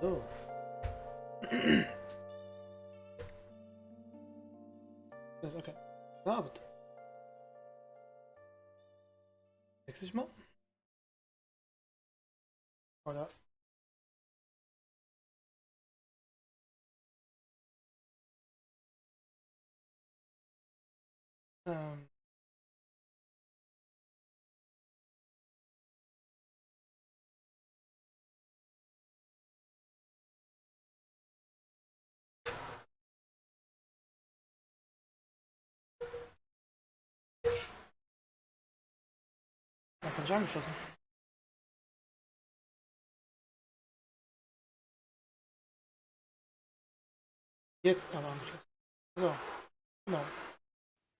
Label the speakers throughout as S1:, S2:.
S1: So. Okay. Abend. Wechsel ich mal? Oder? Ähm. Kann ich angeschlossen. Jetzt aber angeschlossen. So, genau.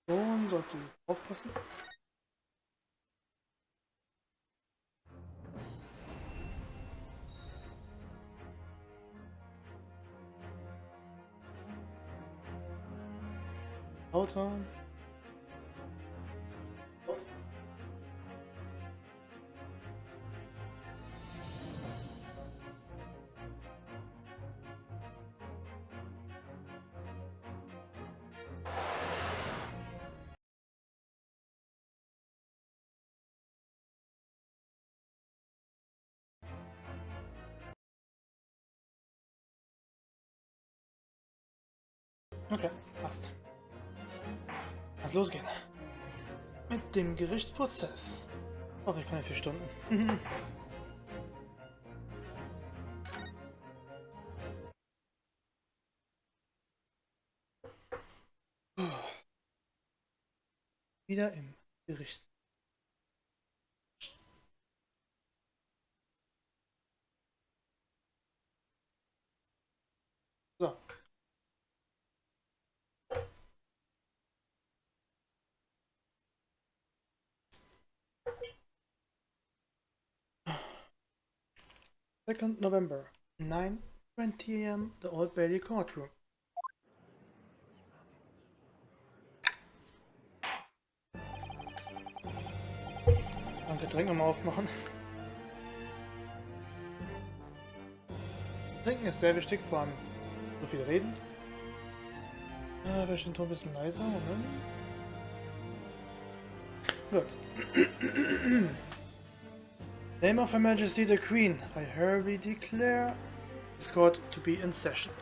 S1: So sollte jetzt aufpassen. Lauter. Okay, passt. Lass losgehen. Mit dem Gerichtsprozess. Oh, wir können ja 4 Stunden. Wieder im Gericht. So. Second November, 9:20 AM, the Old Bailey Courtroom. Ein Getränk nochmal aufmachen. Trinken ist sehr wichtig, vor allem so viel reden. Vielleicht den Ton ein bisschen leiser, Moment. Good. Name of Her Majesty the Queen, I hereby declare this court to be in session.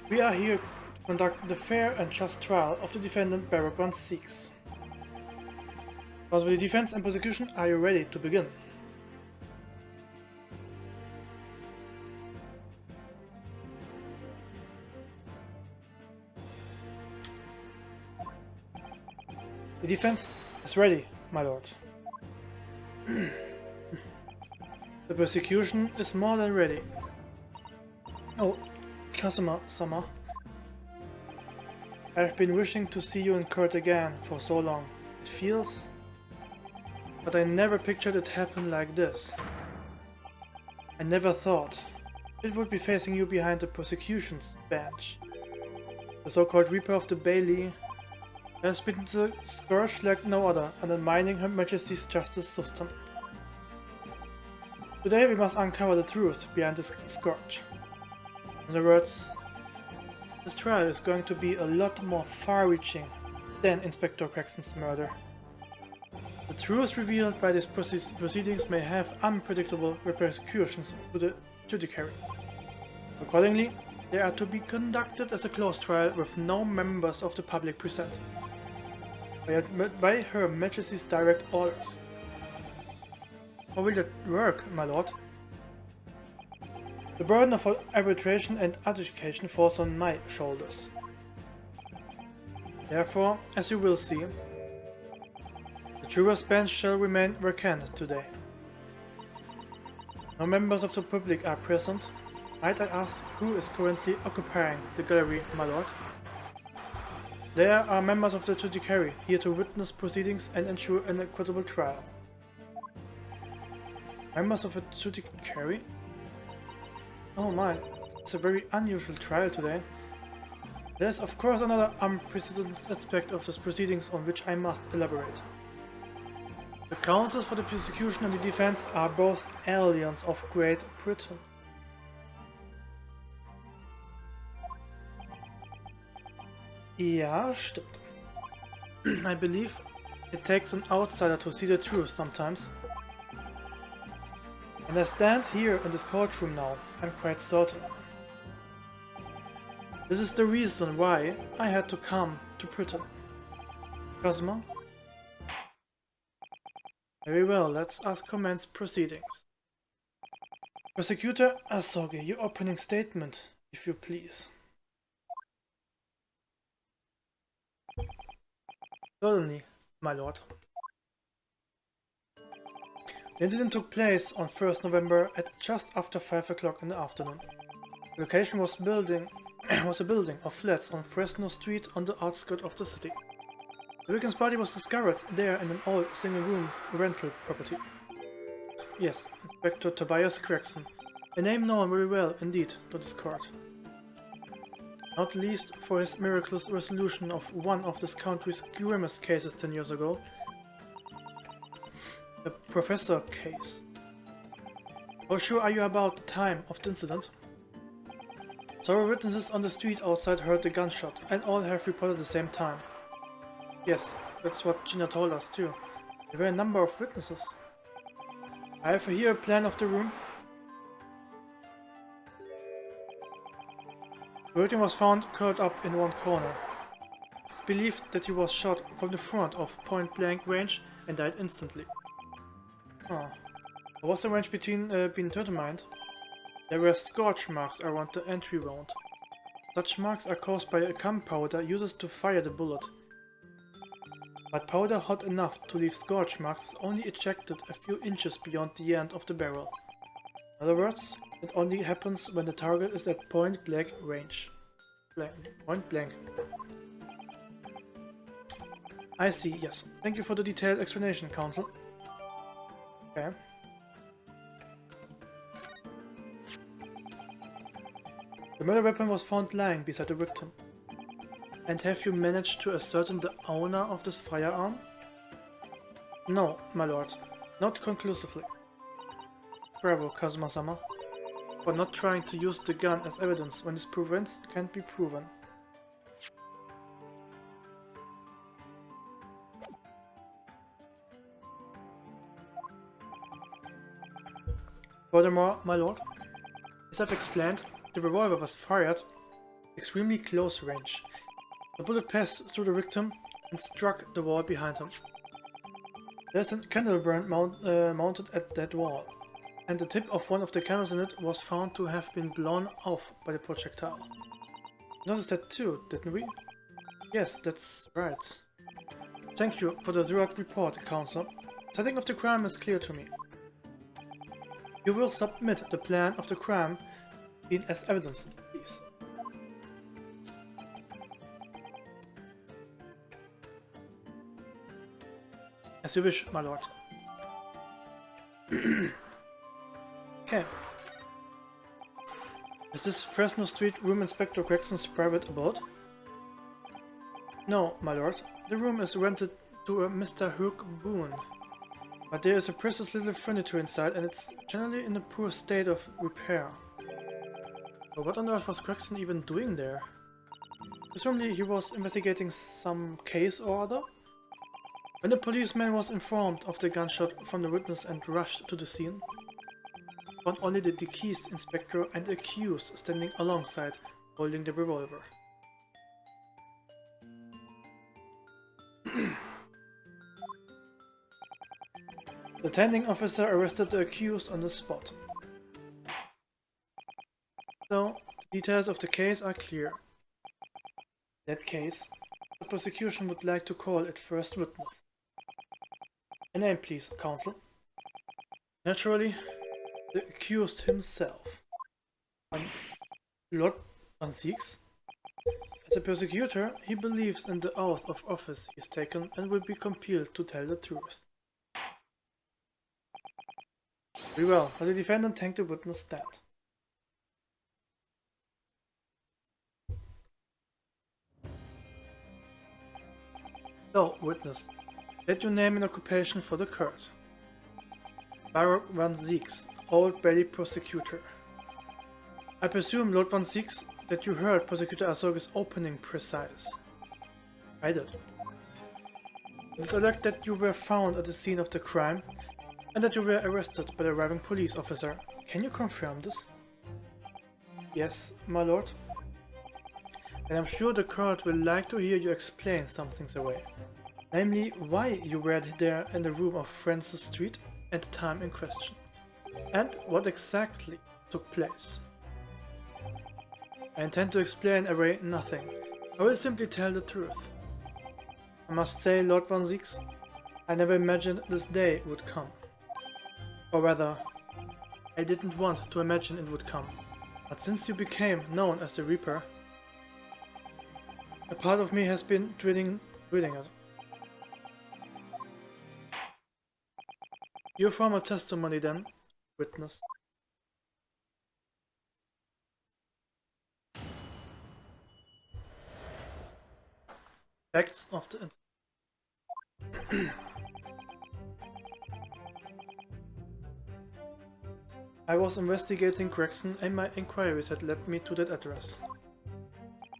S1: We are here to conduct the fair and just trial of the defendant Barak One seeks. As for the defense and prosecution, are you ready to begin? The defense is ready, my lord. The prosecution is more than ready. Oh, Kazuma-sama. I've been wishing to see you in court again for so long. It feels... But I never pictured it happen like this. I never thought it would be facing you behind the prosecution's bench. The so-called Reaper of the Bailey has been the scourge like no other, undermining Her Majesty's justice system. Today we must uncover the truth behind this scourge. In other words, this trial is going to be a lot more far-reaching than Inspector Crackson's murder. The truth revealed by these proceedings may have unpredictable repercussions to the judiciary. Accordingly, they are to be conducted as a closed trial with no members of the public present. By Her Majesty's direct orders. How will that work, my lord? The burden of arbitration and adjudication falls on my shoulders. Therefore, as you will see, the jurors' bench shall remain vacant today. No members of the public are present. Might I ask who is currently occupying the gallery, my lord? There are members of the judiciary here to witness proceedings and ensure an equitable trial. Members of the judiciary? Oh my, it's a very unusual trial today. There's of course another unprecedented aspect of these proceedings on which I must elaborate. The counsels for the prosecution and the defense are both aliens of Great Britain. Ja, stimmt. I believe it takes an outsider to see the truth sometimes. And I stand here in this courtroom now, I'm quite certain. This is the reason why I had to come to Britain. Kazuma? Very well, let's commence proceedings. Prosecutor Asogi, your opening statement, if you please. Certainly, my lord. The incident took place on 1st November at just after 5 o'clock in the afternoon. The location was a building of flats on Fresno Street on the outskirts of the city. The victim's body was discovered there in an old single-room rental property. Yes, Inspector Tobias Crackson, a name known very well indeed to this court. Not least for his miraculous resolution of one of this country's grimmest cases 10 years ago. The Professor case. How sure are you about the time of the incident? Several witnesses on the street outside heard the gunshot, and all have reported the same time. Yes, that's what Gina told us too. There were a number of witnesses. I have here a plan of the room. The victim was found curled up in one corner. It's believed that he was shot from the front of point-blank range and died instantly. Was the range been determined? There were scorch marks around the entry wound. Such marks are caused by a gunpowder used to fire the bullet. But powder hot enough to leave scorch marks is only ejected a few inches beyond the end of the barrel. In other words, it only happens when the target is at point-blank range. Point-blank. I see, yes. Thank you for the detailed explanation, Counsel. Okay. The murder weapon was found lying beside the victim. And have you managed to ascertain the owner of this firearm? No, my lord. Not conclusively. Bravo, Kazuma-sama. For not trying to use the gun as evidence when its provenance can't be proven. Furthermore, my lord, as I've explained, the revolver was fired at extremely close range. The bullet passed through the victim and struck the wall behind him. There's a candle burn mounted at that wall, and the tip of one of the candles in it was found to have been blown off by the projectile. Noticed that too, didn't we? Yes, that's right. Thank you for the thorough report, Counselor. The setting of the crime is clear to me. You will submit the plan of the crime scene as evidence, please. As you wish, my lord. Okay. Is this Fresno Street room Inspector Gregson's private abode? No, my lord. The room is rented to a Mr. Hook Boone. But there is a precious little furniture inside and it's generally in a poor state of repair. But what on earth was Gregson even doing there? Presumably he was investigating some case or other? When the policeman was informed of the gunshot from the witness and rushed to the scene, found only the deceased inspector and the accused standing alongside, holding the revolver. The attending officer arrested the accused on the spot. So, the details of the case are clear. In that case, the prosecution would like to call its first witness. A name, please, counsel. Naturally, the accused himself. Lord Van Zieks. As a prosecutor, he believes in the oath of office he has taken and will be compelled to tell the truth. Very well, let the defendant take the witness stand. So, witness, state your name and occupation for the court. Baron Van Zieks, Old Bailey prosecutor. I presume, Lord Van Zieks, that you heard Prosecutor Azoge's opening precise. I did. It is alleged that you were found at the scene of the crime and that you were arrested by the arriving police officer. Can you confirm this? Yes, my lord. And I'm sure the court will like to hear you explain some things away. Namely, why you were there in the room of Francis Street at the time in question. And what exactly took place. I intend to explain away nothing. I will simply tell the truth. I must say, Lord Van Zieks, I never imagined this day would come. Or rather, I didn't want to imagine it would come. But since you became known as the Reaper, a part of me has been dreading it. Your formal testimony then, witness. Facts of the incident. I was investigating Gregson and my inquiries had led me to that address.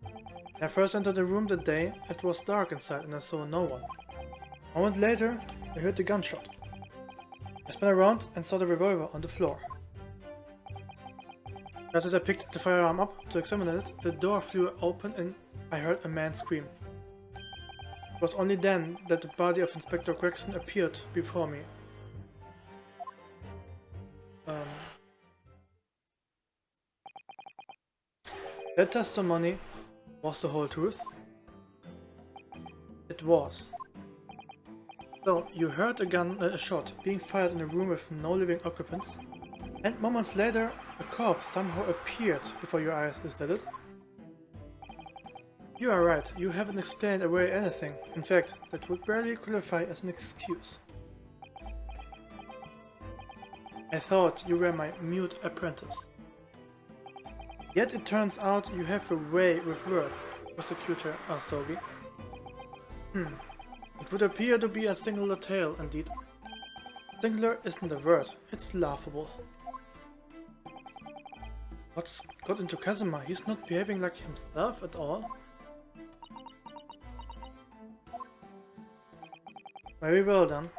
S1: When I first entered the room that day, it was dark inside and I saw no one. A moment later, I heard the gunshot. I spun around and saw the revolver on the floor. Just as I picked the firearm up to examine it, the door flew open and I heard a man scream. It was only then that the body of Inspector Gregson appeared before me. That testimony was the whole truth? It was. So, you heard a shot being fired in a room with no living occupants, and moments later, a corpse somehow appeared before your eyes, is that it? You are right, you haven't explained away anything. In fact, that would barely qualify as an excuse. I thought you were my mute apprentice. Yet it turns out you have a way with words, Prosecutor Azoge. It would appear to be a singular tale, indeed. Singular isn't a word, it's laughable. What's got into Kazuma? He's not behaving like himself at all. Very well then.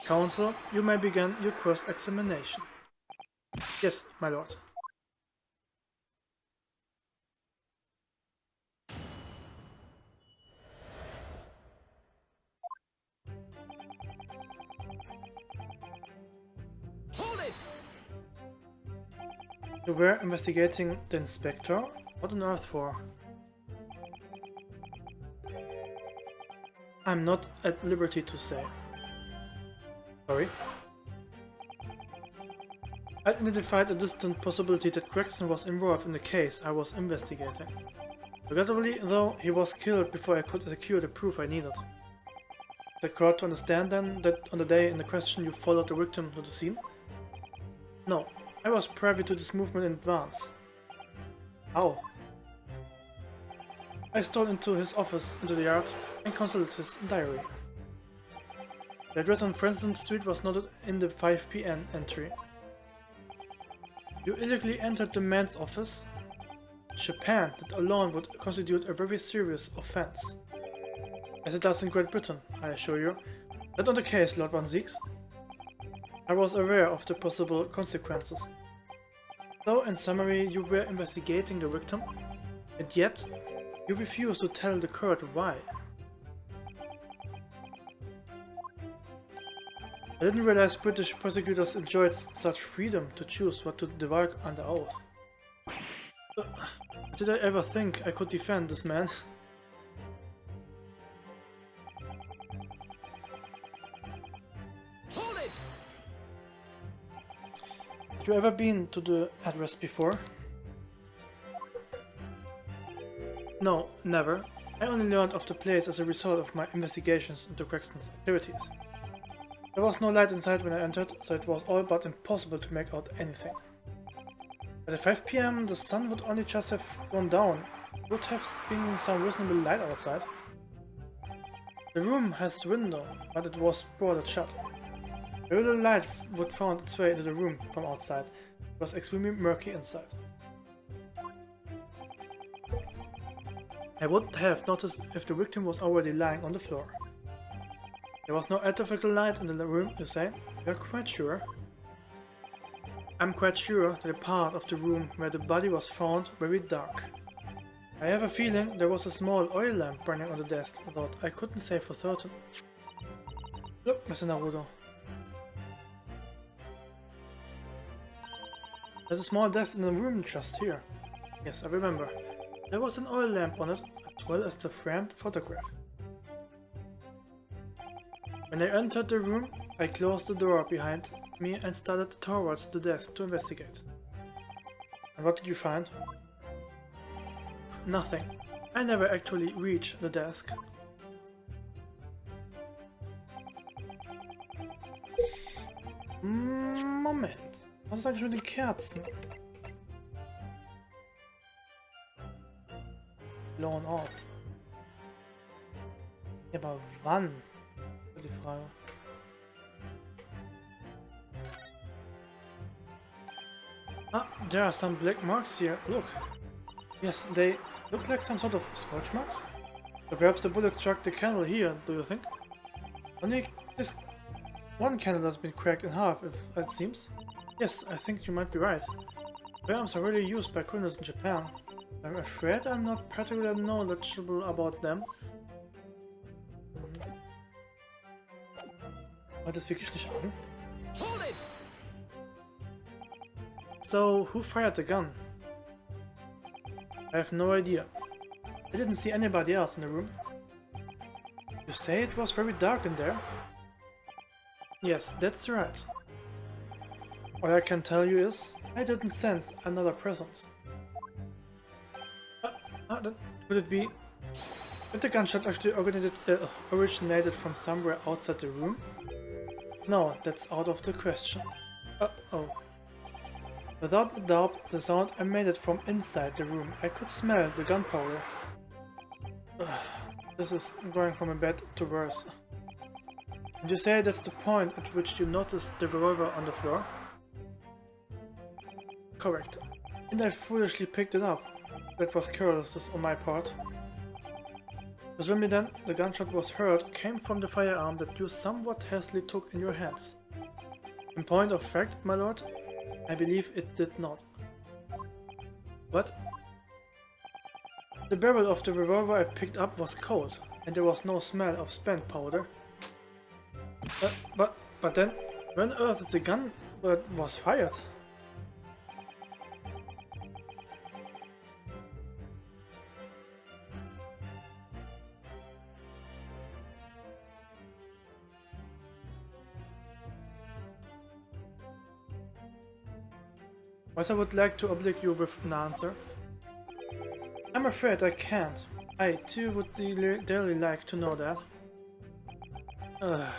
S1: Counsel, you may begin your cross-examination. Yes, my lord.
S2: Hold it!
S1: You were investigating the inspector? What on earth for? I'm not at liberty to say. Sorry? I identified a distant possibility that Gregson was involved in the case I was investigating. Regrettably, though, he was killed before I could secure the proof I needed. Is it correct to understand then that on the day in the question you followed the victim to the scene? No, I was privy to this movement in advance. How? I stole into his office, into the yard, and consulted his diary. The address on Franklin Street was noted in the 5 p.m. entry. You illegally entered the man's office? Japan, that alone would constitute a very serious offense. As it does in Great Britain, I assure you. That not the case, Lord Van Zieks. I was aware of the possible consequences. So, in summary, you were investigating the victim, and yet, you refused to tell the court why. I didn't realize British prosecutors enjoyed such freedom to choose what to divulge under oath. Did I ever think I could defend this man?
S2: Hold it!
S1: Have you ever been to the address before? No, never. I only learned of the place as a result of my investigations into Gregson's activities. There was no light inside when I entered, so it was all but impossible to make out anything. But at 5 p.m. the sun would only just have gone down. There would have been some reasonable light outside. The room has a window, but it was boarded shut. Very little light would find its way into the room from outside. It was extremely murky inside. I would have noticed if the victim was already lying on the floor. There was no artificial light in the room, you say? You're quite sure? I'm quite sure that the part of the room where the body was found very dark. I have a feeling there was a small oil lamp burning on the desk, though I couldn't say for certain. Look, Mr. Naruto. There's a small desk in the room just here. Yes, I remember. There was an oil lamp on it, as well as the framed photograph. When I entered the room, I closed the door behind me and started towards the desk to investigate. And what did you find? Nothing. I never actually reached the desk. Moment. Was ist eigentlich mit den Kerzen? Blown off. Ja, aber wann? Das ist die Frage. Ah, there are some black marks here. Look. Yes, they look like some sort of scorch marks. So perhaps the bullet struck the candle here, do you think? Only this one candle has been cracked in half, if it seems. Yes, I think you might be right. Firearms are really used by criminals in Japan. I'm afraid I'm not particularly knowledgeable about them. Hat es wirklich nicht an? So, who fired the gun? I have no idea. I didn't see anybody else in the room. You say it was very dark in there? Yes, that's right. All I can tell you is, I didn't sense another presence. Then could it be that the gunshot actually originated from somewhere outside the room? No, that's out of the question. Oh. Without a doubt, the sound emanated from inside the room. I could smell the gunpowder. This is going from a bad to worse. And you say that's the point at which you noticed the revolver on the floor? Correct. And I foolishly picked it up. That was carelessness on my part. Presumably then, the gunshot was heard came from the firearm that you somewhat hastily took in your hands. In point of fact, my lord, I believe it did not. What? The barrel of the revolver I picked up was cold, and there was no smell of spent powder. But then, when on earth did the gun was fired? But I would like to oblige you with an answer. I'm afraid I can't. I too would dearly like to know that. But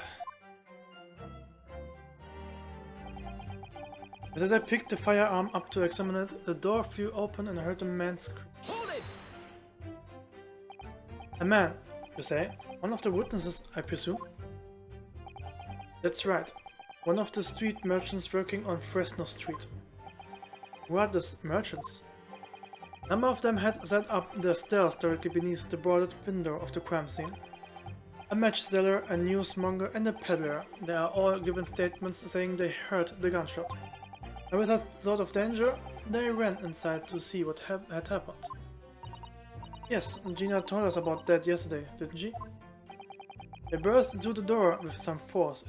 S1: as I picked the firearm up to examine it, the door flew open and I heard a man scream. Hold it! A man, you say? One of the witnesses, I presume? That's right. One of the street merchants working on Fresno Street. Who are these merchants? A number of them had set up their stairs directly beneath the boarded window of the crime scene. A match seller, a newsmonger, and a peddler. They are all given statements saying they heard the gunshot. And without thought of danger, they ran inside to see what had happened. Yes, Gina told us about that yesterday, didn't she? They burst through the door with some force.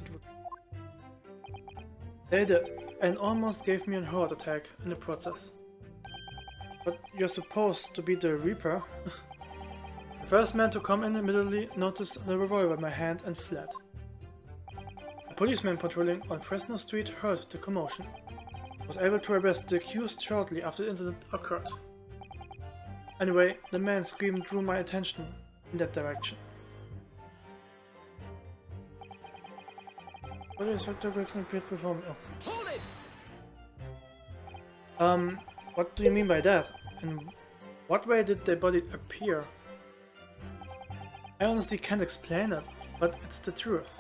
S1: They did, and almost gave me a heart attack in the process. But you're supposed to be the Reaper. The first man to come in immediately noticed the revolver in my hand and fled. A policeman patrolling on Fresno Street heard the commotion. Was able to arrest the accused shortly after the incident occurred. Anyway, the man's scream drew my attention in that direction. What is Inspector Gregson appeared before me? Oh. Hold it! What do you mean by that? In what way did the body appear? I honestly can't explain it, but it's the truth.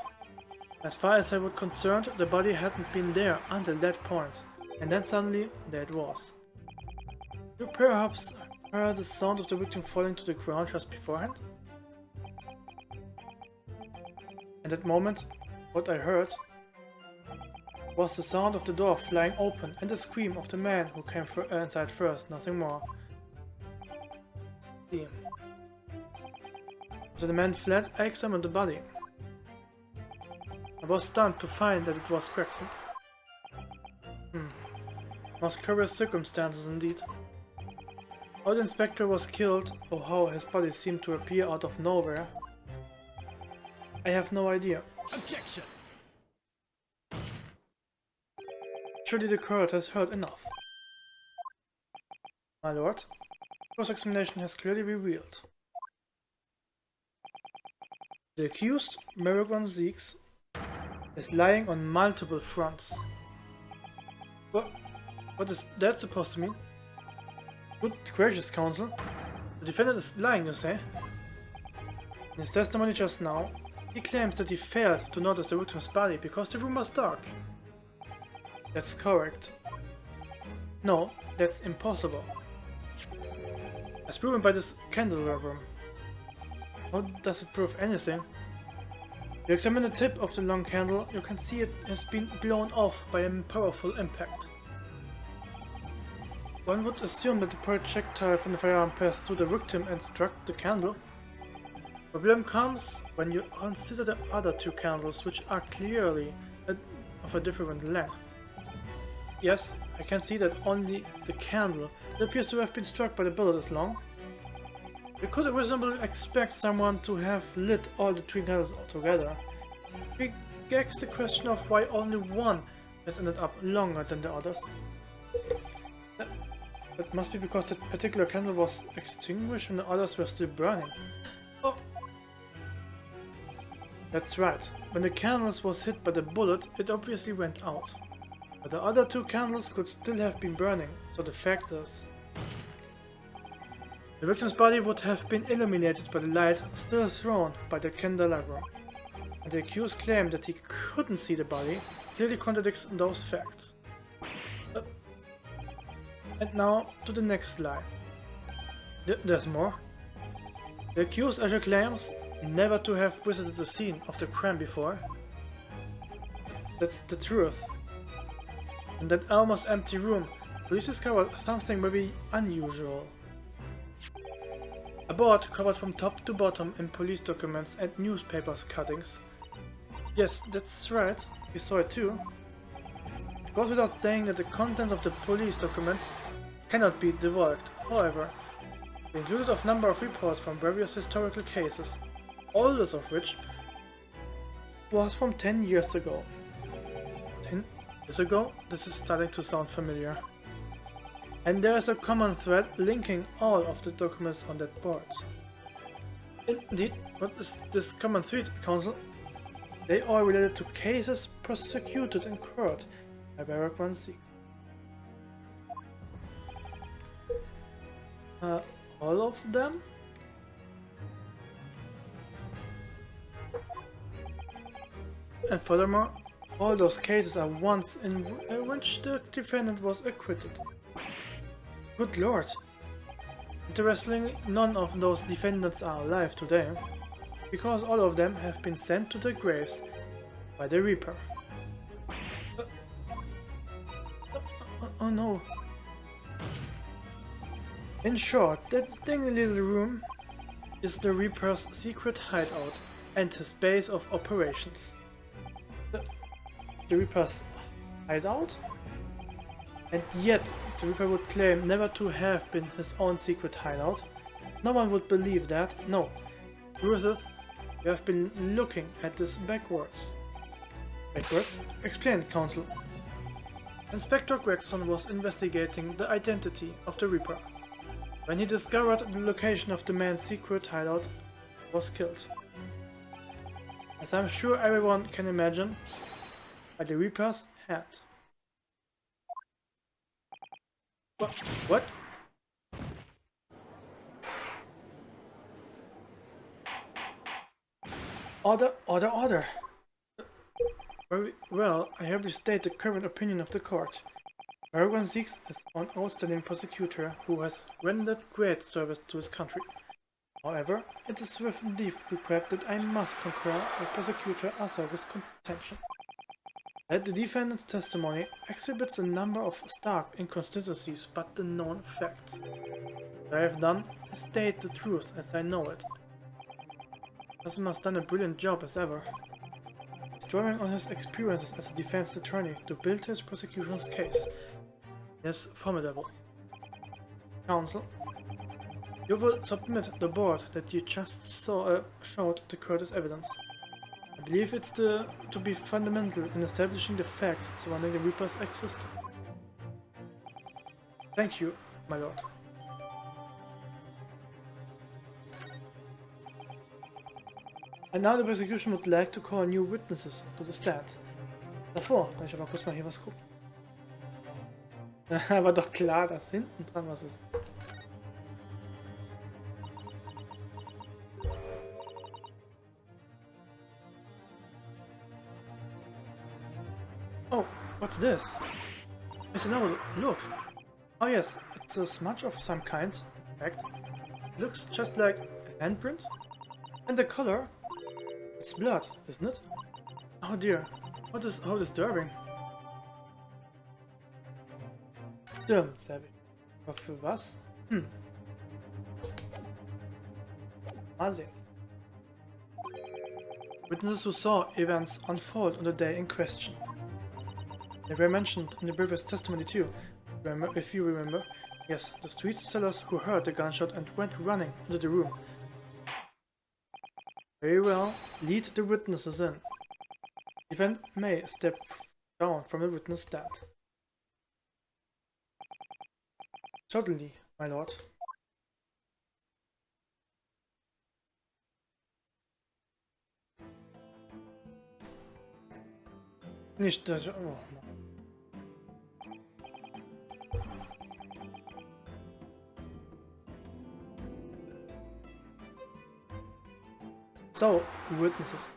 S1: As far as I was concerned, the body hadn't been there until that point, and then suddenly there it was. You perhaps heard the sound of the victim falling to the ground just beforehand? At that moment, what I heard was the sound of the door flying open and the scream of the man who came inside first, nothing more. See. After the man fled, I examined the body. I was stunned to find that it was Gregson. Most curious circumstances indeed. How the inspector was killed, or how his body seemed to appear out of nowhere, I have no idea. Objection! Surely the court has heard enough. My lord, cross-examination has clearly revealed. The accused, Marigon Zeeks, is lying on multiple fronts. What is that supposed to mean? Good gracious, counsel. The defendant is lying, you say? In his testimony just now, he claims that he failed to notice the victim's body because the room was dark. That's correct. No, that's impossible. As proven by this candelabrum. How does it prove anything? If you examine the tip of the long candle, you can see it has been blown off by a powerful impact. One would assume that the projectile from the firearm passed through the victim and struck the candle. The problem comes when you consider the other two candles, which are clearly of a different length. Yes, I can see that only the candle that appears to have been struck by the bullet is long. You could reasonably expect someone to have lit all the three candles together. It begs the question of why only one has ended up longer than the others. That must be because that particular candle was extinguished when the others were still burning. Oh! That's right. When the candles was hit by the bullet, it obviously went out. But the other two candles could still have been burning, so the fact is... The victim's body would have been illuminated by the light still thrown by the candelabrum. And the accused claim that he couldn't see the body clearly contradicts those facts. And now to the next lie. There's more. The accused actually claims never to have visited the scene of the crime before. That's the truth. In that almost empty room, police discovered something very unusual. A board covered from top to bottom in police documents and newspapers cuttings. Yes, that's right, we saw it too. It goes without saying that the contents of the police documents cannot be divulged. However, they included a number of reports from various historical cases, oldest of which was from 10 years ago. 10 years ago? This is starting to sound familiar. And there is a common thread linking all of the documents on that board. Indeed, what is this common thread, Council? They are related to cases prosecuted in court by PanimeKun 6. All of them? And furthermore, all those cases are ones in which the defendant was acquitted. Good lord! Interestingly, none of those defendants are alive today, because all of them have been sent to their graves by the Reaper. Oh no. In short, that tiny little room is the Reaper's secret hideout and his base of operations. The Reaper's hideout? And yet, the Reaper would claim never to have been his own secret hideout. No one would believe that. No. Truth is, we have been looking at this backwards. Backwards? Explain, Council. Inspector Gregson was investigating the identity of the Reaper when he discovered the location of the man's secret hideout. He was killed. As I'm sure everyone can imagine, by the Reaper's hand. What? Order, order, order! Very well, I hereby state the current opinion of the court. PanimeKun 6 is an outstanding prosecutor who has rendered great service to his country. However, it is with deep regret that I must concur with Prosecutor Asaru's contention that the defendant's testimony exhibits a number of stark inconsistencies but the known facts. What I have done is state the truth as I know it. Hassan has done a brilliant job as ever. He's drawing on his experiences as a defense attorney to build his prosecution's case. He is formidable. Counsel, you will submit the board that you just showed the court as evidence. I believe it's to be fundamental in establishing the facts surrounding the Reaper's existence. Thank you, my lord. And now the prosecution would like to call new witnesses to the stand. Davor kann ich aber kurz mal hier was gucken. War doch klar, dass hinten dran was ist. Oh, what's this? Mr. Noble, look! Oh yes, it's a smudge of some kind, in fact. It looks just like a handprint. And the color? It's blood, isn't it? Oh dear, how disturbing. Stimmt, Savvy. Aber für was? Mal sehen. Witnesses who saw events unfold on the day in question. They were mentioned in the previous testimony too, if you remember. Yes, the street sellers who heard the gunshot and went running into the room. Very well, lead the witnesses in. Defendant may step down from the witness stand. Certainly, my lord. Nicht, dass... Oh. So, witnesses.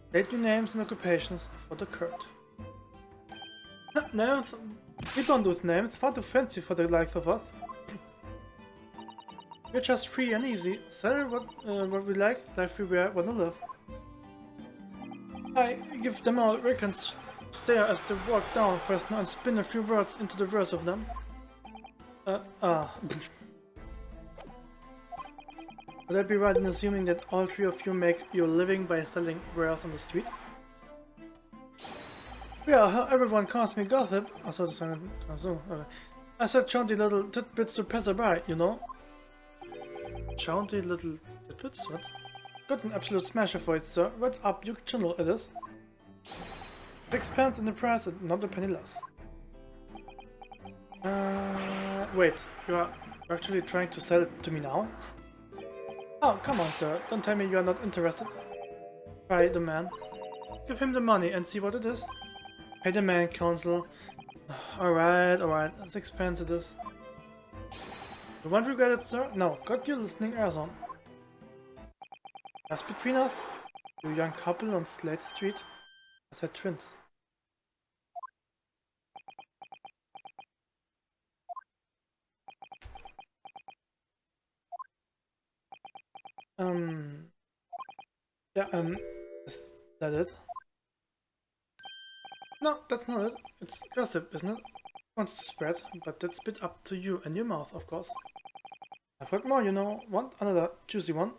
S1: State your names and occupations for the court. Names? We don't do names, far too fancy for the likes of us. We're just free and easy. Sell what we like, life we wanna live. I give them all vacant stare as they walk down Fresno and spin a few words into the verse of them. Would I be right in assuming that all three of you make your living by selling wares on the street? Yeah, everyone calls me Gossip. I saw the song. I said jaunty little tidbits to passerby, you know? Jaunty little tidbits? What? Got an absolute smasher for it, sir. What up, you channel it is? 6 pence in the price and not a penny less. Wait, you are actually trying to sell it to me now? Oh, come on, sir. Don't tell me you are not interested. Try the man. Give him the money and see what it is. Pay the man, counsel. Alright. 6 pence it is. You won't regret it, sir? No, got your listening ears on. Just between us, you young couple on Slate Street. I said twins. Is that it? No, that's not it. It's gossip, isn't it? Wants to spread, but that's a bit up to you and your mouth, of course. I've got more, you know. Want another juicy one?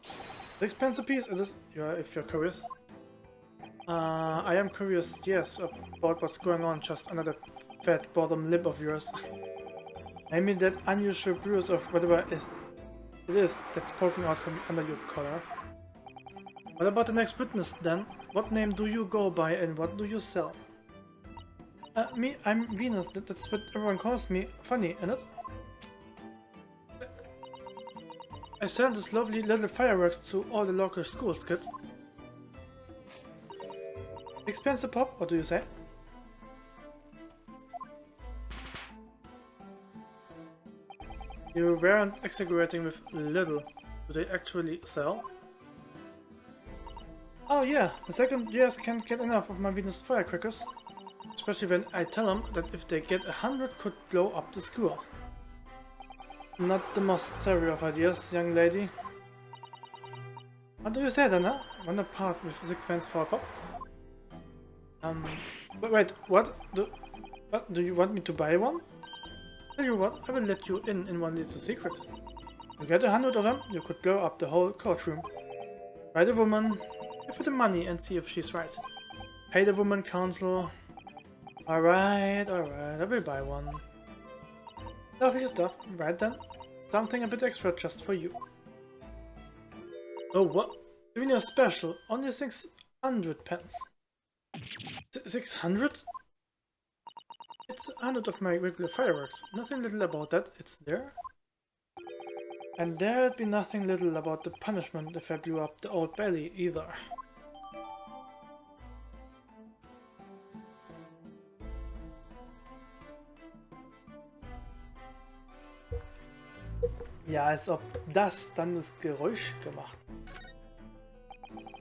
S1: 6 pence a piece it is, if you're curious. I am curious, yes, about what's going on just under that fat bottom lip of yours. I mean that unusual bruise of whatever it is that's poking out from under your collar. What about the next witness then? What name do you go by and what do you sell? Me, I'm Venus, that's what everyone calls me. Funny, isn't it? I sell this lovely little fireworks to all the local schools, kids. 6 pence a pop, what do you say? You weren't exaggerating with little. Do they actually sell? Oh yeah, the second years can't get enough of my Venus firecrackers. Especially when I tell them that if they get 100 could blow up the school. Not the most savvy of ideas, young lady. What do you say then, huh? Want to part with 6 pence for a pop? But wait, what? Do you want me to buy one? Tell you what, I will let you in one little secret. You get 100 of them, you could blow up the whole courtroom. Buy the woman, give her the money and see if she's right. Pay the woman, counsel. Alright, I will buy one. Lovely stuff, right then. Something a bit extra just for you. Oh, what? Souvenir special, only 600 pence. 600? It's 100 of my regular fireworks. Nothing little about that, it's there. And there'd be nothing little about the punishment if I blew up the old belly either. Ja, als ob das dann das Geräusch gemacht hat.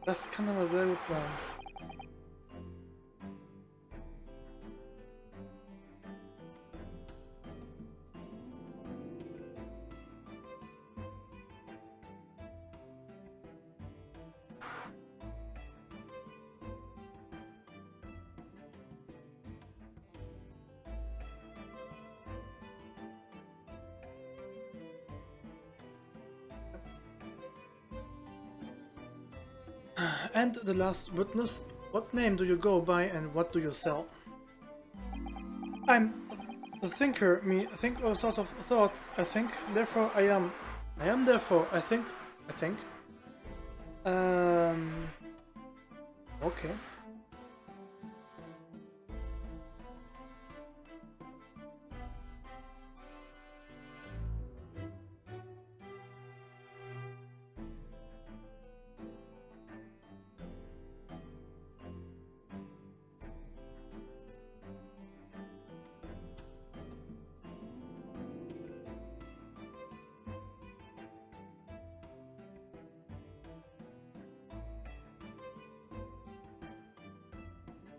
S1: Das kann aber sehr gut sein. And the last witness, what name do you go by and what do you sell? I'm the thinker, me think all sorts of thoughts, I think, therefore I am. I am therefore, I think. Okay.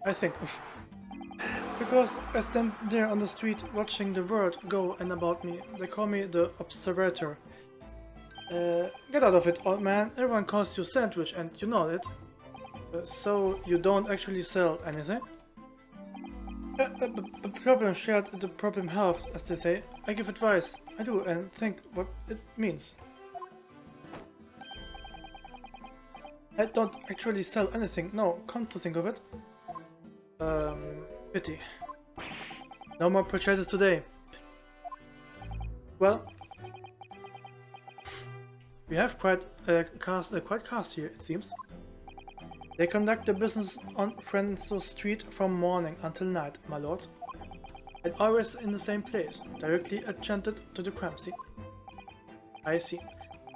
S1: I think. Because I stand there on the street watching the world go and about me. They call me the observator. Get out of it, old man. Everyone calls you sandwich and you know it. So you don't actually sell anything? The problem shared, the problem halved, as they say. I give advice. I do, and think what it means. I don't actually sell anything. No, come to think of it. Pity. No more purchases today. Well, we have quite cast here, it seems. They conduct their business on Frenzo Street from morning until night, my lord. And always in the same place, directly adjacent to the crime scene. I see.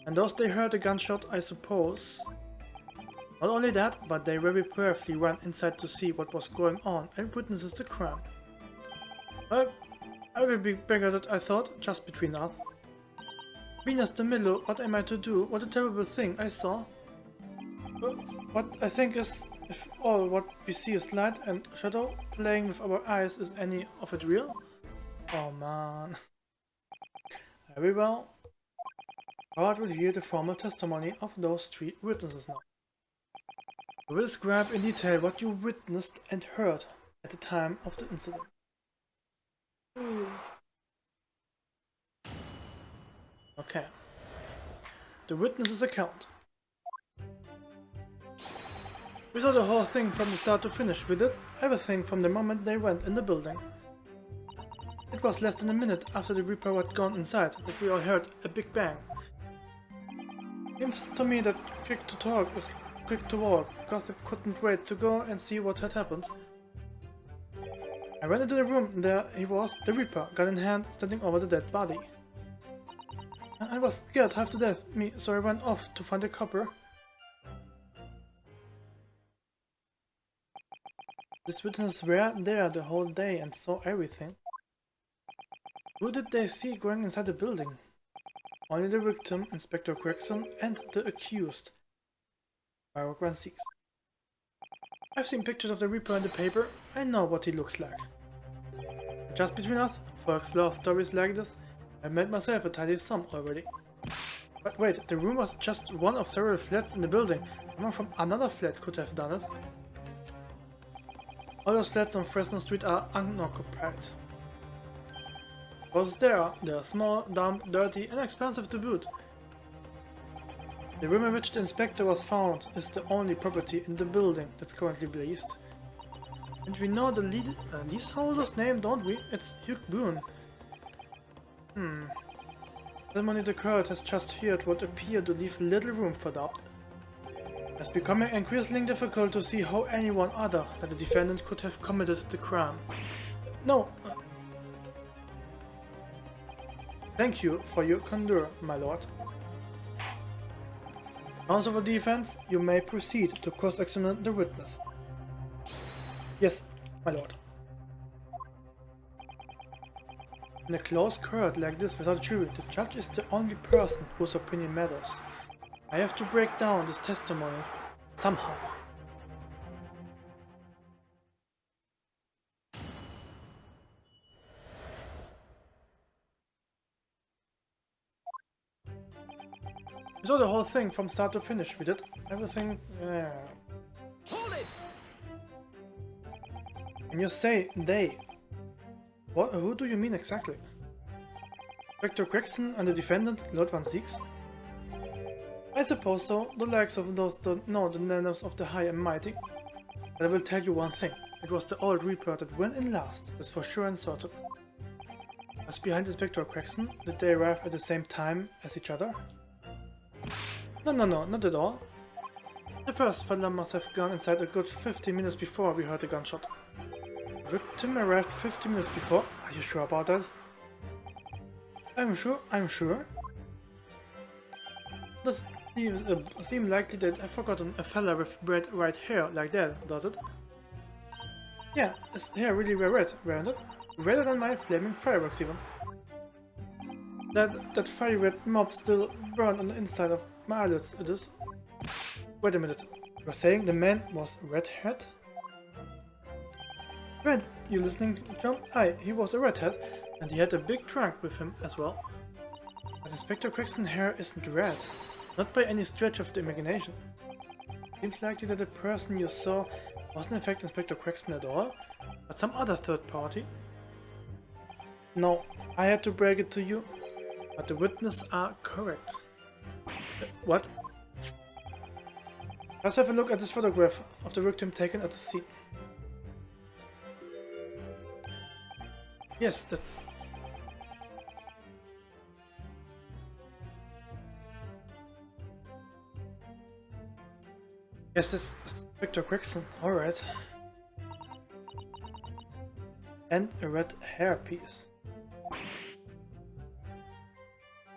S1: And thus they heard a gunshot, I suppose. Not only that, but they very prayerfully ran inside to see what was going on and witnesses the crime. I will be bigger than I thought, just between us. Venus de Milo, what am I to do? What a terrible thing I saw. What I think is, if all what we see is light and shadow, playing with our eyes, is any of it real? Oh man. Very well. God will hear the formal testimony of those three witnesses now. We will describe in detail what you witnessed and heard at the time of the incident. Okay. The witness's account. We saw the whole thing from the start to finish. We did everything from the moment they went in the building. It was less than a minute after the Reaper had gone inside that we all heard a big bang. Seems to me that quick to talk is quick to walk, because I couldn't wait to go and see what had happened. I ran into the room, and there he was, the Reaper, gun in hand, standing over the dead body. I was scared half to death, so I ran off to find the copper. These witnesses were there the whole day and saw everything. Who did they see going inside the building? Only the victim, Inspector Gregson, and the accused, Paragraph 6. I've seen pictures of the Reaper in the paper. I know what he looks like. Just between us, folks love stories like this. I made myself a tidy sum already. But wait, the room was just one of several flats in the building. Someone from another flat could have done it. All those flats on Fresno Street are unoccupied. Houses there are. They are small, damp, dirty, and expensive to boot. The room in which the inspector was found is the only property in the building that's currently leased. And we know the leaseholder's name, don't we? It's Hugh Boone. The money the court has just heard would appear to leave little room for doubt. It's becoming increasingly difficult to see how anyone other than the defendant could have committed the crime. No. Thank you for your candor, my lord. Counsel for defense, you may proceed to cross-examine the witness. Yes, my lord. In a closed court like this without a jury, the judge is the only person whose opinion matters. I have to break down this testimony somehow. We saw the whole thing from start to finish. We did everything.
S2: Hold it!
S1: And you say they. What? Who do you mean exactly? Inspector Gregson and the defendant, Lord Van Six? I suppose so. The likes of those don't know the names of the high and mighty. But I will tell you one thing. It was the old Reaper that went in last. That's for sure and certain. Was behind Inspector Gregson? Did they arrive at the same time as each other? No, not at all. The first fellow must have gone inside a good 15 minutes before we heard the gunshot. The victim arrived 15 minutes before. Are you sure about that? I'm sure. Does it seem likely that I've forgotten a fella with red white hair like that, does it? Yeah, his hair really were red, weren't it? Redder than my flaming fireworks even. That fiery red mob still burned on the inside of my eyelids, it is. Wait a minute, you're saying the man was redhead? Red, you listening, John? Aye, he was a redhead, and he had a big trunk with him as well. But Inspector Crackston's hair isn't red. Not by any stretch of the imagination. Seems likely that the person you saw wasn't in fact Inspector Crackston at all, but some other third party. No, I had to break it to you, but the witnesses are correct. What? Let's have a look at this photograph of the victim taken at the scene. Yes, that's... Yes, that's Victor Crackston, alright. And a red hairpiece.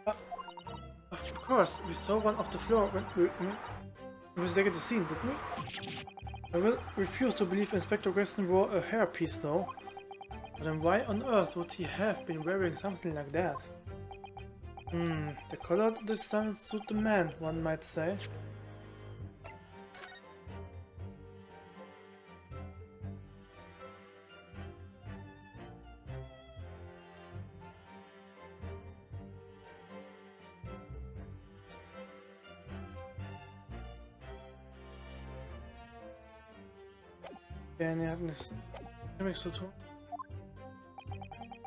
S1: Of course, we saw one off the floor when we was there at the scene, didn't we? I will refuse to believe Inspector Crackston wore a hairpiece though. But then why on earth would he have been wearing something like that? The color this doesn't suit the man, one might say. Nee, hat nichts zu tun.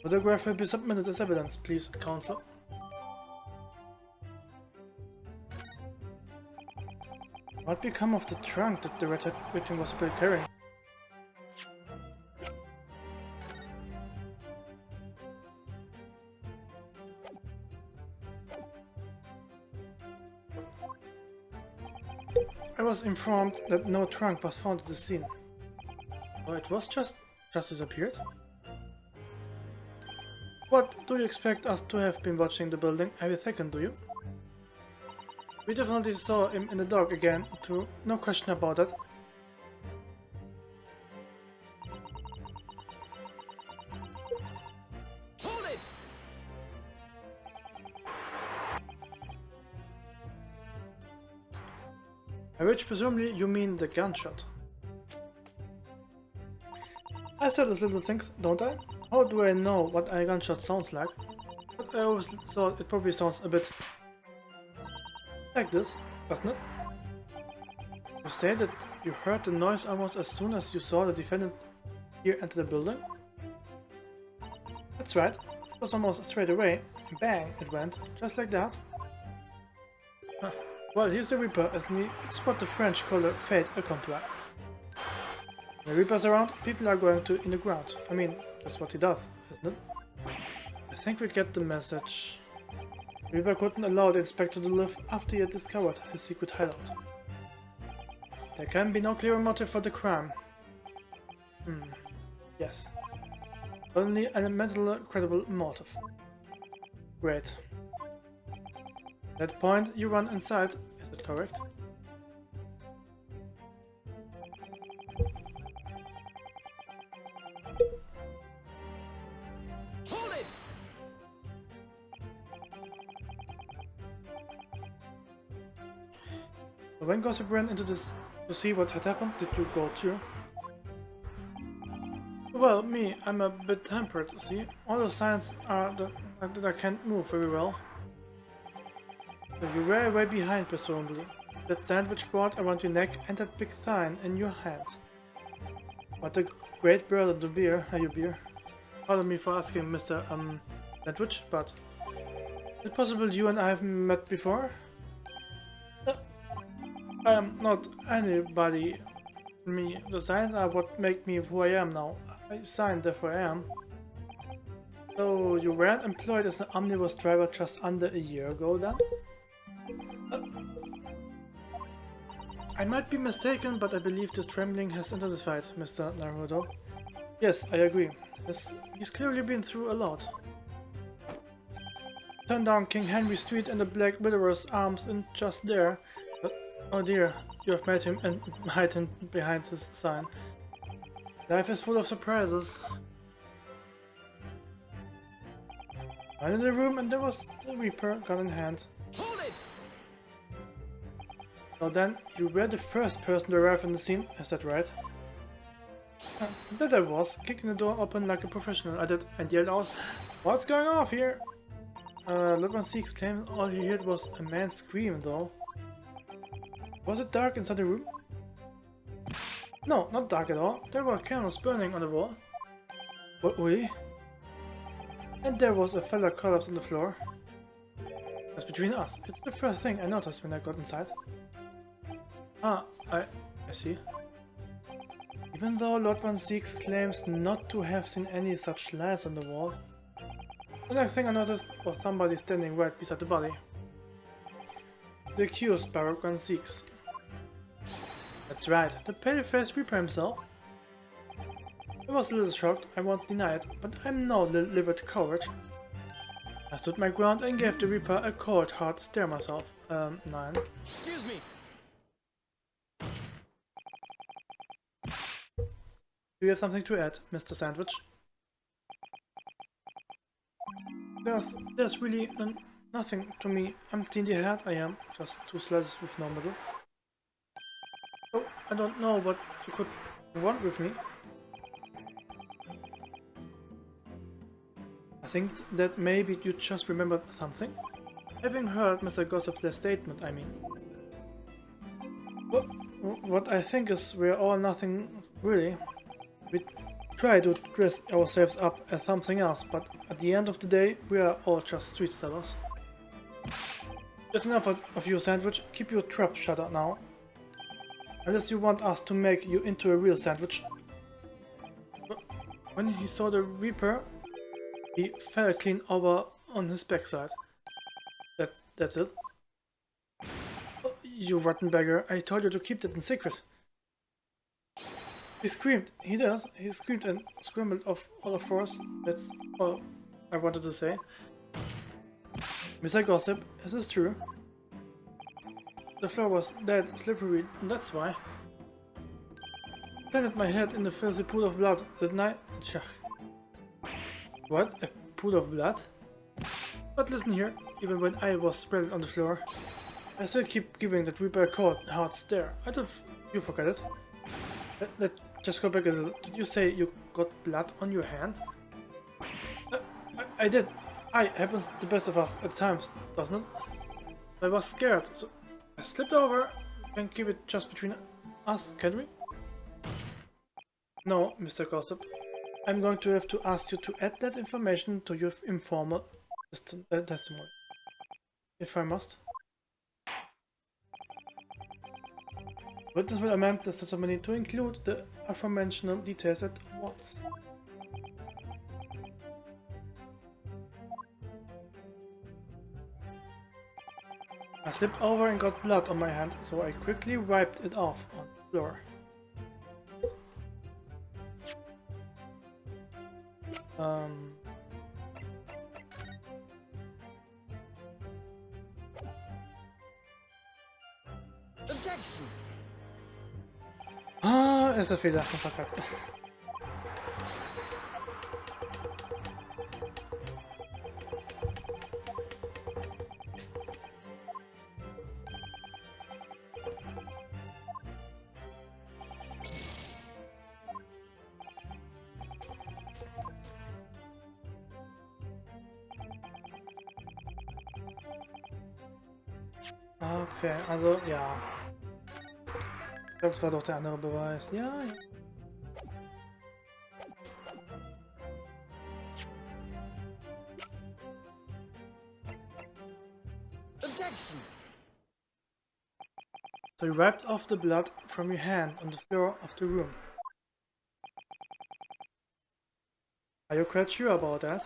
S1: Photograph will be submitted as evidence, please, counsel. What become of the trunk that the red victim was still carrying? I was informed that no trunk was found at the scene. So it was just disappeared? What do you expect us to have been watching the building every second, do you? We definitely saw him in the dark again, too, no question about that.
S2: Hold it!
S1: By which presumably you mean the gunshot. I said those little things, don't I? How do I know what a gunshot sounds like? But I always thought it probably sounds a bit like this, doesn't it? You say that you heard the noise almost as soon as you saw the defendant here enter the building? That's right, it was almost straight away. Bang, it went, just like that. Huh. Well, here's the Reaper, as it's what the French call a fait accompli. When the Reaper's around, people are going to in the ground. I mean, that's what he does, isn't it? I think we get the message. Reaper couldn't allow the inspector to live after he had discovered his secret hideout. There can be no clear motive for the crime. Yes. Only a mental credible motive. Great. At that point, you run inside, is it correct?
S2: Hold it!
S1: So when Gossip ran into this to see what had happened, did you go too? Well, me, I'm a bit tempered, see? All the signs are that I can't move very well. So you were way behind, presumably. That sandwich board around your neck and that big sign in your hand. What a great burden to bear, are you beer? Pardon me for asking, Mr. Sandwich, but... Is it possible you and I have met before? I am not anybody. Me. The signs are what make me who I am now. I signed, therefore I am. So you weren't employed as an omnibus driver just under a year ago then? I might be mistaken, but I believe this trembling has intensified, Mr. Naruto. Yes, I agree. He's clearly been through a lot. Turn down King Henry Street and the Black Widower's arms in just there. But, oh dear, you have made him and hide him behind his sign. Life is full of surprises. I entered the room and there was the Reaper, gun in hand.
S2: Hold it!
S1: So then, you were the first person to arrive on the scene, is that right? That I was, kicking the door open like a professional I did and yelled out, "What's going on here?" Look on Zeke's claim all he heard was a man scream though. Was it dark inside the room? No, not dark at all. There were candles burning on the wall. What, oui? And there was a fella collapsed on the floor. That's between us. It's the first thing I noticed when I got inside. Ah, I see. Even though Lord Van Zeeks claims not to have seen any such lights on the wall, the next thing I noticed was somebody standing right beside the body. The accused by Lord Van Zeeks. That's right, the pale-faced Reaper himself. I was a little shocked, I won't deny it, but I'm no deliberate coward. I stood my ground and gave the Reaper a cold, hard stare myself. 9.
S2: Excuse me.
S1: Do you have something to add, Mr. Sandwich? There's really nothing to me. Empty in the head I am, just 2 slices with no middle. So, I don't know what you could want with me. I think that maybe you just remembered something. Having heard Mr. Gossip's statement, I mean. What I think is we're all nothing really. We try to dress ourselves up as something else, but at the end of the day, we are all just street sellers. That's enough of you, Sandwich. Keep your trap shut up now. Unless you want us to make you into a real sandwich. When he saw the Reaper, he fell clean over on his backside. That's it. Oh, you rotten beggar, I told you to keep that in secret. He screamed. He did. He screamed and scrambled off all fours. That's all I wanted to say. Mr. Gossip, is this true? The floor was dead slippery, and that's why. I planted my head in the filthy pool of blood, didn't I? What? A pool of blood? But listen here, even when I was spread on the floor, I still keep giving that Reaper a cold, hard stare. I thought you forgot it. Let's just go back a little. Did you say you got blood on your hand? I did. Happens to the best of us at times, doesn't it? I was scared, so I slipped over. We can keep it just between us, can we? No, Mr. Gossip. I'm going to have to ask you to add that information to your informal testimony. If I must. Witness will amend the testimony to include the aforementioned details at once. I slipped over and got blood on my hand, so I quickly wiped it off on the floor.
S2: Objection.
S1: Erster Fehler, verkackt. Okay, also ja. Ich glaube, das war doch der andere Beweis. Ja, ja.
S2: Objection.
S1: So you wiped off the blood from your hand on the floor of the room. Are you quite sure about that?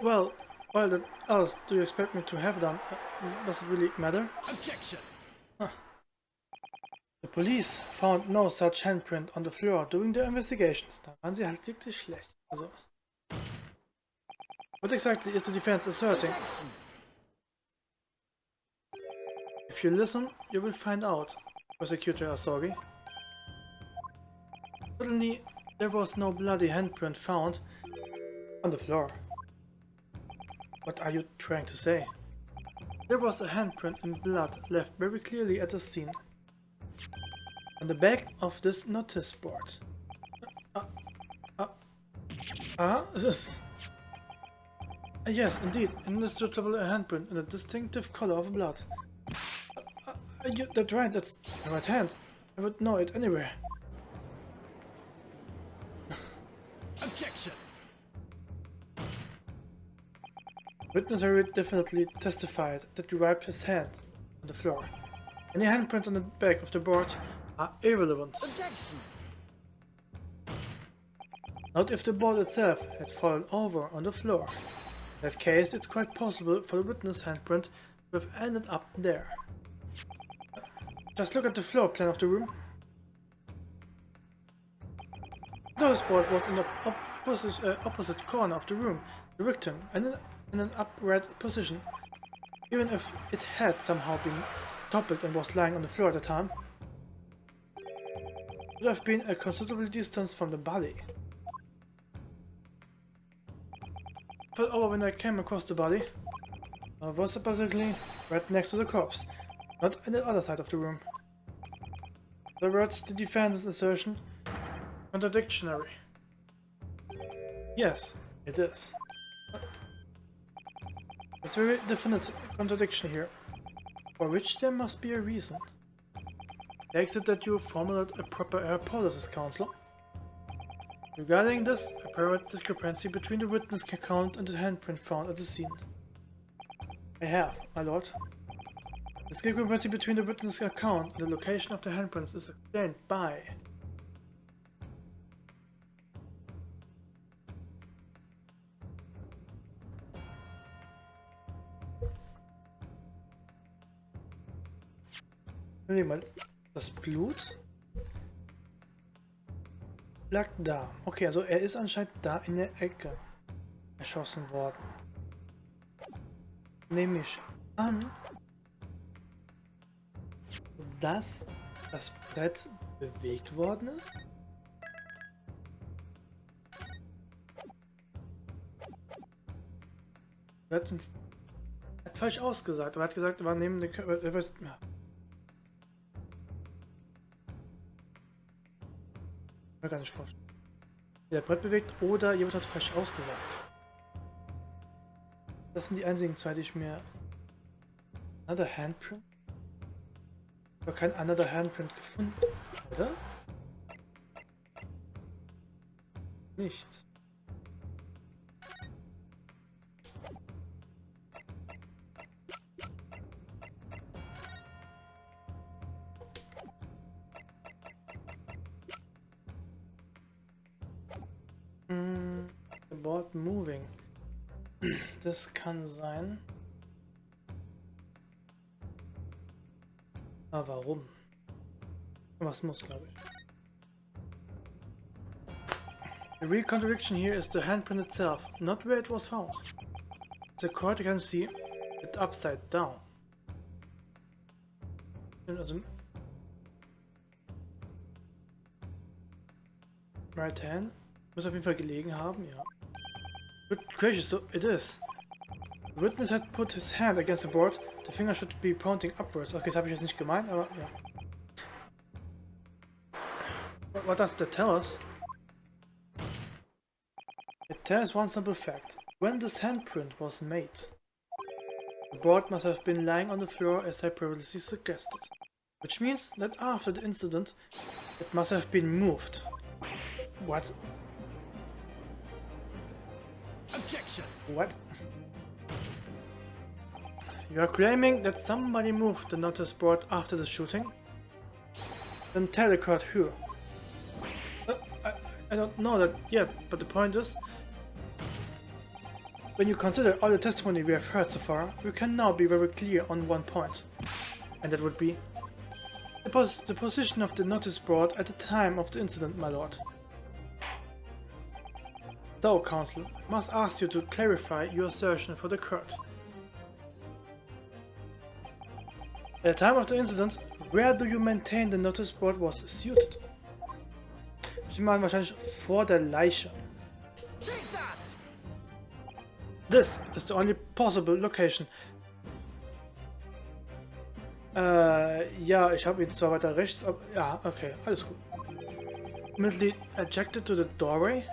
S1: Well, what else do you expect me to have done? Does it really matter?
S2: Objection.
S1: Huh. The police found no such handprint on the floor during their investigations. Da waren sie halt wirklich schlecht. Also. What exactly is the defense asserting?
S2: Objection.
S1: If you listen, you will find out, Prosecutor Asogi. Suddenly, there was no bloody handprint found on the floor. What are you trying to say? There was a handprint in blood left very clearly at the scene. On the back of this notice board. Yes, indeed, indestructible handprint and a distinctive color of blood. That's right, that's the right hand. I would know it anywhere.
S2: Objection!
S1: Witness Harry definitely testified that he wiped his hand on the floor. Any handprints on the back of the board are irrelevant.
S2: Objection!
S1: Not if the board itself had fallen over on the floor. In that case, it's quite possible for the witness handprint to have ended up there. Just look at the floor plan of the room. The notice board was in the opposite corner of the room, the victim, and in an upright position. Even if it had somehow been toppled and was lying on the floor at the time, it would have been a considerable distance from the body. I fell over when I came across the body. I was supposedly right next to the corpse, not on the other side of the room. In other words, the defense's assertion contradictory. Yes, it is. It's a very definite contradiction here, for which there must be a reason. Takes it that you formulate a proper hypothesis, Counsel. Regarding this apparent discrepancy between the witness account and the handprint found at the scene. I have, my lord. The discrepancy between the witness account and the location of the handprints is explained by... Mal, das Blut lag da. Okay, also er ist anscheinend da in der Ecke erschossen worden. Nehme ich an, dass das Brett bewegt worden ist. Er hat falsch ausgesagt, aber er hat gesagt, er war neben der Körper. Ich kann mir gar nicht vorstellen. Der Brett bewegt oder jemand hat falsch ausgesagt. Das sind die einzigen zwei, die ich mir... Another Handprint? Ich habe kein Another Handprint gefunden, oder? Nicht. The board moving. Das kann sein. Aber warum? Was muss, glaube ich. The real contradiction here is the handprint itself, not where it was found. The court can see it upside down. Also right hand muss auf jeden Fall gelegen haben, ja. Good gracious, so it is. The witness had put his hand against the board. The finger should be pointing upwards. Okay, das habe ich jetzt nicht gemeint, aber ja. What does that tell us? It tells one simple fact. When this handprint was made, the board must have been lying on the floor as I previously suggested. Which means that after the incident, it must have been moved. What?
S2: Objection!
S1: What? You are claiming that somebody moved the notice board after the shooting? Then tell the court who. I don't know that yet, but the point is, when you consider all the testimony we have heard so far, we can now be very clear on one point. And that would be the position of the notice board at the time of the incident, my lord. So, counsel, I must ask you to clarify your assertion for the court. At the time of the incident, where do you maintain the notice board was suited? Sie meinen wahrscheinlich vor der Leiche.
S2: Take that!
S1: This is the only possible location. Ja, ich habe ihn zwar weiter rechts, aber ja, okay, alles gut. Immediately ejected to the doorway.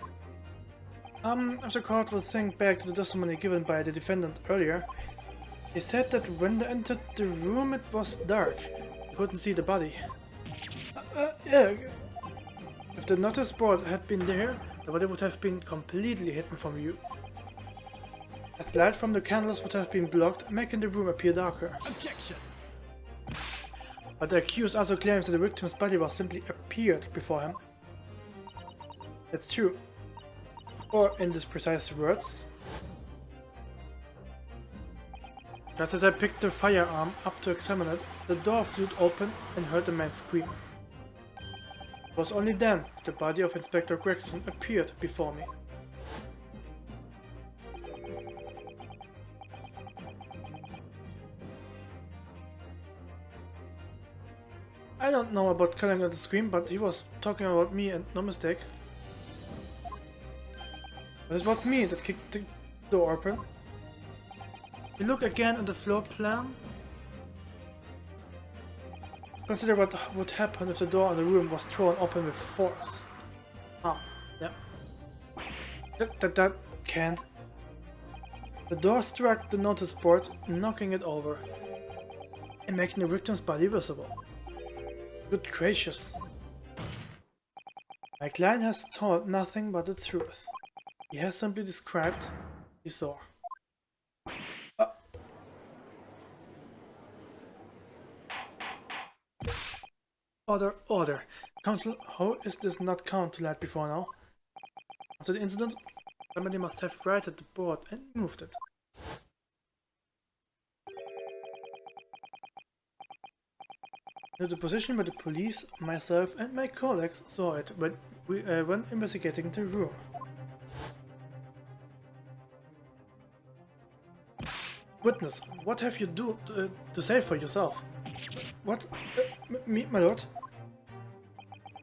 S1: After court will think back to the testimony given by the defendant earlier, he said that when they entered the room it was dark. They couldn't see the body. Yeah. If the notice board had been there, the body would have been completely hidden from view. As the light from the candles would have been blocked, making the room appear darker.
S2: Objection.
S1: But the accused also claims that the victim's body was simply appeared before him. That's true. Or in these precise words, just as I picked the firearm up to examine it, the door flew open and heard the man scream. It was only then the body of Inspector Gregson appeared before me. I don't know about calling it a scream, but he was talking about me and no mistake. But it was me that kicked the door open. We look again at the floor plan. Consider what would happen if the door in the room was thrown open with force. Ah, yeah. That can't. The door struck the notice board, knocking it over and making the victim's body visible. Good gracious. My client has told nothing but the truth. He has simply described he saw. Order. Counsel, how is this not count to light before now? After the incident, somebody must have righted the board and moved it. In the position where the police, myself and my colleagues saw it when investigating the room. Witness, what have you to say for yourself? What? Me, my lord?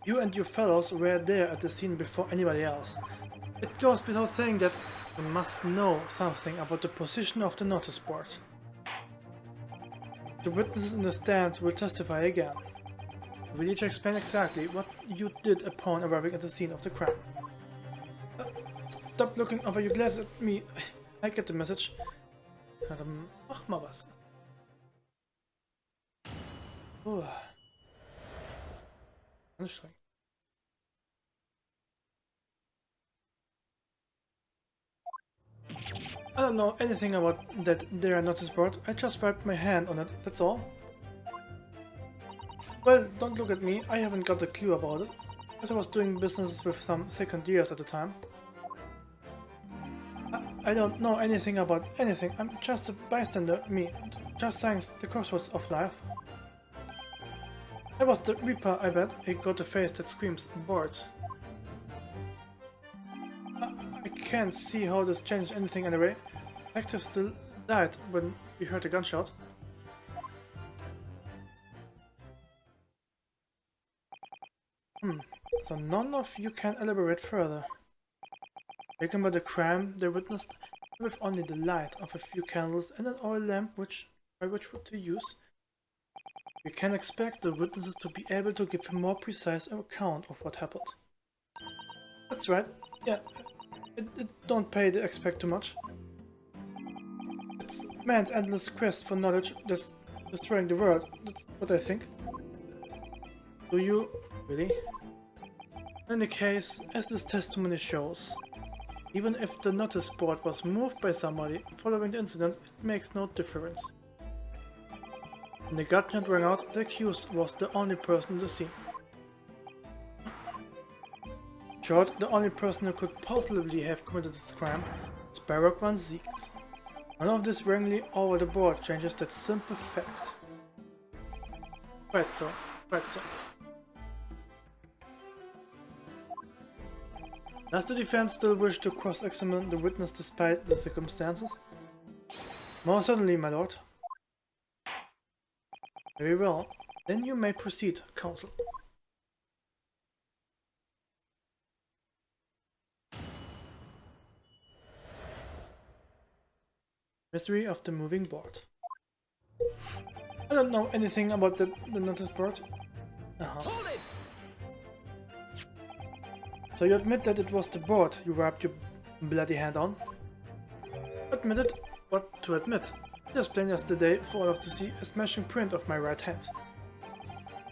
S1: You and your fellows were there at the scene before anybody else. It goes without saying that you must know something about the position of the notice board. The witnesses in the stand will testify again. You will each explain exactly what you did upon arriving at the scene of the crime. Stop looking over your glasses at me. I get the message. Mach mal was. Anstrengend. I don't know anything about that there notice board. I just wiped my hand on it, that's all. Well, don't look at me, I haven't got a clue about it, because I was doing business with some second years at the time. I don't know anything about anything, I'm just a bystander, me, just saying the crossroads of life. I was the Reaper, I bet. I got a face that screams bored. I can't see how this changed anything anyway. Active still died when we heard a gunshot. So none of you can elaborate further. Taken by the crime they witnessed, with only the light of a few candles and an oil lamp by which to use, we can expect the witnesses to be able to give a more precise account of what happened. That's right, yeah, it don't pay to expect too much. It's man's endless quest for knowledge that's destroying the world, that's what I think. Do you really? In any case, as this testimony shows, even if the notice board was moved by somebody following the incident, it makes no difference. When the gunshot rang out, the accused was the only person in the scene. In short, the only person who could possibly have committed this crime was Barak van Zieks. None of this wrangling over the board changes that simple fact. Quite so, quite so. Does the defense still wish to cross-examine the witness despite the circumstances? Most certainly, my lord. Very well, then you may proceed, counsel. Mystery of the moving board. I don't know anything about the notice board.
S2: Hold it!
S1: So you admit that it was the board you wiped your bloody hand on. Admit it, what to admit. Just plain as the day for all of to see a smashing print of my right hand.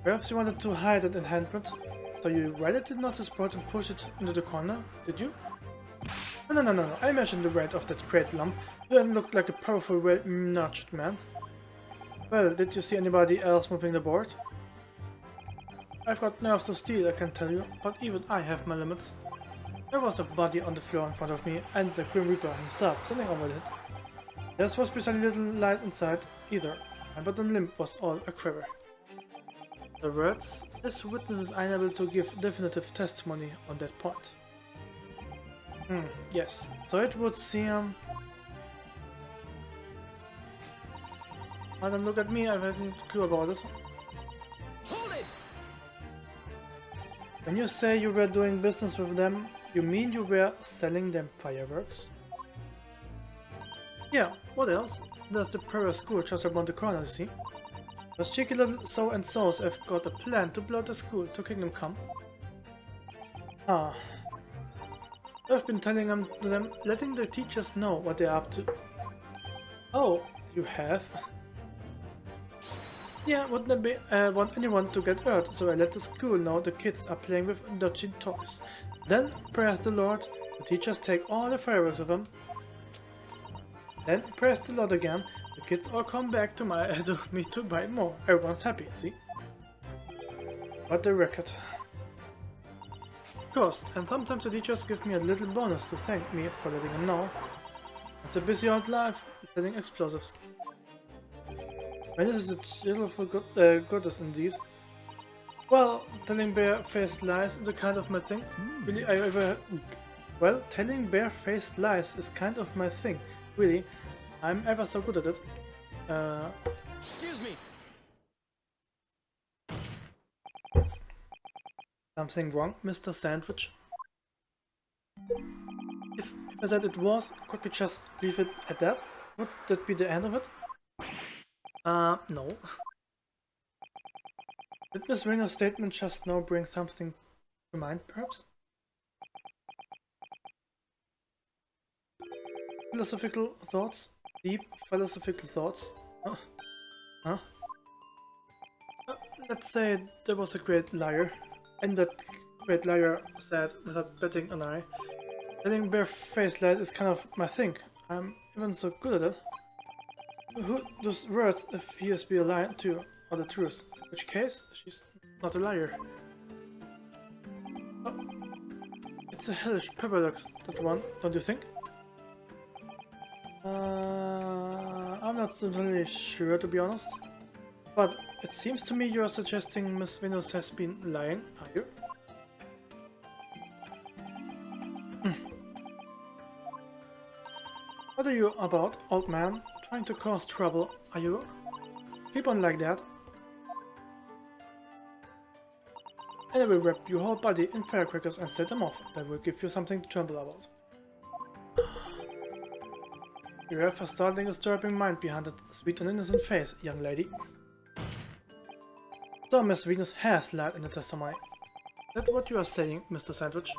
S1: Perhaps you wanted to hide it in handprint, so you right did not spot and push it into the corner, did you? No, I mentioned the weight of that great lump. You hadn't looked like a powerful, well-nurtured man. Well, did you see anybody else moving the board? I've got nerves of steel, I can tell you, but even I have my limits. There was a body on the floor in front of me, and the Grim Reaper himself standing over it. There was precisely little light inside, either. My bottom limb was all a quiver. The words, this witness is unable to give definitive testimony on that point. Yes, so it would seem... Madam, look at me, I haven't a clue about it.
S2: Hold it!
S1: When you say you were doing business with them, you mean you were selling them fireworks? Yeah, what else? There's the Prairie School just around the corner, you see? Those cheeky little so-and-sos have got a plan to blow the school to Kingdom Come. Ah. I've been telling them, letting the teachers know what they're up to. Oh, you have? Yeah, wouldn't be, want anyone to get hurt, so I let the school know the kids are playing with dodgy toys. Then, praise the Lord, the teachers take all the fireworks of them. Then, praise the Lord again, the kids all come back to me to buy more. Everyone's happy, see? What a record. Of course, and sometimes the teachers give me a little bonus to thank me for letting them know. It's a busy old life, selling explosives. And this is a cheerful goddess indeed. Well, telling bare-faced lies is a kind of my thing. Really, well, telling bare-faced lies is kind of my thing. Really, I'm ever so good at it.
S2: Excuse me.
S1: Something wrong, Mr. Sandwich? If I said it was, could we just leave it at that? Would that be the end of it? No. Did Miss Rayner's statement just now bring something to mind, perhaps? Philosophical thoughts? Deep philosophical thoughts? Huh? Let's say there was a great liar, and that great liar said, without betting an eye, telling bare-faced lies is kind of my thing. I'm even so good at it. Who those words appears to be a lie too, or the truth? In which case, she's not a liar. Oh, it's a hellish paradox, that one, don't you think? I'm not totally sure, to be honest. But it seems to me you're suggesting Miss Venus has been lying, are you? What are you about, old man? Trying to cause trouble, are you? Keep on like that. And I will wrap your whole body in firecrackers and set them off. That will give you something to tremble about. You have a startling, disturbing mind behind that sweet and innocent face, young lady. So Miss Venus has lied in the testimony. Is that what you are saying, Mr. Sandwich?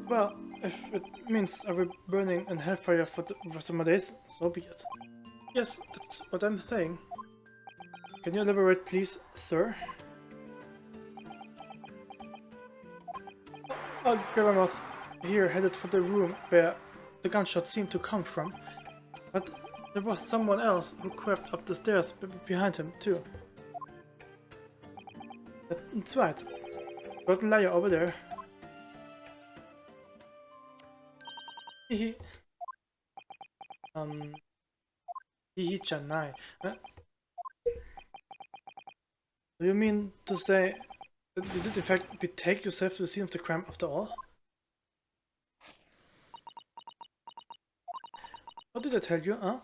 S1: Well, if it means I will be burning in hellfire for the rest of my days, so be it. Yes, that's what I'm saying. Can you elaborate, please, sir? I'll grab a moth here, headed for the room where the gunshot seemed to come from. But there was someone else who crept up the stairs behind him, too. That's right. Rotten liar over there. Hehe. Chanai. Do you mean to say that you did in fact betake yourself to the scene of the crime after all? What did I tell you, huh?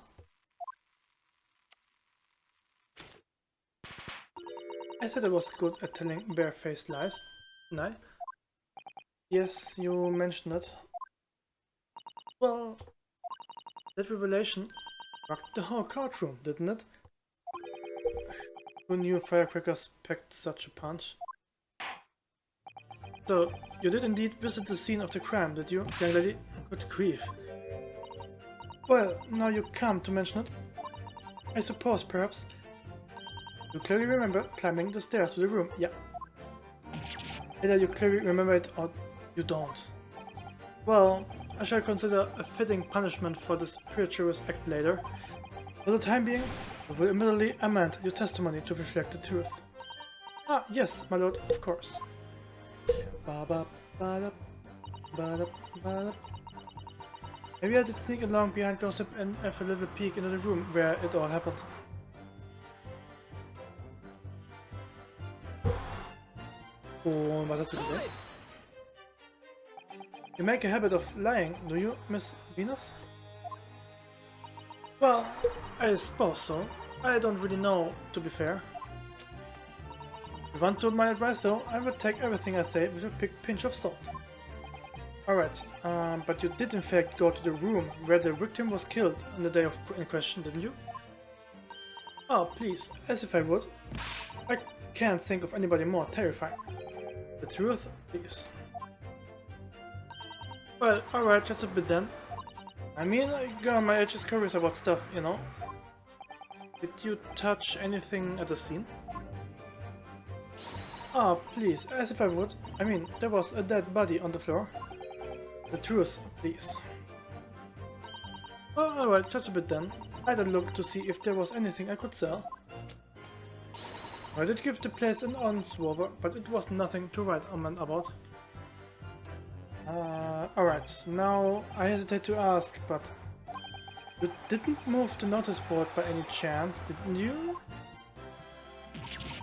S1: I said I was good at telling bare-faced lies, didn't I? Yes, you mentioned it. Well, that revelation rocked the whole courtroom, didn't it? Who knew firecrackers packed such a punch? So, you did indeed visit the scene of the crime, did you, young lady? Good grief. Well, now you come to mention it. I suppose, perhaps. You clearly remember climbing the stairs to the room, yeah. Either you clearly remember it or you don't. Well, I shall consider a fitting punishment for this treacherous act later. For the time being, I will immediately amend your testimony to reflect the truth. Ah, yes, my lord, of course. Maybe I did sneak along behind gossip and have a little peek into the room where it all happened. Oh, was hast du gesagt? You make a habit of lying, do you, Miss Venus? Well, I suppose so. I don't really know, to be fair. If you want to my advice though, I would take everything I say with a big pinch of salt. Alright, but you did in fact go to the room where the victim was killed on the day in question, didn't you? Oh, please, as if I would. I can't think of anybody more terrifying. The truth, please. Well, alright, just a bit then. I mean, I got my edges curious about stuff, you know. Did you touch anything at the scene? Oh, please, as if I would. I mean, there was a dead body on the floor. The truth, please. Oh, alright, just a bit then. I had a look to see if there was anything I could sell. I did give the place an once-over, but it was nothing to write about. Alright, now I hesitate to ask, but you didn't move the notice board by any chance, didn't you?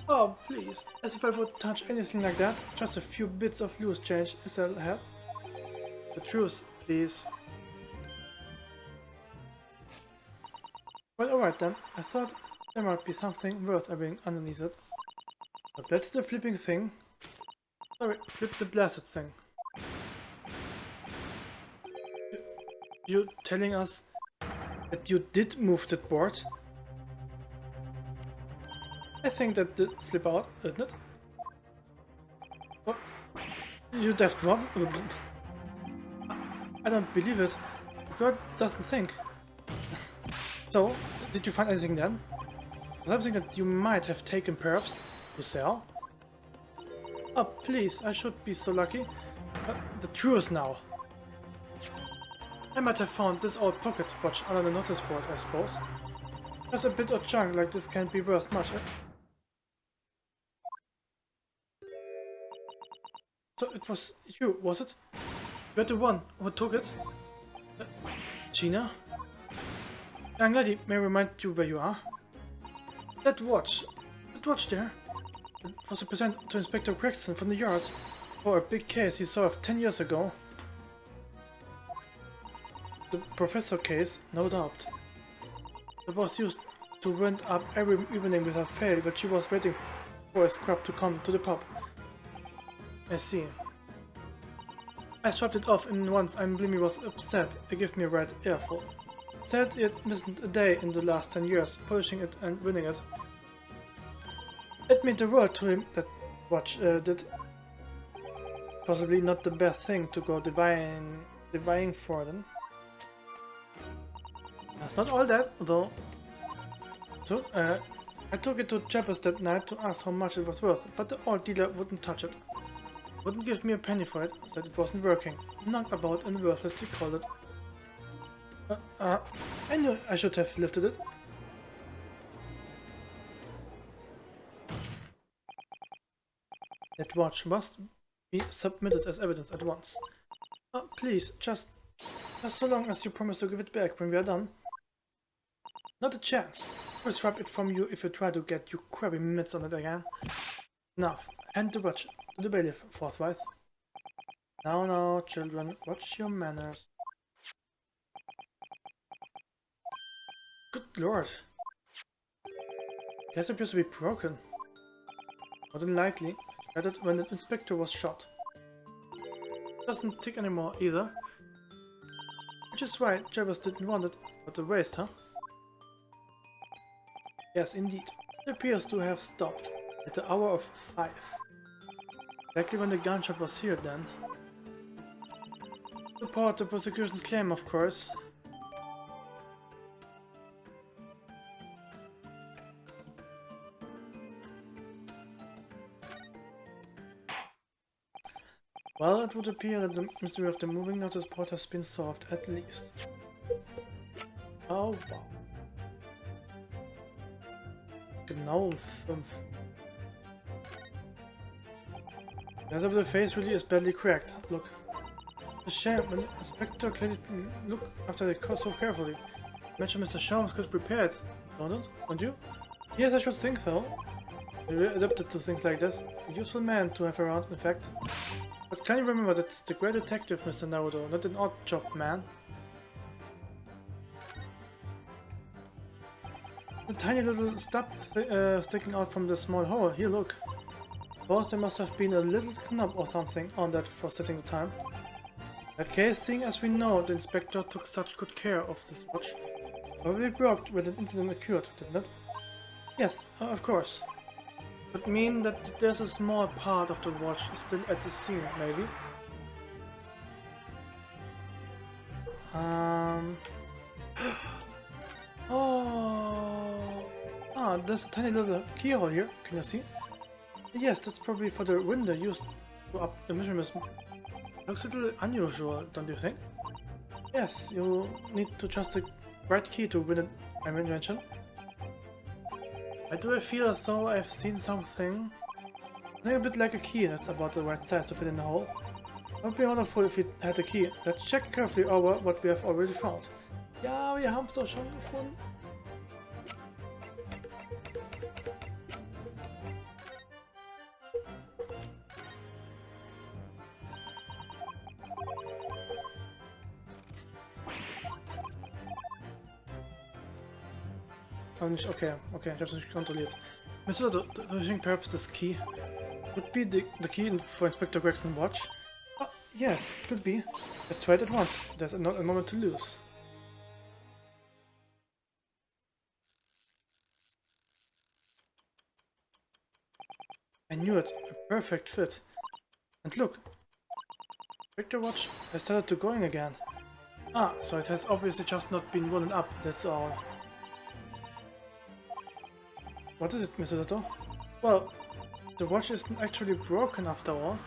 S1: Oh, please, as if I would touch anything like that, just a few bits of loose change is all I had. The truth, please. Well, alright then, I thought there might be something worth having underneath it. But that's the flipping thing. Sorry, flip the blasted thing. You telling us that you did move that board? I think that did slip out, didn't it? What? You daft one? I don't believe it. God doesn't think. So, did you find anything then? Something that you might have taken perhaps to sell? Oh please, I should be so lucky. The truth now. I might have found this old pocket watch under the notice board, I suppose. Just a bit of junk like this can't be worth much. So it was you, was it? You're the one who took it? Gina? Young lady, may I remind you where you are? That watch there, it was a present to Inspector Gregson from the yard for a big case he solved 10 years ago. The professor case, no doubt. It was used to wind up every evening without fail, but she was waiting for a scrub to come to the pub. I see. I swapped it off and once I believe he was upset. It gave me a right earful. Said it missed a day in the last 10 years, polishing it and winning it. It meant the world to him, that watch did. Possibly not the best thing to go divvying for them. That's not all that, though. So, I took it to Jappers that night to ask how much it was worth, but the old dealer wouldn't touch it. Wouldn't give me a penny for it, said it wasn't working. Knocked about and worthless, he called it. I knew I should have lifted it. That watch must be submitted as evidence at once. Please, just so long as you promise to give it back when we are done. Not a chance. I'll swap it from you if you try to get your crabby mitts on it again. Enough. Hand the watch to the bailiff forthwith. Now, children, watch your manners. Good lord. This appears to be broken. More than likely, it shattered when the inspector was shot. Doesn't tick anymore either. Which is why Jabbers didn't want it, but a waste, huh? Yes, indeed. It appears to have stopped at the hour of 5. Exactly when the gunshot was here then. Support the prosecution's claim, of course. Well, it would appear that the mystery of the moving notice board has been solved, at least. Oh, wow. Genau 5. The rest of the face really is badly cracked. Look. It's a shame when the inspector clearly look after the car so carefully. Imagine Mr. Sholmes could repair it, don't you? Yes, I should think so. You're adapted to things like this. A useful man to have around, in fact. But can you remember that it's the great detective, Mr. Naruto, not an odd job man? The tiny little stub sticking out from the small hole. Here, look. Suppose there must have been a little knob or something on that for setting the time. In that case, seeing as we know the inspector took such good care of this watch, probably broke when the incident occurred, didn't it? Yes, of course. Would mean that there's a small part of the watch still at the scene, maybe? Oh! Ah, there's a tiny little keyhole here, can you see? Yes, that's probably for the window used to up the measurements. Looks a little unusual, don't you think? Yes, you need to trust the right key to win an invention. Why do I feel as though I've seen something a bit like a key that's about the right size to fit in the hole? It would be wonderful if we had a key. Let's check carefully over what we have already found. Ja, wir haben es doch schon gefunden. Oh, nicht, okay, ich hab's nicht kontrolliert. Mr. do you think perhaps this key would be the key for Inspector Gregson's watch? Oh, yes, it could be. Let's try it at once. There's not a moment to lose. I knew it. A perfect fit. And look. Inspector watch has started to going again. Ah, so it has obviously just not been rolling up, that's all. What is it, Mr. Sato? Well, the watch isn't actually broken after all.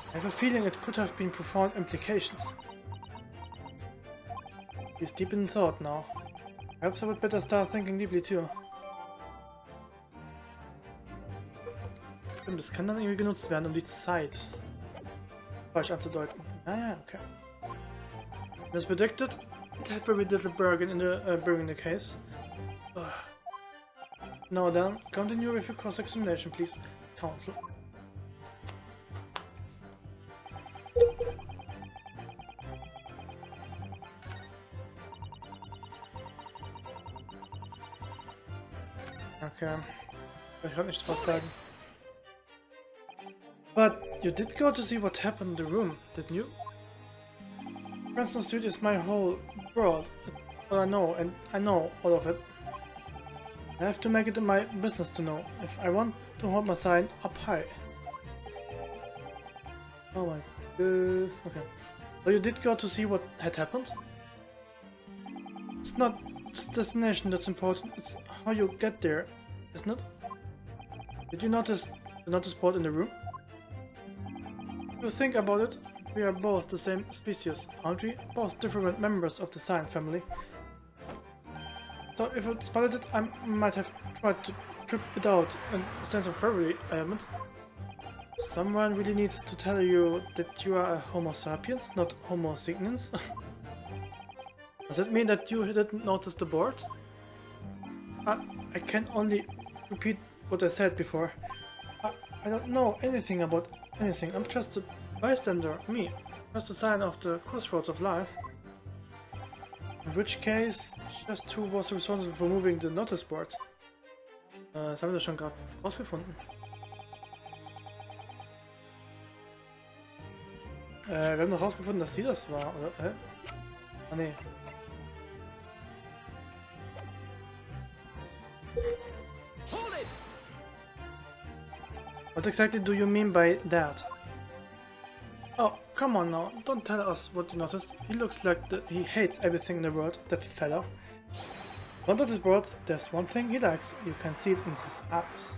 S1: I have a feeling it could have been profound implications. He's deep in thought now. Perhaps I would better start thinking deeply too. Stimmt, das kann dann irgendwie genutzt werden, um die Zeit falsch anzudeuten. Ah ja, okay. As predicted, it had very little bargain in the case. Ugh. Now then, continue with your cross-examination, please, counsel. Okay, ich kann nichts was sagen. But you did go to see what happened in the room, didn't you? Princeton Street is my whole world. All I know, and I know all of it. I have to make it my business to know if I want to hold my sign up high. Oh my god. Okay. So you did go to see what had happened? It's not the destination that's important, it's how you get there, isn't it? Did you notice the notice board in the room? If you think about it, we are both the same species, aren't we? Both different members of the sign family. So if I spotted it, I might have tried to trip it out in a sense of February element. Someone really needs to tell you that you are a Homo sapiens, not Homo sapiens. Does it mean that you didn't notice the board? I can only repeat what I said before. I don't know anything about anything, I'm just a bystander, me. Just a sign of the crossroads of life. In which case, just who was responsible for moving the notice board? Das haben wir schon gerade rausgefunden. Wir haben noch rausgefunden, dass sie das war, oder? Hä? Ah, nee. What exactly do you mean by that? Oh, come on now, don't tell us what you noticed. He looks like he hates everything in the world, that fella. Don't notice, bro, there's one thing he likes, you can see it in his eyes.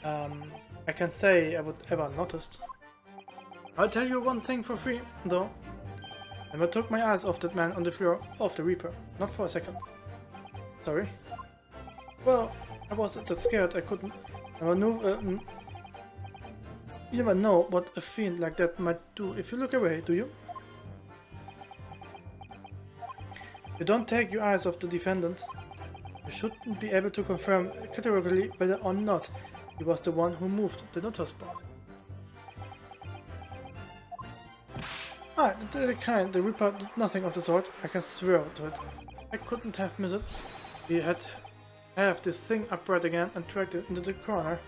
S1: I can't say I would ever noticed. I'll tell you one thing for free, though. Never took my eyes off that man on the floor of the Reaper, not for a second. Sorry. Well, I was that scared I couldn't. You never know what a fiend like that might do if you look away, do you? You don't take your eyes off the defendant. You shouldn't be able to confirm categorically whether or not he was the one who moved the notice board. Ah, the Reaper did nothing of the sort, I can swear to it. I couldn't have missed it. He had have this thing upright again and dragged it into the corner.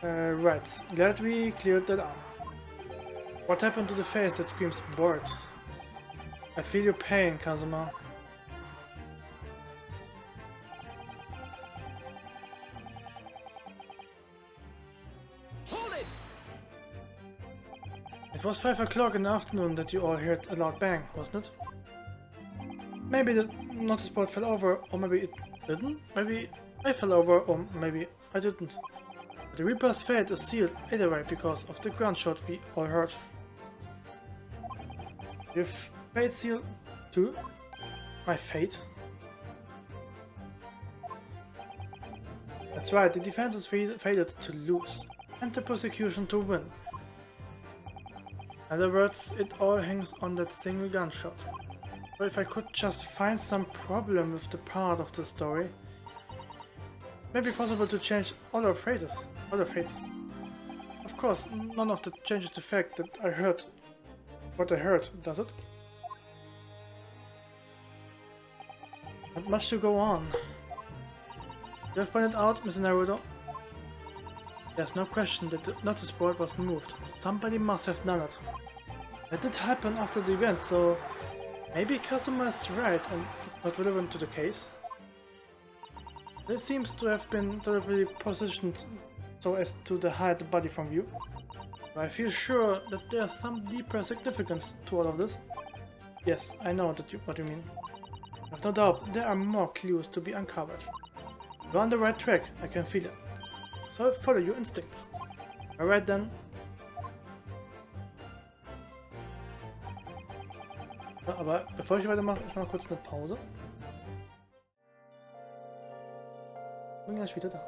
S1: Right, glad we cleared that up. What happened to the face that screams bored? I feel your pain, Kazuma.
S2: Hold it!
S1: It was 5 o'clock in the afternoon that you all heard a loud bang, wasn't it? Maybe the notice board fell over, or maybe it didn't? Maybe I fell over, or maybe I didn't. But the Reaper's fate is sealed either way because of the gunshot we all heard. Your fate sealed too? My fate? That's right, the defenses failed to lose, and the prosecution to win. In other words, it all hangs on that single gunshot. So if I could just find some problem with the part of the story, it may be possible to change other fates. Of course, none of that changes the fact that I heard what I heard, does it? Not much to go on. You have pointed out, Mr. Naruto. There's no question that the notice board was moved. Somebody must have done it. That did happen after the event, so maybe Kazuma is right and it's not relevant to the case. It seems to have been deliberately positioned so as to hide the body from view. But I feel sure that there's some deeper significance to all of this. Yes, I know what you mean. I've no doubt there are more clues to be uncovered. You're on the right track, I can feel it. So follow your instincts. Alright then. Aber bevor ich weitermache, ich mache kurz eine Pause. Bin gleich wieder da.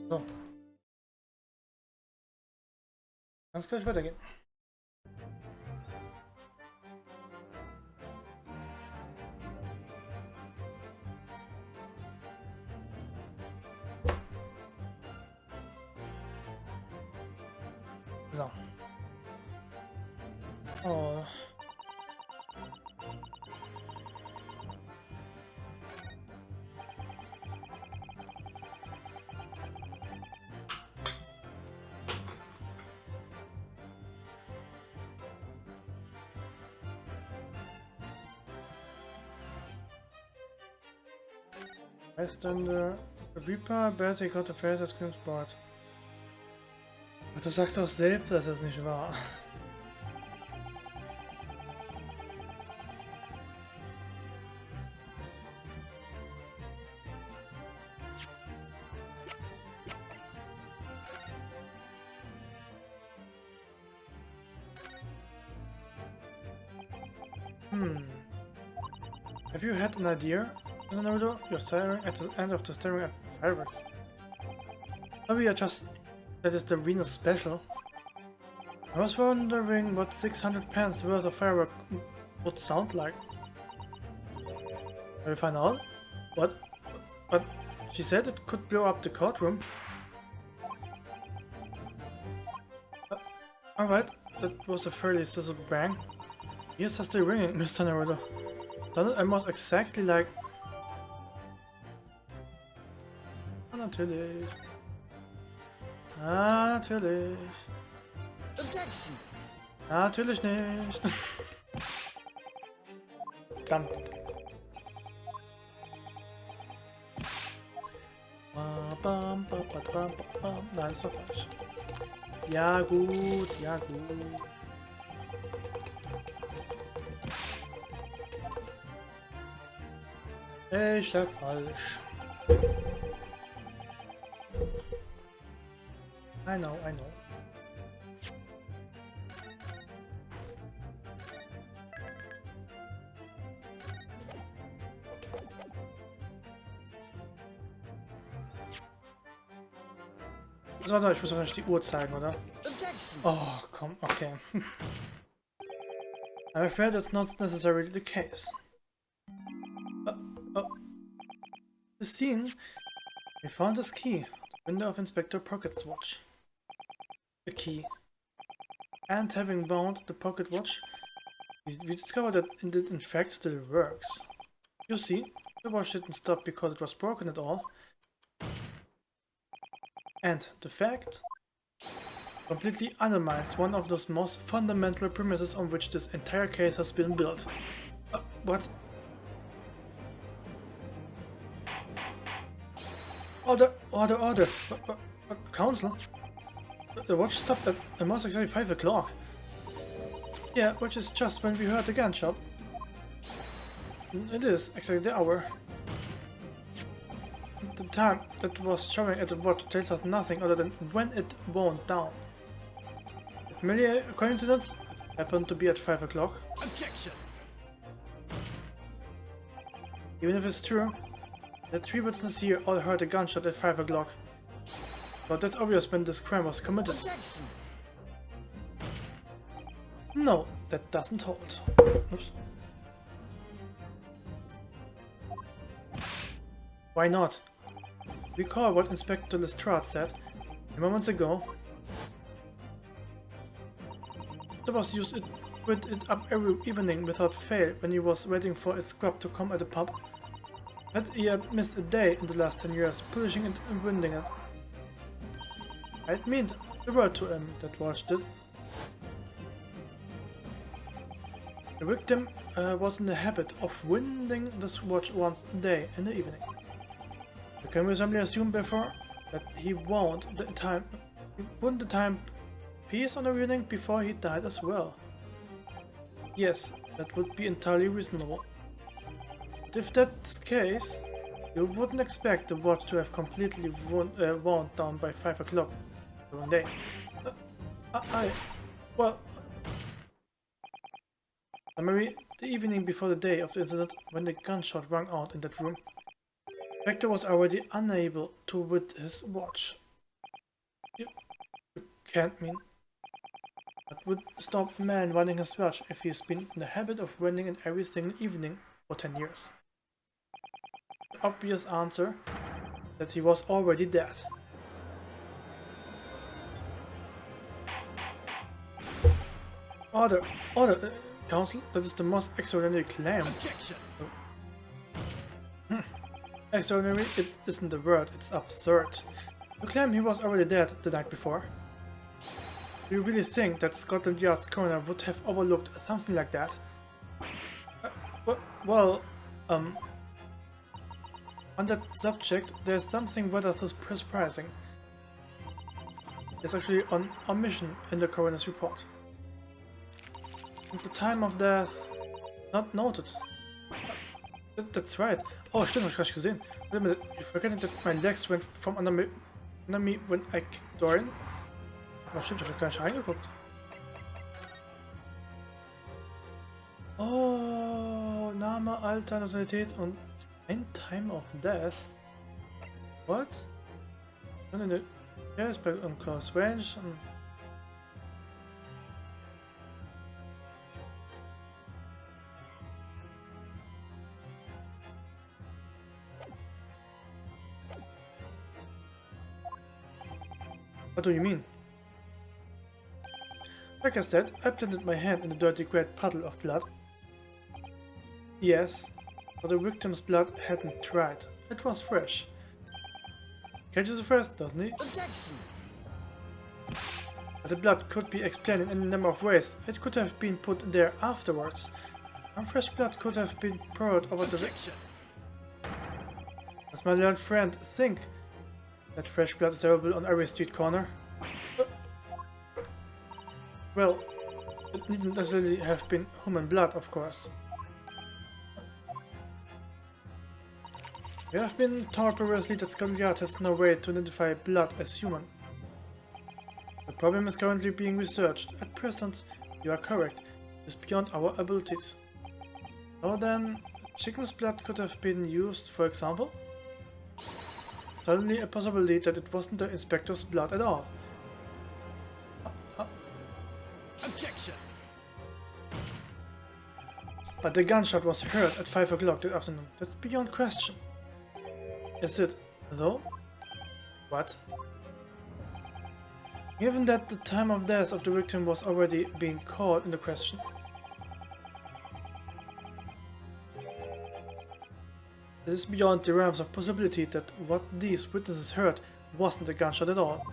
S1: So. Kann es gleich weitergehen. So. Oh. Beistande Reaper, Bertie got the face as Queen's Board. Du sagst doch selbst, dass das nicht wahr. Have you had an idea? Naruto, you're staring at the end of the staring at fireworks. Maybe that is the Venus special. I was wondering what 600 pence worth of firework would sound like. Have you found out? What? But she said it could blow up the courtroom. Alright, that was a fairly sizzle bang. Ears are still ringing, Mr. Naruto. Sounded almost exactly like... Natürlich. Natürlich.
S2: Objection.
S1: Natürlich nicht. Verdammt. Nein, das war falsch. Ja gut, ja gut. Ich lag falsch. I know, I know. So, warte, ich muss euch die Uhr zeigen, oder? Oh, komm, okay. I'm afraid that's not necessarily the case. The scene, we found this key, window of Inspector Pocket's watch. The key. And having wound the pocket watch, we discovered that it in fact still works. You see, the watch didn't stop because it was broken at all. And the fact completely undermines one of those most fundamental premises on which this entire case has been built. What? Order! Order! Order! Council? The watch stopped at almost exactly 5 o'clock. Yeah, which is just when we heard the gunshot. It is exactly the hour. The time that was showing at the watch tells us nothing other than when it wound down. Merely a coincidence? It happened to be at 5 o'clock.
S2: Objection.
S1: Even if it's true, the 3 witnesses here all heard a gunshot at 5 o'clock. But that's obvious when this crime was committed.
S2: Objection.
S1: No, that doesn't hold. Oops. Why not? Recall what Inspector Lestrade said moments ago. The boss used it up every evening without fail when he was waiting for its scrub to come at the pub. That he had missed a day in the last 10 years, polishing it and winding it. It meant the world to him, that watch did. The victim was in the habit of winding this watch once a day in the evening. You can reasonably assume, therefore, that he wound the timepiece on the evening before he died as well. Yes, that would be entirely reasonable. But if that's the case, you wouldn't expect the watch to have completely wound down by 5 o'clock one day. Well... Summary: the evening before the day of the incident, when the gunshot rang out in that room, Vector was already unable to with his watch. You can't mean that would stop a man running his watch if he's been in the habit of running it every single evening for 10 years. The obvious answer: that he was already dead. Order! Order! Council, that is the most extraordinary claim.
S2: Objection.
S1: Extraordinary, it isn't the word, it's absurd. You claim he was already dead the night before. Do you really think that Scotland Yard's coroner would have overlooked something like that? Well, on that subject, there's something rather surprising. There's actually an omission in the coroner's report. At the time of death, not noted. That's right. Oh, stimmt, hab ich gar nicht gesehen. Wait a minute, you forgetting that my legs went from under me when I kicked Dorian? Oh, stimmt, hab ich gar nicht reingeguckt. Oh, Name, Alter, Nationalität und ein Time of Death. What? Yes, but on close range. What do you mean? Like I said, I planted my hand in the dirty great puddle of blood. Yes, but the victim's blood hadn't dried. It was fresh. Catches the first, doesn't he?
S2: Objection.
S1: But the blood could be explained in any number of ways. It could have been put there afterwards. And fresh blood could have been poured over the...
S2: Objection.
S1: Does my learned friend think that fresh blood is available on every street corner? Well, it needn't necessarily have been human blood, of course. We have been told previously that Scotland Yard has no way to identify blood as human. The problem is currently being researched. At present, you are correct. It is beyond our abilities. So then, chicken's blood could have been used, for example? Suddenly a possibility that it wasn't the inspector's blood at all.
S2: Objection.
S1: But the gunshot was heard at 5 o'clock that afternoon. That's beyond question. Is it, though? What? Given that the time of death of the victim was already being called into question. It is beyond the realms of possibility that what these witnesses heard wasn't a gunshot at all.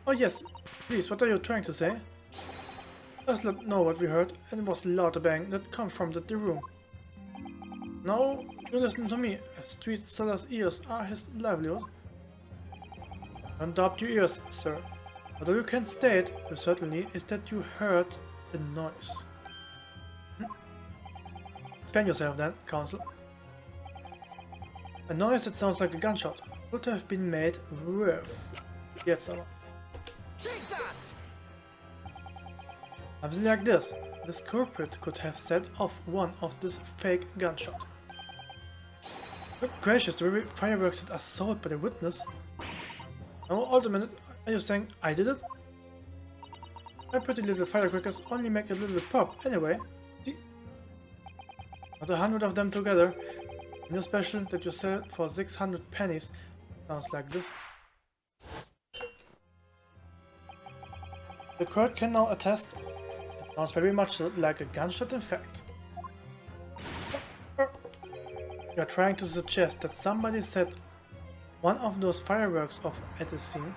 S1: Oh yes, please, what are you trying to say? Let's not know what we heard, and it was louder bang that come from the room. No, you listen to me, a street seller's ears are his livelihood. Don't doubt your ears, sir. What all you can state, certainly, is that you heard the noise. Explain yourself then, Counsel. A noise that sounds like a gunshot would have been made with... Jetzt aber.
S2: Take that.
S1: Something like this. This culprit could have set off one of this fake gunshot. Good gracious, the very fireworks that are sold by the witness. Now, hold a minute, are you saying I did it? My pretty little firecrackers only make a little pop anyway. See? Not 100 of them together. In a special that you sell for 600 pennies. Sounds like this. The court can now attest. It sounds very much like a gunshot in fact. You are trying to suggest that somebody set one of those fireworks off at the scene?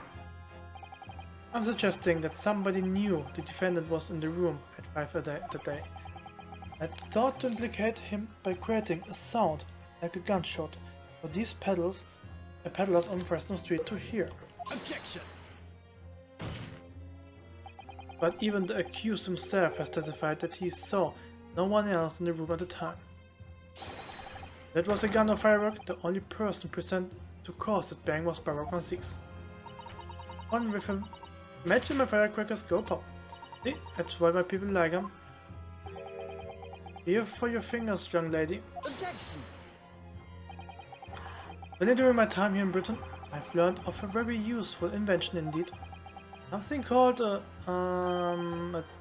S1: I'm suggesting that somebody knew the defendant was in the room at 5 that day. I thought to implicate him by creating a sound like a gunshot for these peddlers on Fresno Street to hear.
S2: Objection.
S1: But even the accused himself has testified that he saw no one else in the room at the time. That was a gun or firework. The only person present to cause that bang was Barack 16. One with him. Imagine my firecrackers go pop. See, that's why my people like them. Here for your fingers, young lady.
S2: Objection!
S1: When during my time here in Britain, I've learned of a very useful invention indeed. Something called a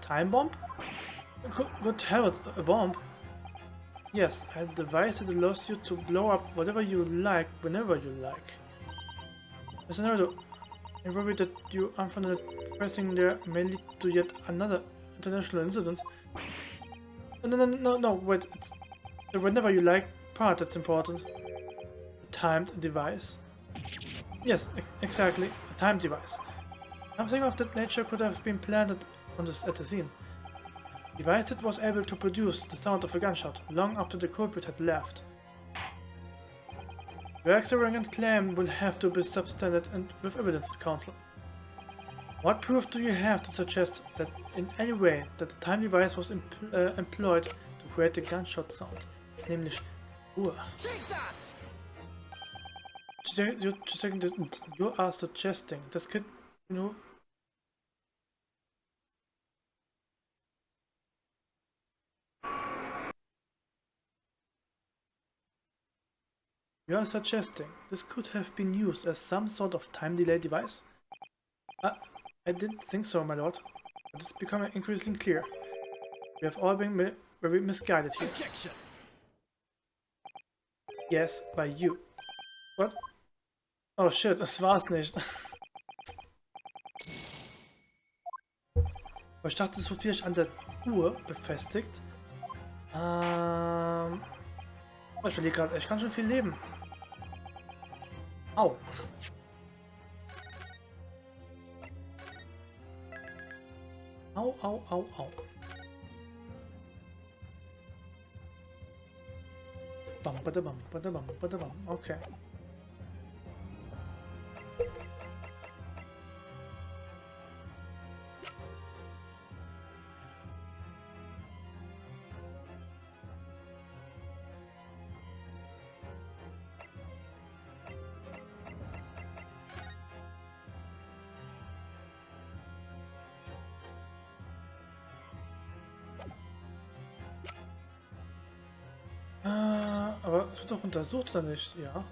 S1: time bomb? Good heavens, a bomb? Yes, a device that allows you to blow up whatever you like, whenever you like. Mr. Naruto, I worry that you unfounded pressing there may lead to yet another international incident. No, wait, it's the whenever you like part that's important. A timed device. Yes, exactly, a timed device. Something of that nature could have been planted at the scene. A device that was able to produce the sound of a gunshot long after the culprit had left. Your extravagant claim will have to be substantiated and with evidence, Counsel. What proof do you have to suggest that in any way that the time device was employed to create the gunshot sound, namely
S2: Take that!
S1: You are suggesting this kid, you know. You are suggesting this could have been used as some sort of time delay device? I didn't think so, my lord, but it's becoming increasingly clear. We have all been very misguided here.
S2: Objection!
S1: Yes, by you. What? Oh shit, das war's nicht. Aber ich dachte, es wird vielleicht an der Uhr befestigt. Oh, ich verliere gerade echt ganz schön viel Leben. Au. Au. Bam. Okay. Aber es wird doch untersucht, oder nicht? Ja.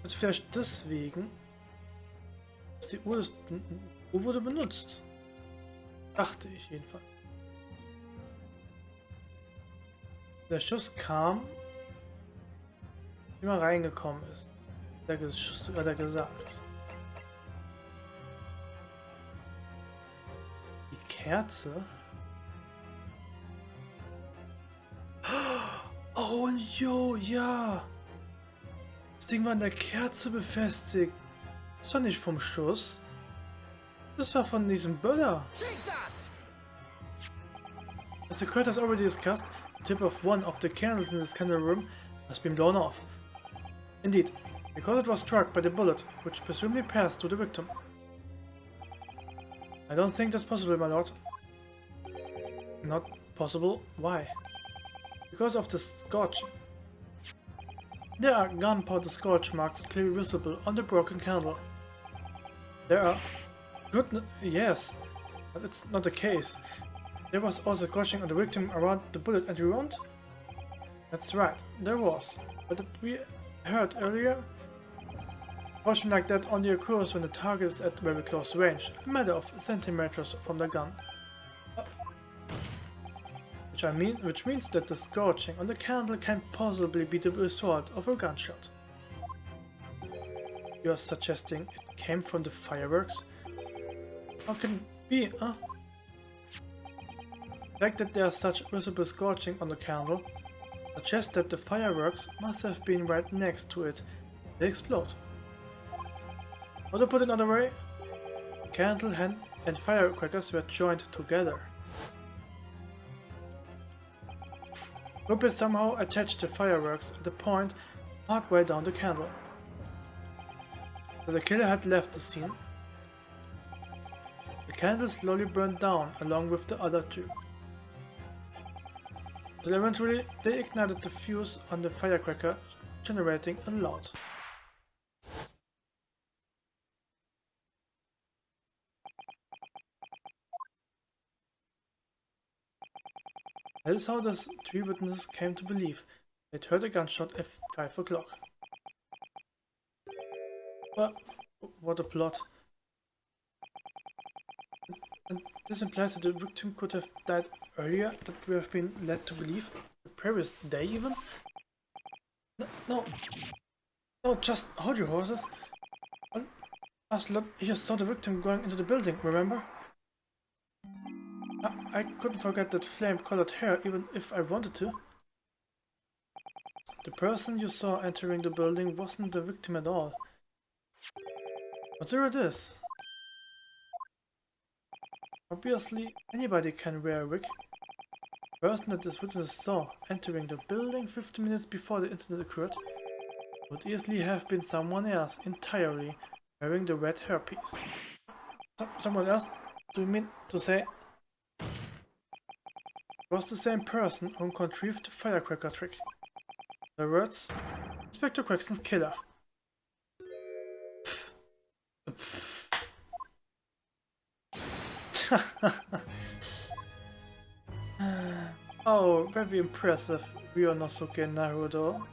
S1: Und vielleicht deswegen, dass die Uhr wurde benutzt. Dachte ich jedenfalls. Der Schuss kam, wie man reingekommen ist. Der Schuss hat er gesagt. Die Kerze. Oh, jo, ja. Das Ding war an der Kerze befestigt. Das war nicht vom Schuss. Das war von diesem Böller. As the court has already discussed, the tip of one of the candles in the scandal room has been blown off. Indeed, because it was struck by the bullet, which presumably passed to the victim. I don't think that's possible, my lord. Not possible? Why? Because of the scorch. There are gunpowder scorch marks clearly visible on the broken candle. There are... Yes, but it's not the case. There was also scorching on the victim around the bullet entry wound? That's right, there was. But that we heard earlier, scorching like that only occurs when the target is at very close range, a matter of centimeters from the gun. Which means that the scorching on the candle can possibly be the result of a gunshot. You are suggesting it came from the fireworks? How can it be, huh? The fact that there is such visible scorching on the candle suggests that the fireworks must have been right next to it. They explode. Or to put it another way, the candle and firecrackers were joined together. Culprits somehow attached the fireworks at the point partway down the candle. So the killer had left the scene. The candle slowly burned down along with the other two. But eventually they ignited the fuse on the firecracker, generating a loud. That is how the 3 witnesses came to believe. They'd heard a gunshot at 5 o'clock. What a plot. And this implies that the victim could have died earlier, that we have been led to believe. The previous day even? No, just hold your horses. Last look, you saw the victim going into the building, remember? I couldn't forget that flame-colored hair, even if I wanted to. The person you saw entering the building wasn't the victim at all. But there it is. Obviously, anybody can wear a wig. The person that this witness saw entering the building 15 minutes before the incident occurred would easily have been someone else entirely wearing the red hairpiece. Someone else? Do you mean to say it was the same person who contrived the firecracker trick? In other words, Inspector Greggson's killer. Oh, very impressive, Ryonosuke Naruto.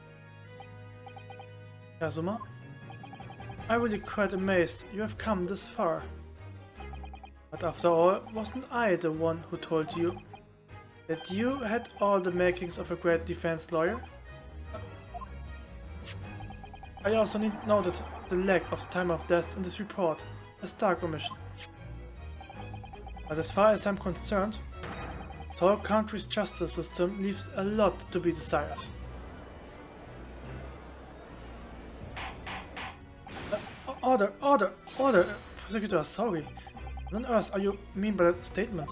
S1: Kazuma? I'm really quite amazed you have come this far. But after all, wasn't I the one who told you that you had all the makings of a great defense lawyer? I also noted the lack of time of death in this report, a stark omission. But as far as I'm concerned, our country's justice system leaves a lot to be desired. Order! Prosecutor, sorry. What on earth are you mean by that statement?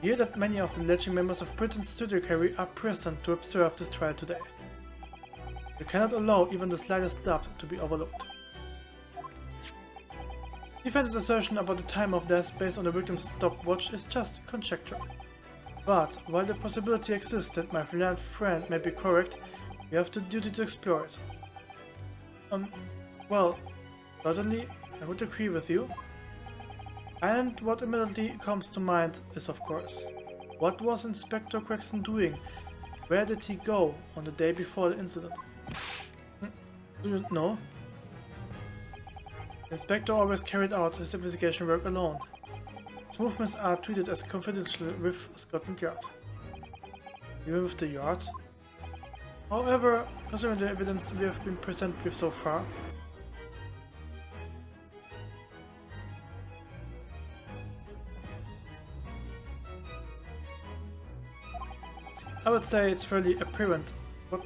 S1: Hear that many of the alleged members of Britain's judiciary are present to observe this trial today. We cannot allow even the slightest doubt to be overlooked. Defense's assertion about the time of death based on the victim's stopwatch is just conjecture. But while the possibility exists that my learned friend may be correct, we have the duty to explore it. Well, certainly I would agree with you. And what immediately comes to mind is, of course, what was Inspector Gregson doing? Where did he go on the day before the incident? Do you know? The inspector always carried out his investigation work alone. His movements are treated as confidential with Scotland Yard. Even with the Yard? However, considering the evidence we have been presented with so far, I would say it's fairly apparent what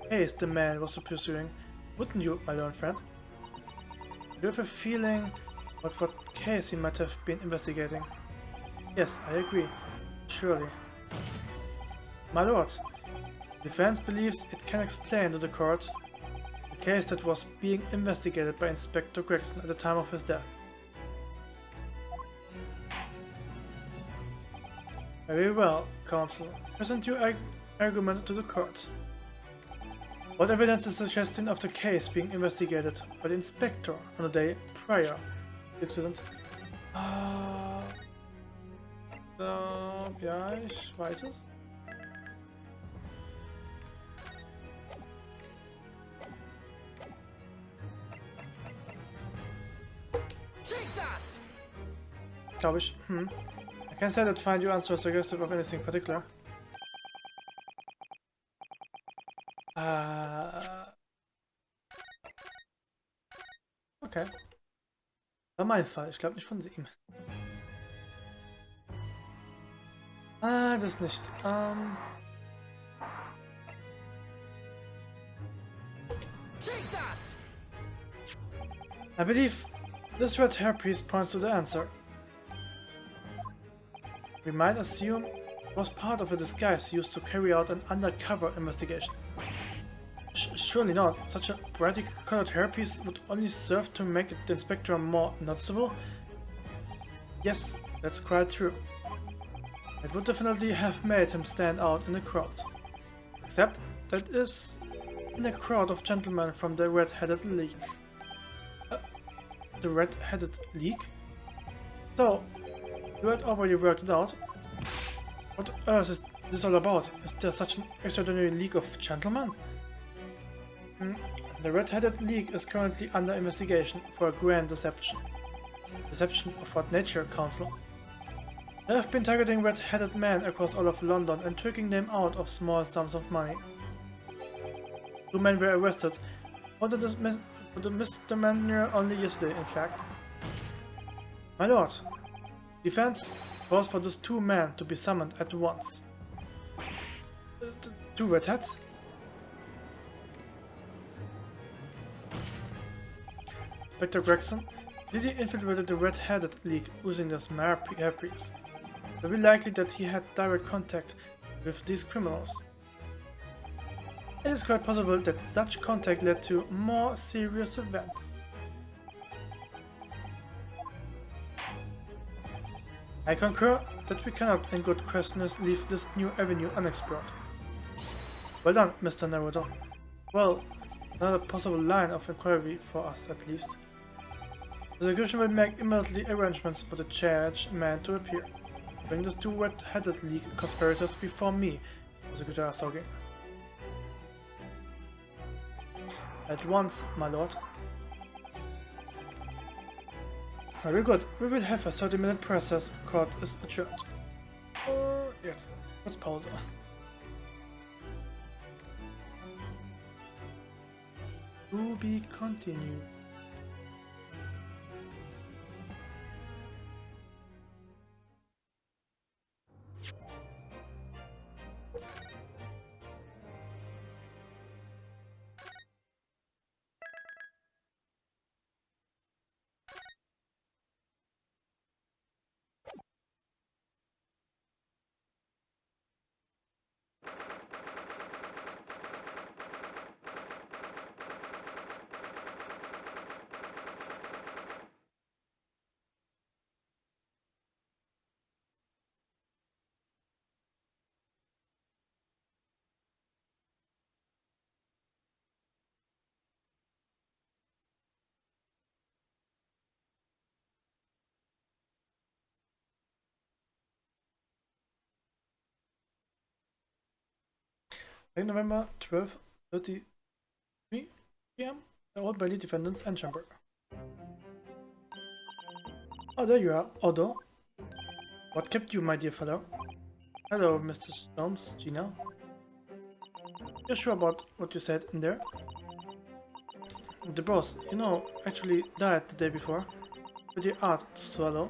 S1: case the man was pursuing, wouldn't you, my learned friend? Do you have a feeling about what case he might have been investigating? Yes, I agree. Surely. My lord, the defense believes it can explain to the court the case that was being investigated by Inspector Gregson at the time of his death. Very well, counsel. Present your argument to the court. What evidence is suggesting of the case being investigated by the inspector on the day prior to the accident? Ja, ich weiß es. Glaube ich. I can't say that find your answer suggestive of anything particular. Okay. War mein Fall, ich glaube nicht von ihm. Das nicht. I believe this red hairpiece points to the answer. We might assume it was part of a disguise used to carry out an undercover investigation. Surely not. Such a brightly colored hairpiece would only serve to make the inspector more noticeable. Yes, that's quite true. It would definitely have made him stand out in the crowd. Except that is in a crowd of gentlemen from the Red-Headed League. The Red-Headed League? So, you had already worked it out. What on earth is this all about? Is there such an extraordinary league of gentlemen? The Red-Headed League is currently under investigation for a grand deception. Deception of what nature, Council? They have been targeting red-headed men across all of London and tricking them out of small sums of money. 2 men were arrested for the misdemeanor only yesterday, in fact. My lord, defense calls for those 2 men to be summoned at once. 2 redheads? Inspector Gregson clearly infiltrated the Red-Headed League using this hairpiece. Very likely that he had direct contact with these criminals. It is quite possible that such contact led to more serious events. I concur that we cannot in good conscience leave this new avenue unexplored. Well done, Mr. Naruto. Well, it's another possible line of inquiry for us at least. The execution will make immediately arrangements for the charged man to appear. Bring these 2 Red-Headed League conspirators before me, Prosecutor Asogi. At once, my lord. Very good. We will have a 30-minute process. Court is adjourned. Yes. Let's pause. To be continued. November 12:33 p.m. The Old Bailey Defendant's Antechamber. Oh, there you are, Odo. What kept you, my dear fellow? Hello, Mr. Holmes, Gina. You're sure about what you said in there? The boss, you know, actually died the day before. Pretty hard to swallow.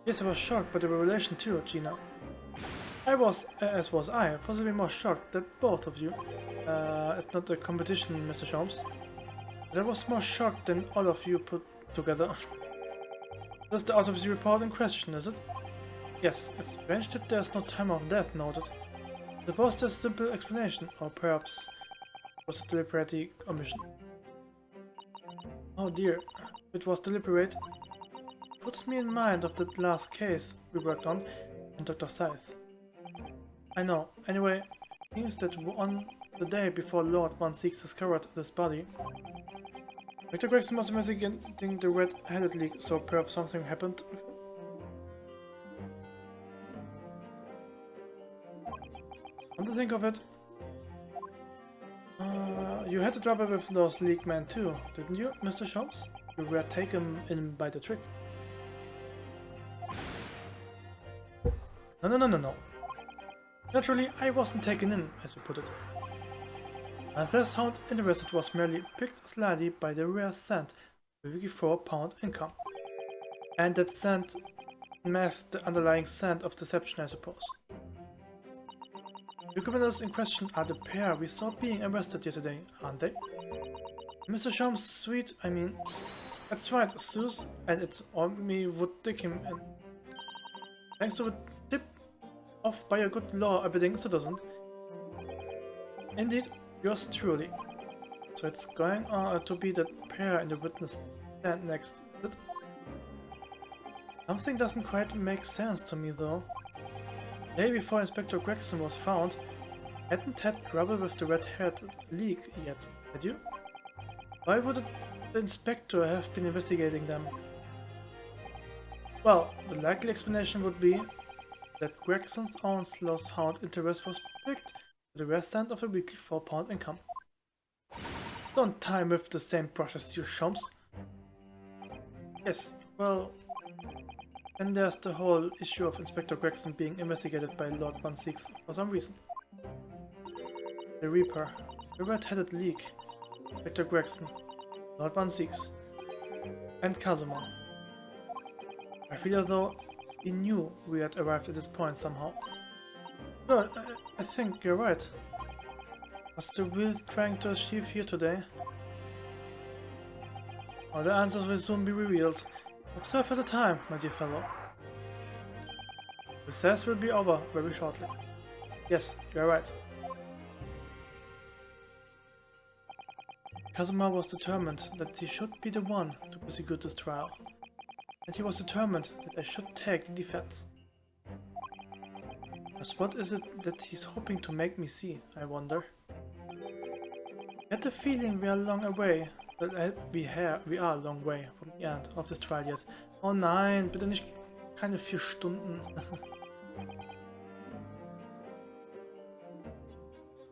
S1: Yes, I was shocked by the revelation too, Gina. I was, as was I, possibly more shocked that both of you. It's not a competition, Mr. Holmes. But I was more shocked than all of you put together. That's the autopsy report in question, is it? Yes, it's strange that there's no time of death noted. Suppose there's a simple explanation, or perhaps it was a deliberate omission. Oh dear, if it was deliberate. Puts me in mind of that last case we worked on in Dr. Scythe. I know. Anyway, it seems that on the day before Lord Van Seeks discovered this body, Dr. Gregson was investigating the Red-Headed League, so perhaps something happened with him? Come to think of it, you had trouble with those League men too, didn't you, Mr. Holmes? You were taken in by the trick. No. Naturally, I wasn't taken in, as you put it. My last sound interested was merely piqued slightly by the rare scent of a £4 income. And that scent masked the underlying scent of deception, I suppose. The criminals in question are the pair we saw being arrested yesterday, aren't they? Mr. Schaum's suite, I mean... That's right, Zeus, and it's on me would dig him in. Thanks to the tip off by a good law-abiding citizen. Indeed, yours truly. So it's going to be that pair in the witness stand next, is it? Something doesn't quite make sense to me though. The day before Inspector Gregson was found, hadn't had trouble with the Red-Headed League yet, had you? Why would the inspector have been investigating them? Well, the likely explanation would be that Gregson's onslaught's hound interest was picked to the west end of a weekly £4 income. Don't time with the same process, you chumps. Yes, well, and there's the whole issue of Inspector Gregson being investigated by Lord 16 for some reason. The Reaper, the red-headed leak, Inspector Gregson, Lord 16, and Kazuma. I feel as though he knew we had arrived at this point somehow. Good, I think you're right. What's the Will trying to achieve here today? All the answers will soon be revealed. Observe at a time, my dear fellow. Recess will be over very shortly. Yes, you're right. Kazuma was determined that he should be the one to prosecute this trial. And he was determined that I should take the defense. But what is it that he's hoping to make me see, I wonder? I get the feeling we are long away. We are a long way from the end of this trial yet. Oh nein, bitte nicht keine 4 Stunden.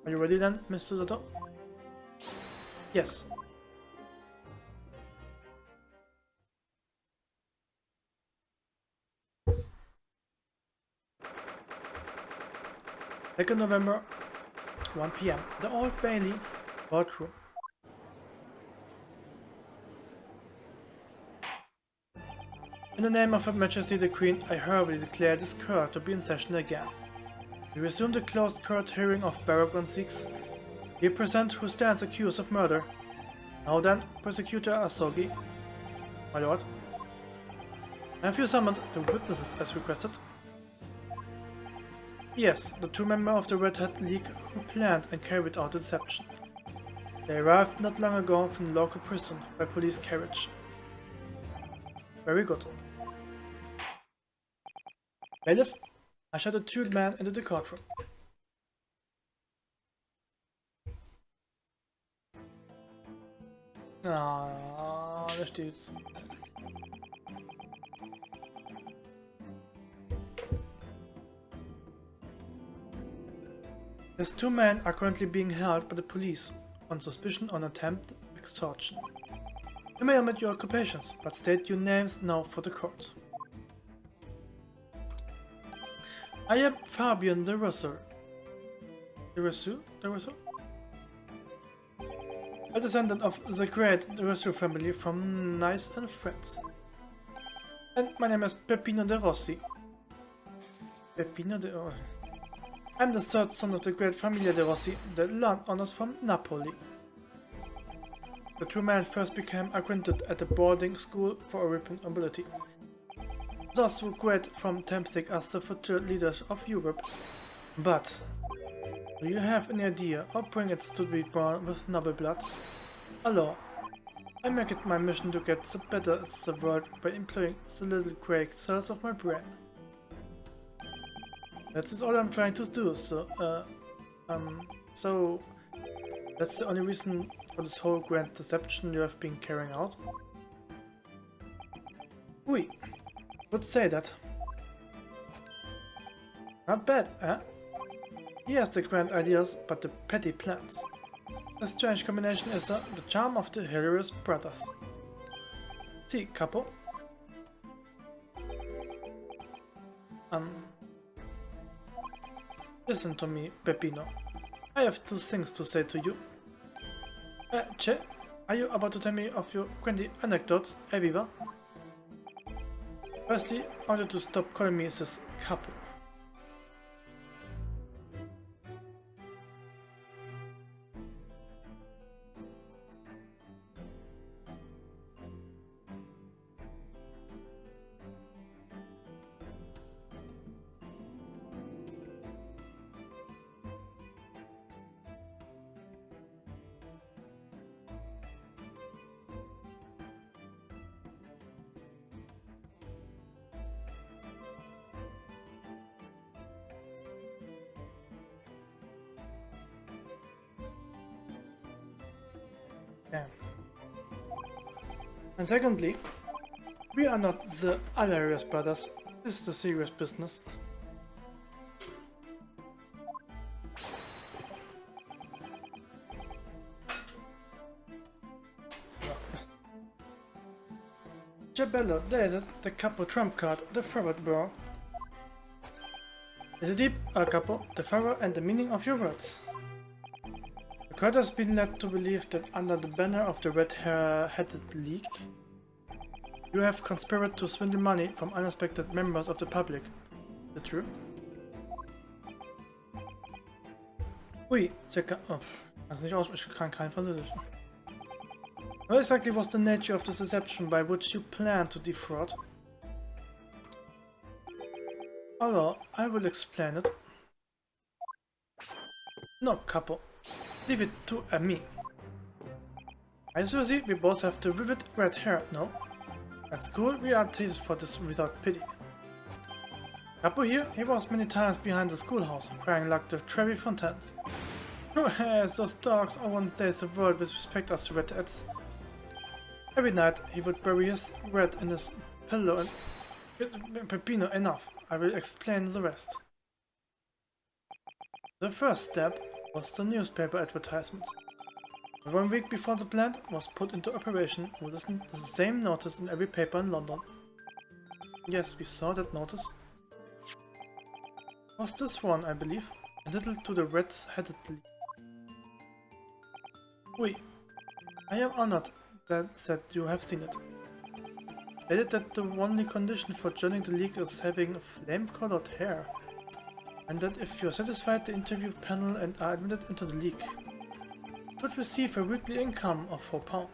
S1: Are you ready then, Mr. Dotto? Yes. Second November, 1 PM. The Old Bailey courtroom. In the name of Her Majesty the Queen, I hereby declare this court to be in session again. We resume the closed court hearing of Baroque 16. Here present who stands accused of murder. Now then, Prosecutor Asogi. My lord. Have you summoned the witnesses as requested? Yes, the 2 members of the Red Hat League who planned and carried out the deception. They arrived not long ago from the local prison by police carriage. Very good. Bailiff, usher the 2 men into the courtroom. Ah, da steht's. These 2 men are currently being held by the police on suspicion on attempted extortion. You may omit your occupations, but state your names now for the court. I am Fabian de Rousseau. De Rousseau? A descendant of the great de Rousseau family from Nice and France. And my name is Peppino de Rossi. I'm the 3rd son of the great Familia de Rossi, the landowners from Napoli. The 2 men first became acquainted at a boarding school for European nobility. Thus were great from Tempstic as the future leaders of Europe. But do you have any idea how bring it to be born with noble blood? Hello, I make it my mission to get the better at the world by employing the little grey cells of my brain. That's all I'm trying to do, so that's the only reason for this whole grand deception you have been carrying out? Oui, would say that. Not bad, eh? He has the grand ideas, but the petty plans. A strange combination is the charm of the hilarious brothers. See, capo? Listen to me, Peppino. I have 2 things to say to you. Che, are you about to tell me of your quaint anecdotes, Viva? Firstly, I want you to stop calling me this capo. Damn. And secondly, we are not the hilarious brothers. This is the serious business. Jabello, there is the capo trump card, the forward bro. Is it deep, capo, the furrow and the meaning of your words? The court has been led to believe that under the banner of the Red-Headed League, you have conspired to swindle money from unexpected members of the public. Is it true? Ui, circa... Oh, kann's nicht aus, ich kann kein Französisch. What exactly was the nature of this deception by which you plan to defraud? Although, I will explain it. No, capo. Leave it to me. I see we both have the vivid red hair, no? At school, we are teased for this without pity. Capo here, he was many times behind the schoolhouse, crying like the Trevi Fontaine. Oh yes, those dogs, oh one days the world will respect us redheads. Every night he would bury his red in his pillow and Peppino, enough. I will explain the rest. The first step was the newspaper advertisement. 1 week before the plan was put into operation, with the same notice in every paper in London. Yes, we saw that notice. Was this one, I believe, entitled to the Red-Headed League. Oui, I am honored that you have seen it. Stated that the only condition for joining the league is having flame-colored hair, and that if you're satisfied the interview panel and are admitted into the league, you would receive a weekly income of £4.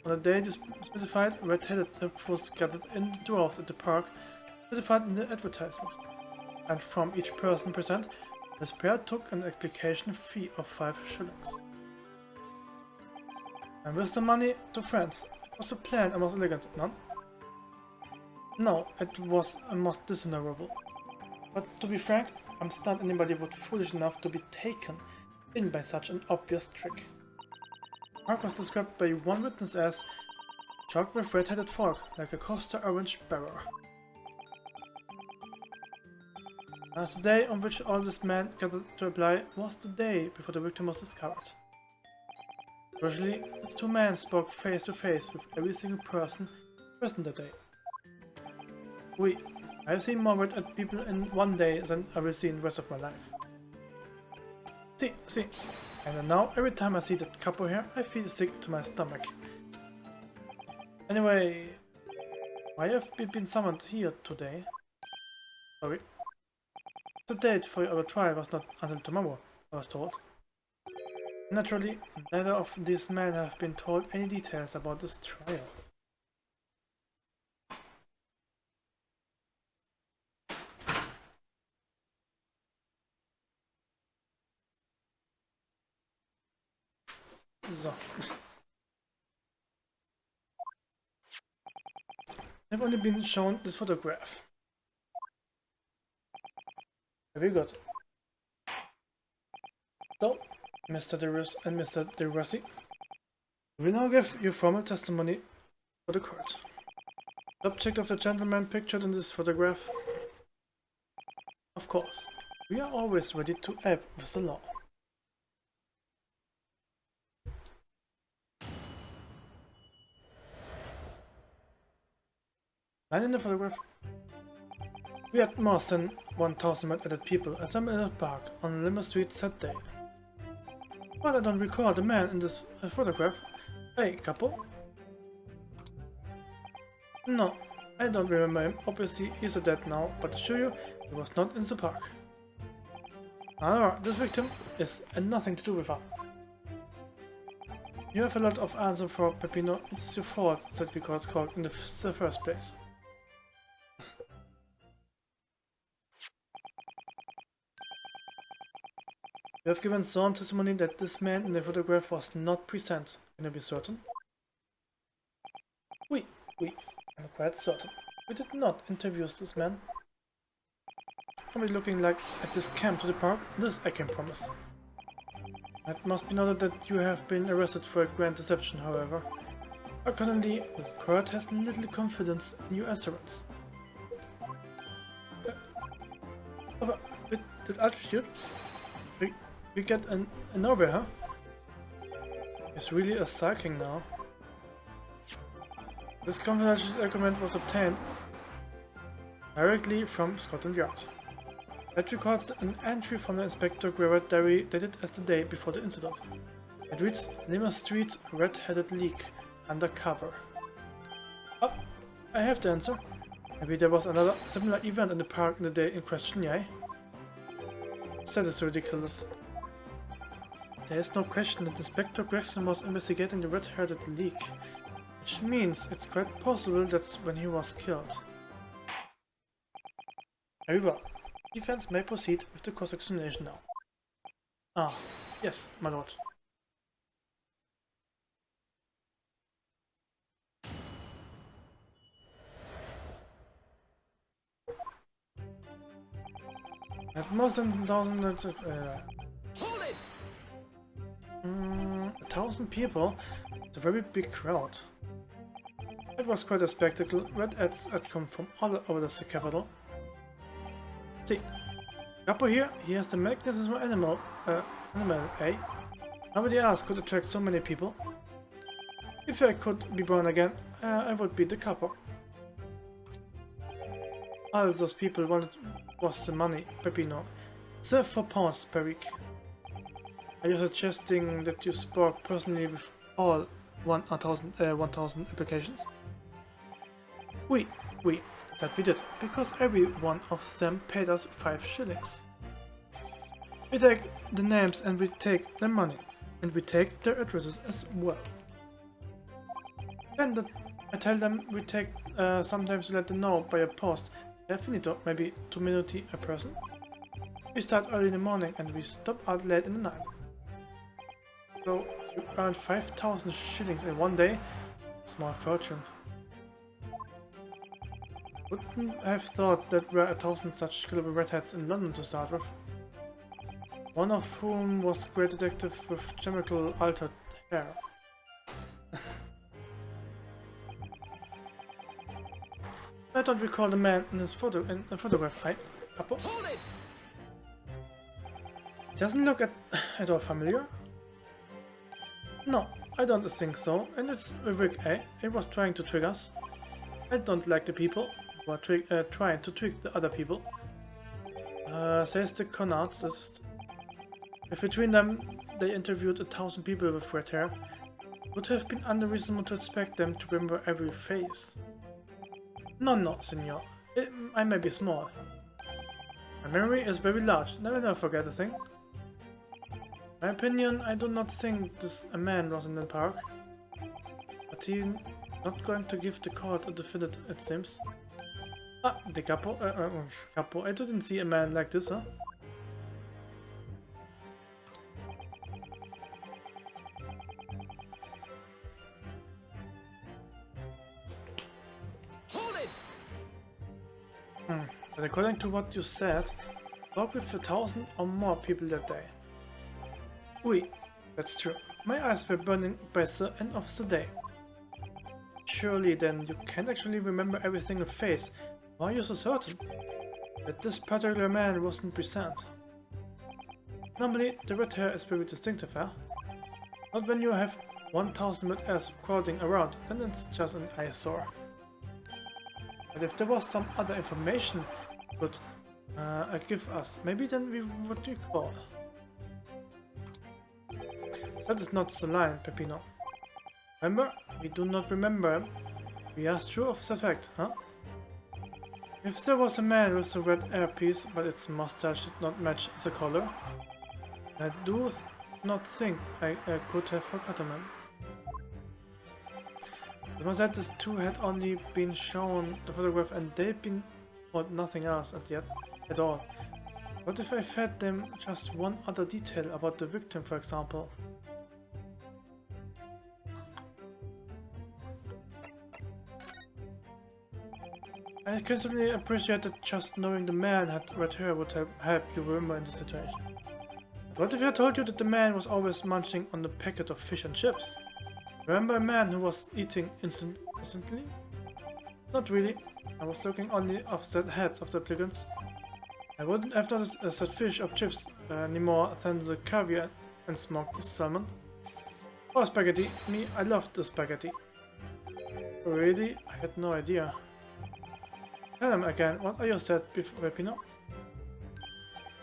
S1: On the day specified, red-headed was gathered in the dwarves at the park, specified in the advertisement, and from each person present, the pair took an application fee of 5 shillings. And with the money to friends, it was a plan and most elegant, none? No, it was most dishonorable. But to be frank, I'm stunned anybody would foolish enough to be taken in by such an obvious trick. Mark was described by one witness as chalked with red-headed fork, like a Costa orange barrow. As the day on which all this men gathered to apply was the day before the victim was discovered. Usually, the two men spoke face to face with every single person present that day. Oui, I have seen more red-eyed people in one day than I will see in the rest of my life. See. And now, every time I see that couple here, I feel sick to my stomach. Anyway, why have we been summoned here today? Sorry. The date for our trial was not until tomorrow, I was told. Naturally, neither of these men have been told any details about this trial. So. I've only been shown this photograph. Very good. So, Mr. DeRus and Mr. DeRossi, we will now give you formal testimony for the court. Subject of the gentleman pictured in this photograph? Of course, we are always ready to help with the law. And in the photograph, we had more than 1,000 red-headed people assembled in a park on Lima Street that day. But I don't recall the man in this photograph. Hey, couple? No, I don't remember him. Obviously, he's dead now, but I assure you, he was not in the park. However, this victim is nothing to do with her. You have a lot of answer for Peppino. It's your fault that we got caught in the first place. You have given sworn testimony that this man in the photograph was not present. Can you be certain? Oui, I'm quite certain. We did not interview this man. Probably looking like at this camp to the park, this I can promise. It must be noted that you have been arrested for a grand deception, however. Accordingly, this court has little confidence in your assurance. With that attitude, we get an nowhere, huh? It's really a sulking now. This confidential document was obtained directly from Scotland Yard. It records an entry from the Inspector Guerrero diary dated as the day before the incident. It reads, Lima Street, red-headed leak, undercover. Oh, I have the answer. Maybe there was another similar event in the park in the day in question, yay? That is ridiculous. There is no question that Inspector Gregson was investigating the red-headed leak, which means it's quite possible that's when he was killed. Very well. Defense may proceed with the cross-examination now. Ah, yes, my lord. At most than 1,000 people. It's a very big crowd. It was quite a spectacle. Red ads had come from all over the capital. See, Capo here, he has the mechanism of animal, eh? Nobody else could attract so many people. If I could be born again, I would be the Capo. All those people wanted was the money, Peppino. Serve 4 pounds per week. Are you suggesting that you spoke personally with all 1,000 applications? Oui, that we did, because every one of them paid us 5 shillings. We take the names and we take their money, and we take their addresses as well. Then I tell them we take, sometimes we let them know by a post. Finito, maybe 2 minuti a person. We start early in the morning and we stop out late in the night. So you earned 5,000 shillings in one day? Small fortune. Wouldn't have thought that there were 1,000 such killable redheads in London to start with. One of whom was great detective with chemical altered hair. I don't recall the man in his photograph, right? Couple? Doesn't look at all familiar. No, I don't think so, and it's a rig, eh? It was trying to trick us. I don't like the people who are trying to trick the other people. Says the con artist. If between them they interviewed 1,000 people with red hair, it would have been unreasonable to expect them to remember every face. No, senor. I may be small. My memory is very large, never forget a thing. My opinion, I do not think this man was in the park. But he's not going to give the court a definite, it seems. Ah, the capo. Capo. I didn't see a man like this, huh? But according to what you said, talk with 1,000 or more people that day. Oui, that's true. My eyes were burning by the end of the day. Surely then you can't actually remember every single face. Why are you so certain that this particular man wasn't present? Normally the red hair is very distinctive, huh? Not when you have 1,000 red hairs crowding around, then it's just an eyesore. But if there was some other information you could give us, maybe then we would recall. That is not the line, Peppino. Remember? We do not remember him. We are sure of the fact, huh? If there was a man with a red hairpiece, but its mustache did not match the color, I do not think I could have forgotten him. It was that these two had only been shown the photograph and they'd been told nothing else at all. What if I fed them just one other detail about the victim, for example? I can certainly appreciate that just knowing the man had red hair would have helped you remember in this situation. But what if I told you that the man was always munching on the packet of fish and chips? Remember a man who was eating instantly? Not really. I was looking only off the heads of the applicants. I wouldn't have noticed a set fish or chips any more than the caviar and smoked salmon. Oh, spaghetti. Me, I loved the spaghetti. Really? I had no idea. Tell him again, what are you said before, Pino?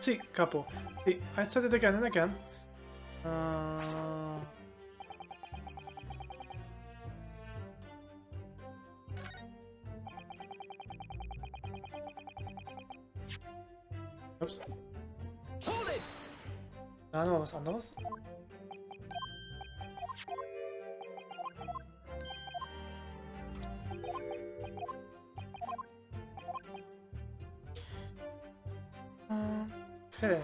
S1: Si, capo. Si, I said it again and again. Ups.
S2: Hold it!
S1: Da noch was anderes. Okay.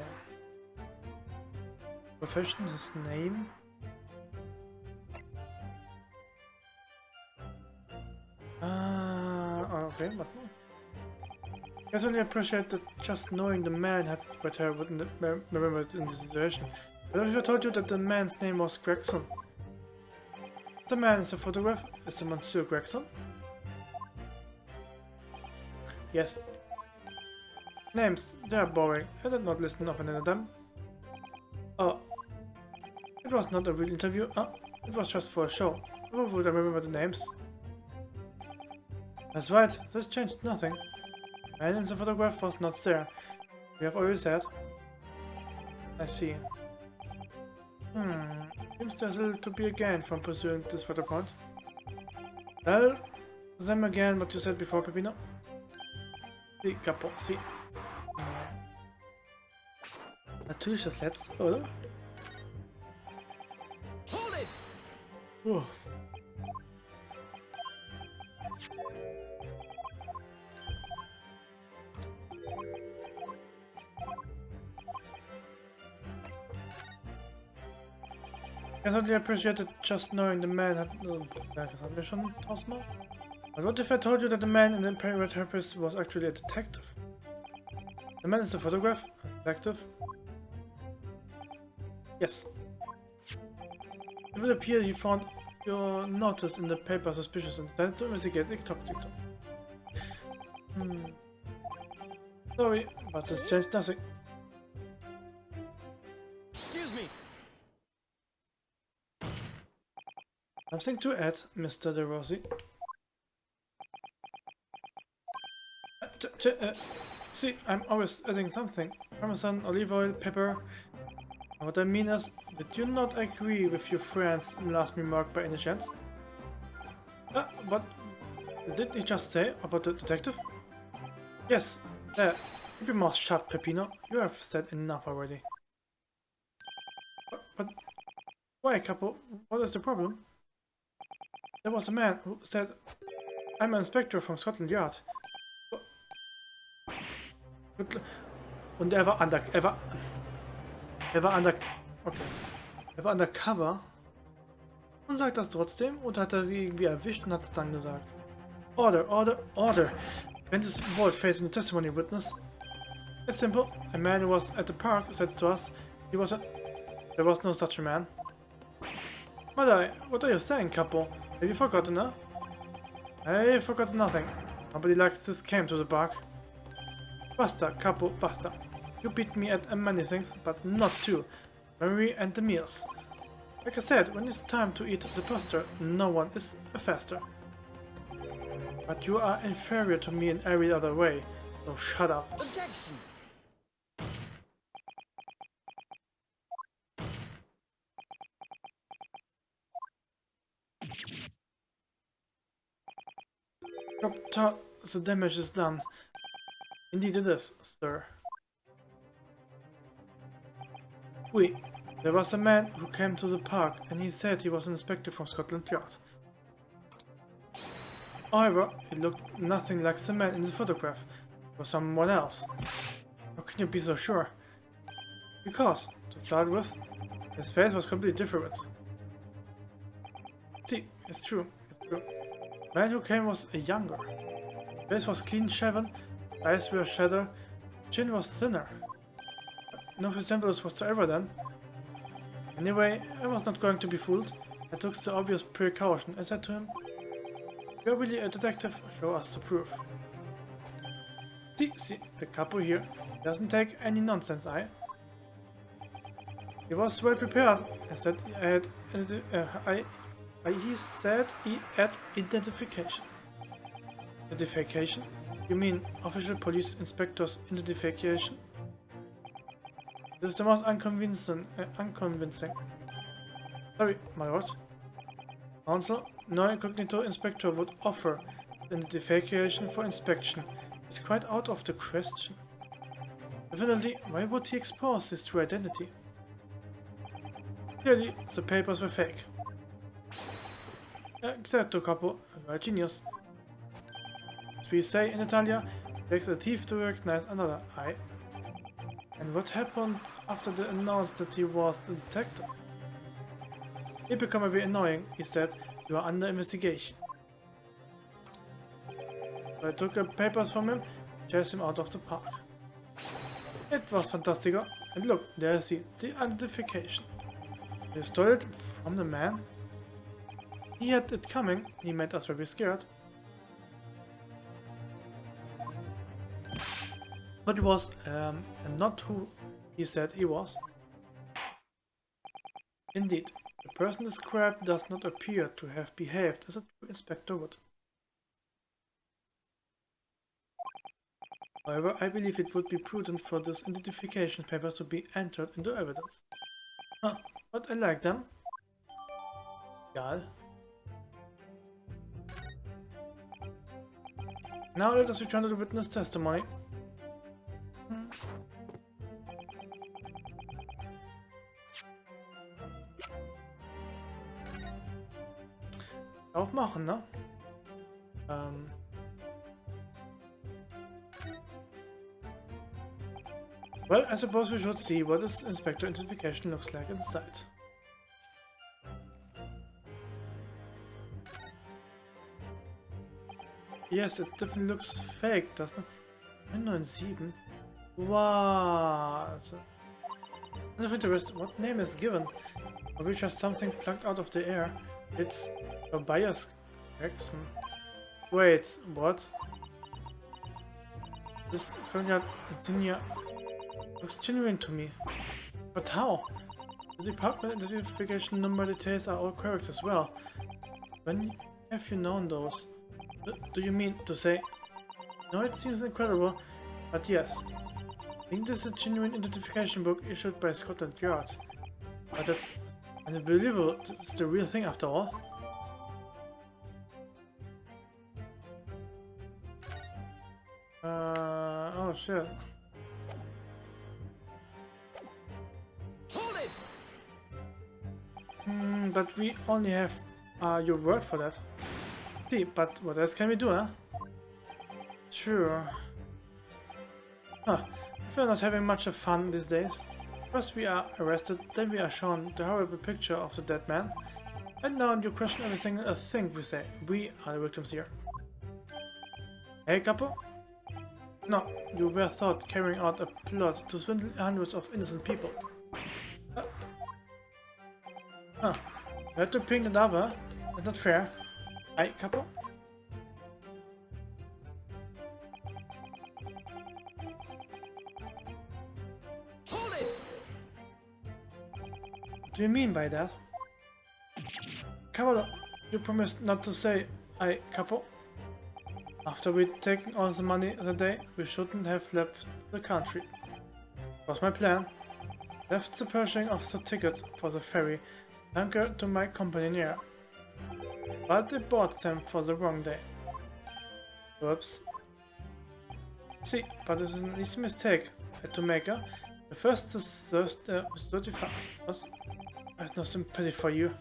S1: Profession, his name. Okay, what more? I guess I only appreciate that just knowing the man had what I wouldn't remember in this situation. But if I told you that the man's name was Gregson? The man is a photograph. Is the Monsieur Gregson? Yes. Names, they are boring. I did not listen of any of them. Oh. It was not a real interview. It was just for a show. Who would I remember the names? That's right, this changed nothing. The man in the photograph was not there. We have already said. I see. Seems there's little to be gained from pursuing this further point. Tell them again what you said before, Pepino. Si, capo, si. Natürlich das letzte, oder?
S2: Hold it!
S1: Oh. I certainly appreciated just knowing the man had... das haben wir schon tausendmal. But what if I told you that the man in the red herpes was actually a detective? The man is a photograph? A detective? Yes. It would appear he found your notice in the paper suspicious and decided to investigate. Tick-tock, tick-tock. Sorry, but this changed nothing.
S2: Excuse me!
S1: Something to add, Mr. De Rossi. See, I'm always adding something. Parmesan, olive oil, pepper. What I mean is, did you not agree with your friend's last remark by any chance? What did he just say about the detective? Yes, there. Keep your mouth shut, Peppino. You have said enough already. But why, Capo? What is the problem? There was a man who said, I'm an inspector from Scotland Yard. Und er war undercover und sagt das trotzdem und hat er irgendwie erwischt und hat es dann gesagt. Order, order, order! When this boy facing the testimony witness? It's simple. A man who was at the park said to us there was no such a man. But what are you saying, Capo? Have you forgotten, huh? I forgot nothing. Nobody like this came to the park. Basta, Capo, basta. You beat me at many things, but not two. Memory and the meals. Like I said, when it's time to eat the pasta, no one is faster. But you are inferior to me in every other way, so shut up.
S2: Objection!
S1: Doctor, the damage is done. Indeed it is, sir. Oui, there was a man who came to the park and he said he was an inspector from Scotland Yard. However, it looked nothing like the man in the photograph. It was someone else. How can you be so sure? Because, to start with, his face was completely different. See, it's true, it's true. The man who came was younger. His face was clean shaven, eyes were shadowed, chin was thinner. No resemblance whatsoever then. Anyway, I was not going to be fooled. I took the obvious precaution. I said to him, "You're really a detective, show us the proof." See, the couple here doesn't take any nonsense, He was well prepared. I said he said he had identification. Identification? You mean official police inspector's identification? This is the most unconvincing. Sorry, my lord. Counsel, no incognito inspector would offer identification for inspection. It's quite out of the question. Definitely, why would he expose his true identity? Clearly, the papers were fake. Certo, capo, you are a genius. As we say in Italia, it takes a thief to recognize another, And what happened after they announced that he was the detective? He became a bit annoying. He said, "You are under investigation." So I took the papers from him, chased him out of the park. It was fantastic. And look, there you see the identification. You stole it from the man? He had it coming. He made us very scared. But he was not who he said he was. Indeed, the person described does not appear to have behaved as a true inspector would. However, I believe it would be prudent for this identification papers to be entered into evidence. But I like them. Egal. Now let us return to the witness testimony. Aufmachen, ne? Well, I suppose we should see what this inspector identification looks like inside. Yes, it definitely looks fake, doesn't it? 997. What? Of interest, what name is given? Or we just something plucked out of the air? It's Tobias Jackson. Wait, what? This Scotia Insignia looks genuine to me. But how? The department identification number details are all correct as well. When have you known those? Do you mean to say? No, it seems incredible, but yes. I think this is a genuine identification book issued by Scotland Yard. But that's unbelievable. It's the real thing after all. Oh shit.
S2: Hold it!
S1: But we only have your word for that. See, but what else can we do, huh? Sure. If we're not having much of fun these days. First we are arrested, then we are shown the horrible picture of the dead man. And now you question every single thing we say. We are the victims here. Hey, couple? No, you were thought carrying out a plot to swindle hundreds of innocent people. You had to ping the other. That's not fair. Hey, couple?
S2: Hold it!
S1: What do you mean by that? Couple, you promised not to say "I couple." After we'd taken all the money the day, we shouldn't have left the country. That was my plan. Left the purchasing of the tickets for the ferry, anchored to my company near. But they bought them for the wrong day. Whoops. See, but this is an easy mistake I had to make. The first is 35. I have no sympathy for you.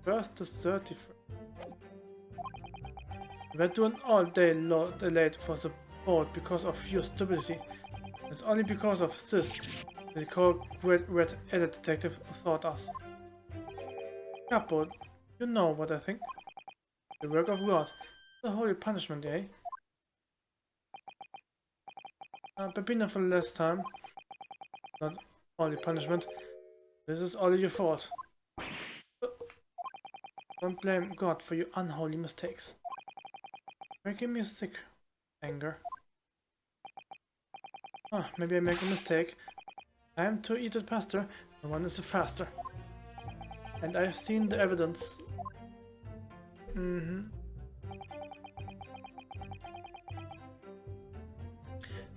S1: First is 34. We were doing all day late for the boat because of your stupidity. It's only because of this the cold red-headed detective thought us. Couple, you know what I think. The work of God. The holy punishment, eh? Pepino for the last time. Not only punishment. This is all your fault. Don't blame God for your unholy mistakes. Making me sick. Anger. Ah, maybe I make a mistake. Time to eat it faster. No one is faster. And I've seen the evidence. They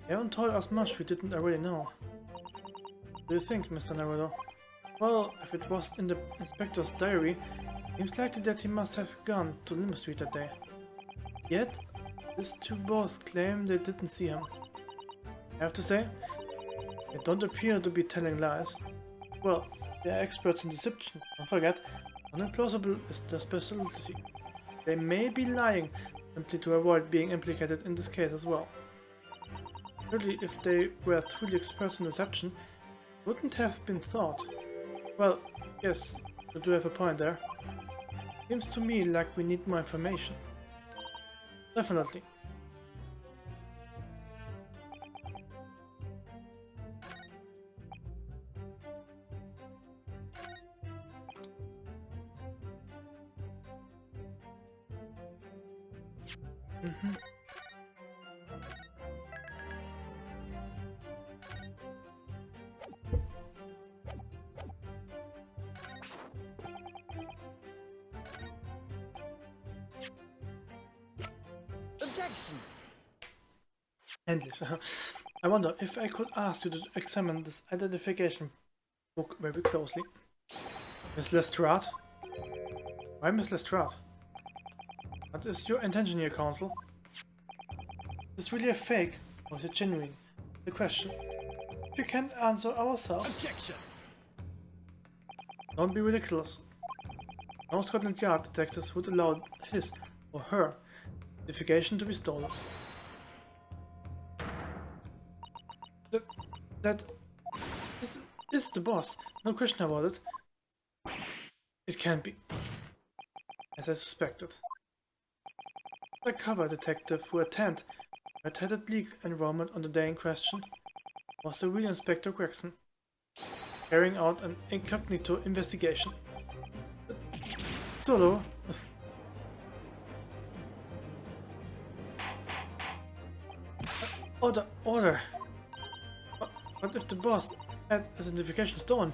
S1: haven't told us much we didn't already know. What do you think, Mr. Naruto? Well, if it was in the inspector's diary, it seems likely that he must have gone to Limbo Street that day. Yet, these two both claim they didn't see him. I have to say, they don't appear to be telling lies. Well, they're experts in deception, don't forget. Unimplausible is their specialty. They may be lying simply to avoid being implicated in this case as well. Surely, if they were truly experts in deception, it wouldn't have been thought. Well, yes, you do have a point there. Seems to me like we need more information. Definitely.
S2: Objection!
S1: Endlich. I wonder if I could ask you to examine this identification book very closely. Miss Lestrade? Why Miss Lestrade? What is your intention here, Counsel? Is this really a fake, or is it genuine? The question. If you can't answer ourselves...
S2: Objection!
S1: Don't be ridiculous. No Scotland Yard detectives would allow his or her identification to be stolen. That is the boss, no question about it. It can't be, as I suspected. The cover detective who attended Red-Headed League enrollment on the day in question was the real Inspector Gregson, carrying out an incognito investigation. Solo was... Order! What if the boss had his identification stolen?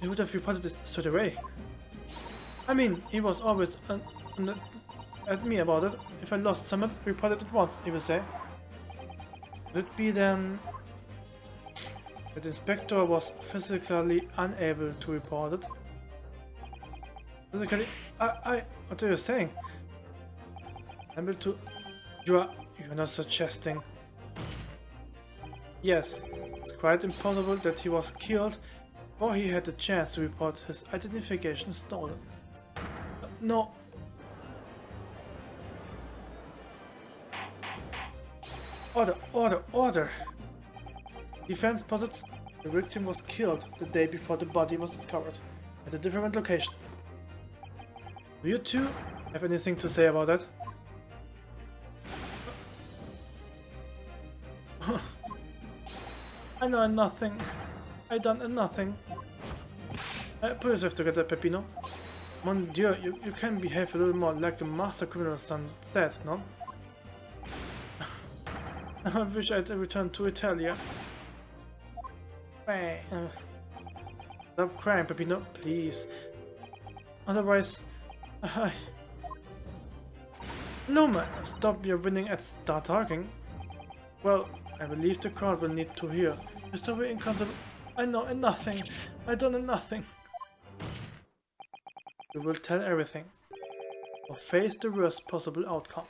S1: He would have reported this straight away. I mean, he was always at me about it. If I lost someone, report it at once, he would say. Would it be then that the inspector was physically unable to report it? Physically? What are you saying? Unable to... You're not suggesting... Yes, it's quite impossible that he was killed before he had the chance to report his identification stolen. No. Order! Defense posits the victim was killed the day before the body was discovered, at a different location. Do you two have anything to say about that? I know nothing. I done nothing. Put yourself together, Peppino. Mon Dieu, you can behave a little more like a master criminal than that, no? I wish I'd returned to Italia. Stop crying, Peppino, please. Otherwise, No man, stop your winning and start talking. Well, I believe the crowd will need to hear. You're so very inconsolable. I know nothing. I don't know nothing. You will tell everything. Or face the worst possible outcome.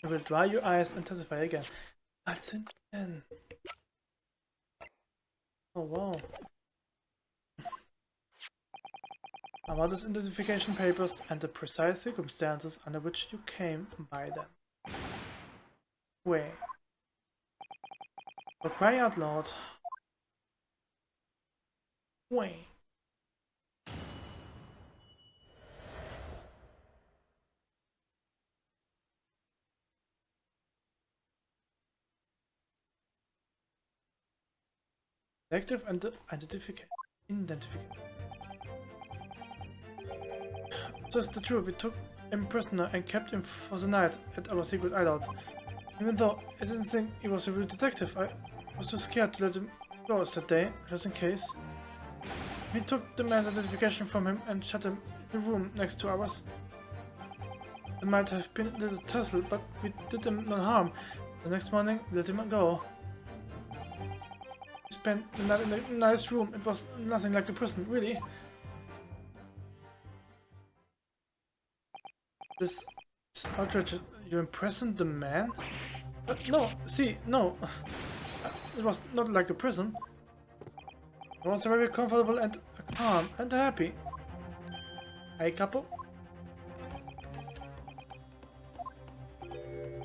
S1: You will dry your eyes and testify again. That's it then. Oh wow. About his identification papers and the precise circumstances under which you came by them. Wait. For crying out loud. Wait. Detective and the identification. Just the truth, we took him prisoner and kept him for the night at our secret hideout. Even though I didn't think he was a real detective, I was too scared to let him go that day, just in case. We took the man's identification from him and shut him in the room next to ours. There might have been a little tussle, but we did him no harm. The next morning, we let him go. We spent the night in a nice room. It was nothing like a prison, really. This outrage, you imprisoned the man? No, see, no. It was not like a prison. It was very comfortable and calm and happy. Hey, couple.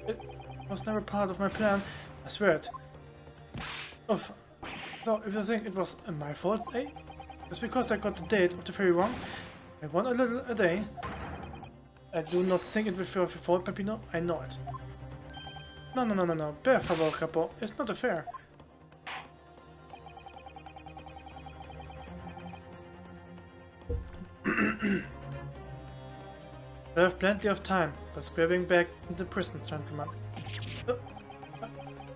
S1: It was never part of my plan, I swear it. Oof. So, if you think it was my fault, eh? It's because I got the date of the ferry wrong. I won a little a day. I do not think it will be your fault, Peppino. I know it. No. Per favor, capo. It's not fair. I have plenty of time, but grabbing back into prison, gentlemen.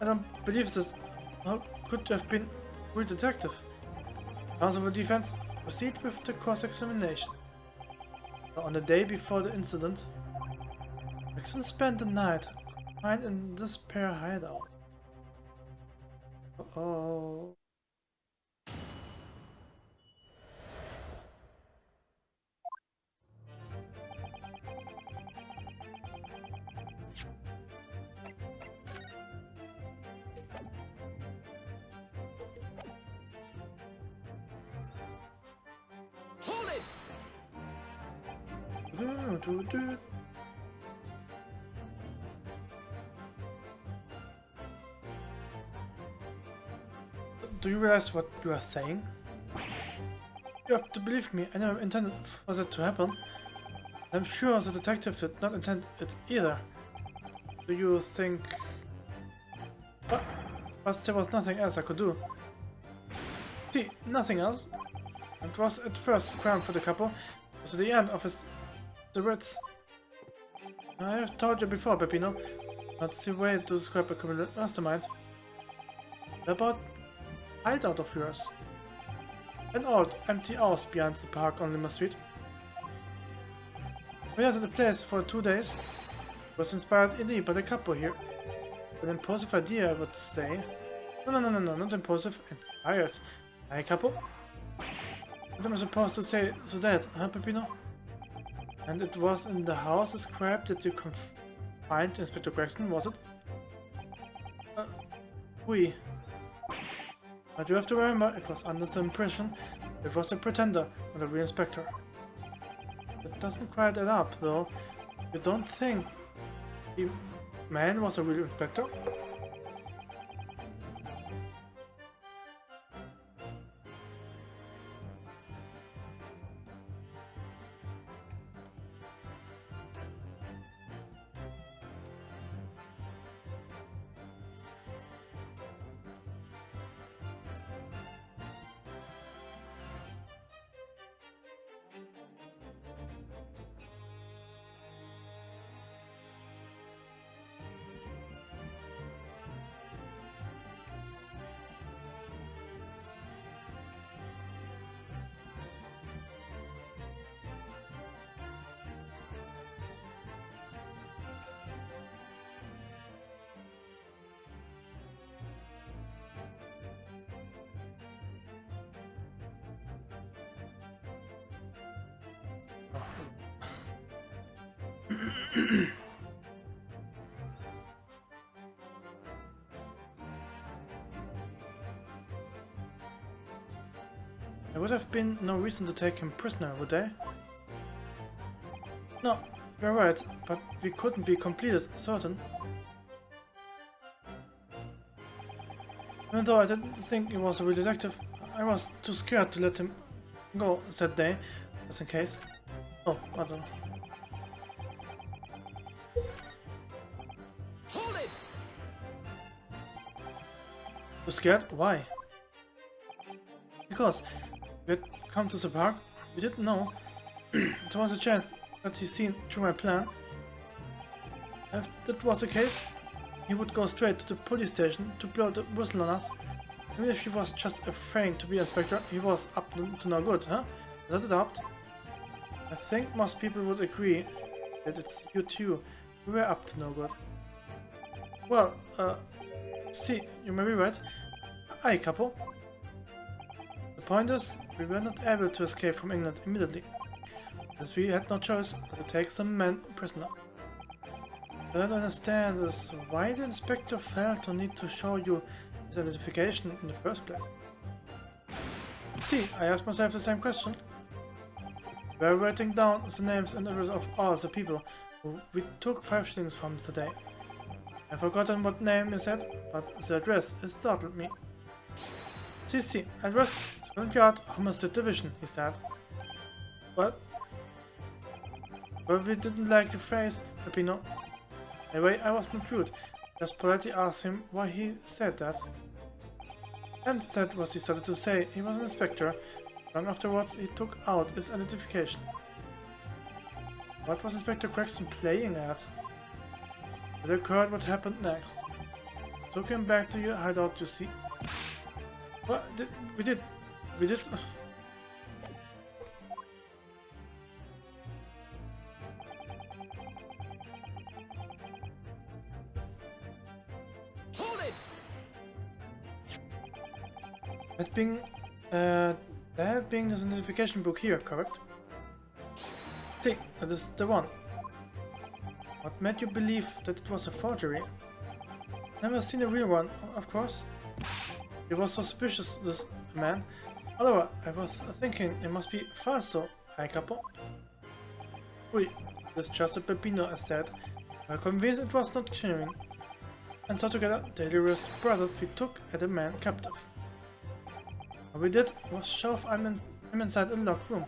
S1: I don't believe this. How could you have been a real detective? Counsel for defense, proceed with the cross-examination. On the day before the incident, Jackson spent the night confined in this pair hideout. Uh-oh.
S2: Hold it!
S1: Do you realize what you are saying? You have to believe me, I never intended for that to happen. I'm sure the detective did not intend it either. Do you think... But there was nothing else I could do. See, nothing else. It was at first a crime for the couple. It was at the end of his threats. I have told you before, Peppino. That's the way to describe a criminal mastermind. About hideout of yours. An old, empty house behind the park on Lima Street. We entered the place for 2 days. It was inspired indeed by the couple here. An impulsive idea, I would say. No, not impulsive, inspired. Hey, couple? What am I supposed to say to that, huh, Peppino? And it was in the house described that you confined Inspector Gregson, was it? Oui. But you have to remember, it was under the impression it was a pretender, not a real inspector. It doesn't quite add up, though. You don't think the man was a real inspector? There would have been no reason to take him prisoner, would there? No, you're right, but we couldn't be completed certain. Even though I didn't think he was a real detective, I was too scared to let him go that day, just in case. Oh, I don't know.
S2: Hold it!
S1: Too scared? Why? Because we had come to the park, we didn't know there was a chance that he seen through my plan. If that was the case, he would go straight to the police station to blow the whistle on us. Even if he was just afraid to be inspector, he was up to no good, huh? Is that a doubt? I think most people would agree that it's you two who were up to no good. Well, see, you may be right. Aye, couple. The point is, we were not able to escape from England immediately, as we had no choice but to take some men prisoner. What I don't understand is why the inspector felt the need to show you his identification in the first place. See, I asked myself the same question. We were writing down the names and addresses of all the people who we took 5 shillings from today. I've forgotten what name you said, but the address startled me. CC, address, Scotland Yard, Homicide Division, he said. What? Probably didn't like your face, Peppino. Anyway, I was not rude, just politely asked him why he said that. And that was he started to say. He was an inspector. Long afterwards, he took out his identification. What was Inspector Gregson playing at? It occurred what happened next. Took him back to your hideout, you see. What? We did.
S2: Hold it!
S1: That being this identification book here, correct? See, that is the one. What made you believe that it was a forgery? Never seen a real one, of course. He was so suspicious, this man. However, I was thinking it must be falso, couple. We distrusted Peppino instead. We were convinced it was not genuine. And so together, the hilarious brothers we took at a man captive. What we did was shove him inside a locked room.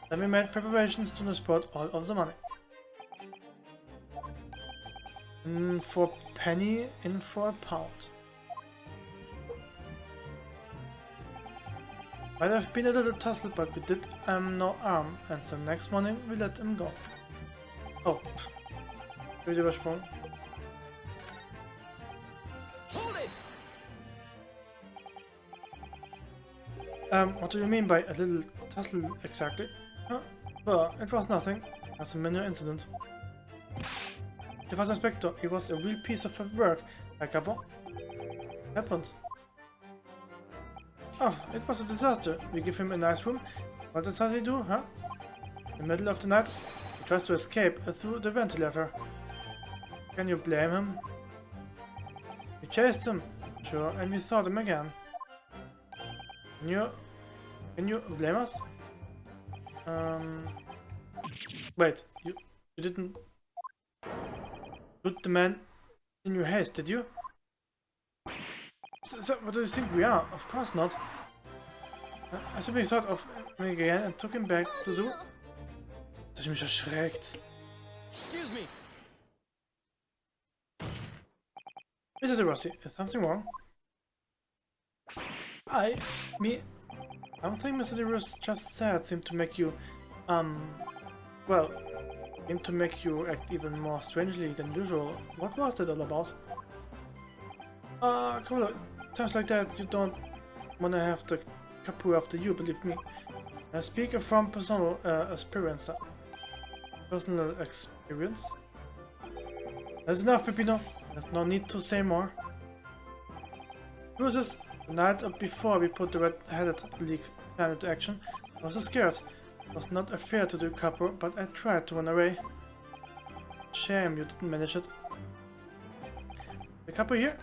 S1: Then we made preparations to transport all of the money. For a penny, in for a pound. Might have been a little tussle, but we did no harm, and so next morning we let him go. Oh, wieder übersprungen. What do you mean by a little tussle exactly? Huh? Well, it was nothing. Just a minor incident. The first inspector, he was a real piece of work, couple. Happened. Oh, it was a disaster. We give him a nice room. What does he do, huh? In the middle of the night, he tries to escape through the ventilator. Can you blame him? We chased him, sure, and we sought him again. Can you blame us? Wait, you didn't shoot the man in your haste, did you? So what do you think we are? Of course not. I simply thought of him again and took him back to the zoo. Dat hij mich erschreckt.
S2: Excuse me.
S1: Mr. Rossi, is something wrong? Something Mr. Ross just said seemed to make you, well, seemed to make you act even more strangely than usual. What was that all about? Come on, times like that you don't wanna have the kapoo after you, believe me. I speak from personal experience. Personal experience? That's enough, Peppino. There's no need to say more. Bruises. The night before we put the red-headed league plan into action, I was so scared. I was not afraid to do copper, but I tried to run away. Shame you didn't manage it. The couple here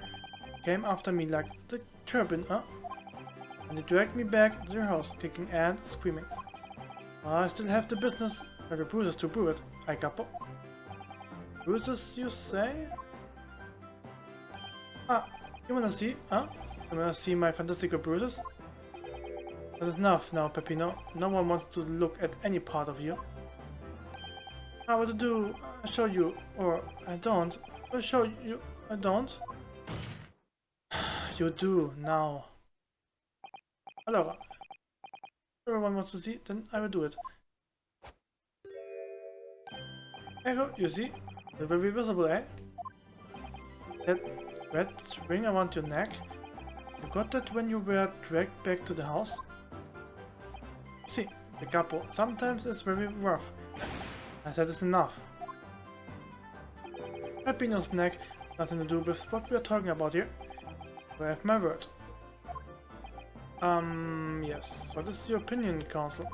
S1: came after me like the turbine, and they dragged me back to their house, kicking and screaming. I still have the business, and the bruises to prove it, couple. Bruises, you say? You wanna see, You wanna see my fantastical bruises? That's enough now, Peppino. No one wants to look at any part of you. What to do? I show you, or I don't. I show you, I don't. You do, now. Allora. Everyone wants to see, then I will do it. There you go, you see? It will be visible, eh? That red ring around your neck. You got that when you were dragged back to the house? See, the capo. Sometimes it's very rough. I said it's enough. Happy in your neck, nothing to do with what we are talking about here. I have my word. Yes. What is your opinion, Council?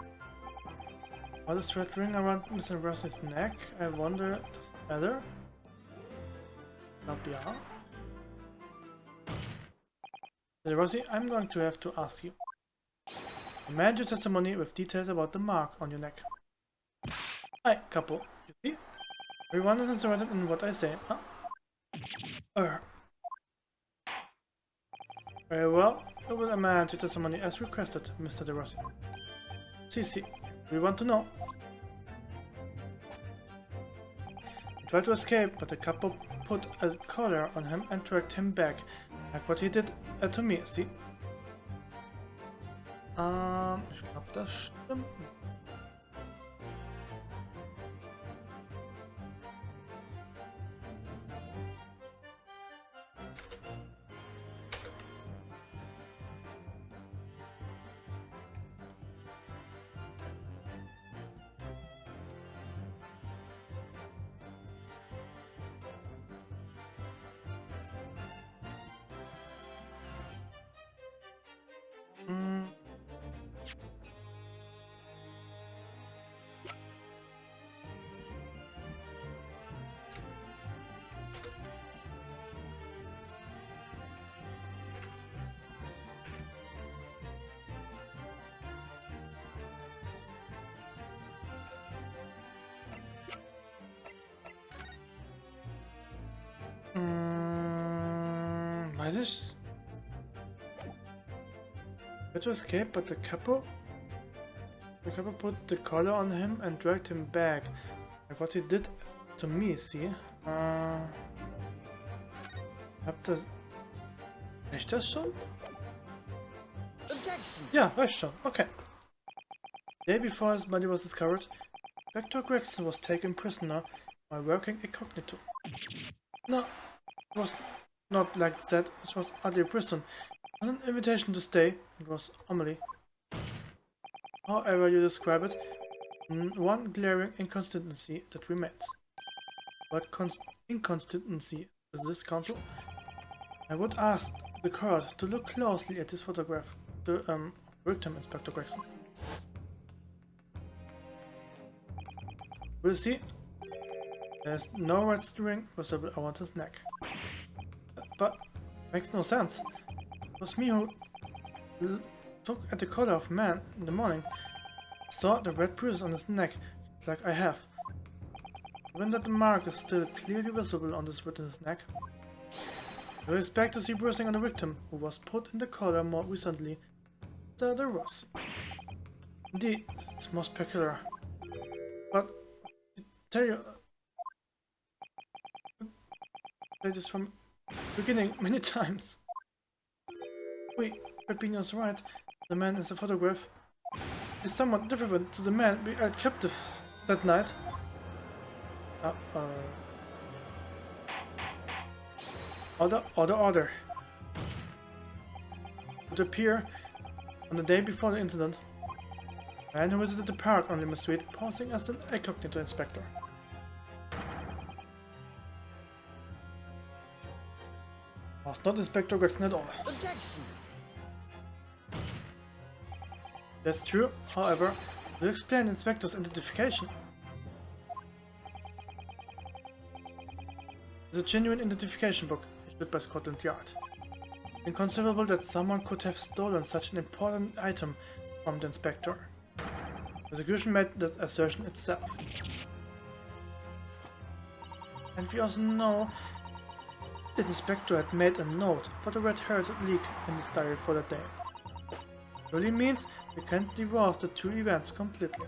S1: What is red ring around Mr. Rossi's neck? I wonder, does it matter? Yeah. Mr. Rossi, I'm going to have to ask you. Demand your testimony with details about the mark on your neck. Hi, Capo. You see? Everyone is interested in what I say, huh? Very well. I will amend your testimony as requested, Mr. De Rossi. CC, we want to know. He tried to escape, but the couple put a collar on him and dragged him back, like what he did to me, see? Ich glaube, das stimmt. Weiß ich? Tried to escape, but the couple put the collar on him and dragged him back. Like what he did to me, see? Habt das... Reicht das schon? Ja, reicht schon. Okay. The day before his body was discovered, Dr. Gregson was taken prisoner while working incognito. No, it was not like that. This was hardly a prison. It was an invitation to stay. It was Amelie. However you describe it, one glaring inconsistency that remains. What inconsistency is this, Council? I would ask the court to look closely at this photograph of victim, Inspector Gregson. We'll see. There's no red string visible around his neck. But makes no sense. It was me who took at the collar of man in the morning. Saw the red bruises on his neck, like I have. Given that the mark is still clearly visible on this witness's neck, I expect to see bruising on the victim, who was put in the collar more recently than there was. Indeed, it's most peculiar. But I tell you, I said this from the beginning many times. Wait, Peppino's right. The man in the photograph is somewhat different to the man we held captive that night. Order. It would appear on the day before the incident. A man who visited the park on Lima Street, posing as an incognito inspector. Was not Inspector Gregson at all.
S2: Objection.
S1: That's true, however, to explain the inspector's identification. It's a genuine identification book issued by Scotland Yard. It's inconceivable that someone could have stolen such an important item from the inspector. The prosecution made that assertion itself. And we also know the inspector had made a note about the red-haired leak in his diary for that day. It really means we can't divorce the two events completely.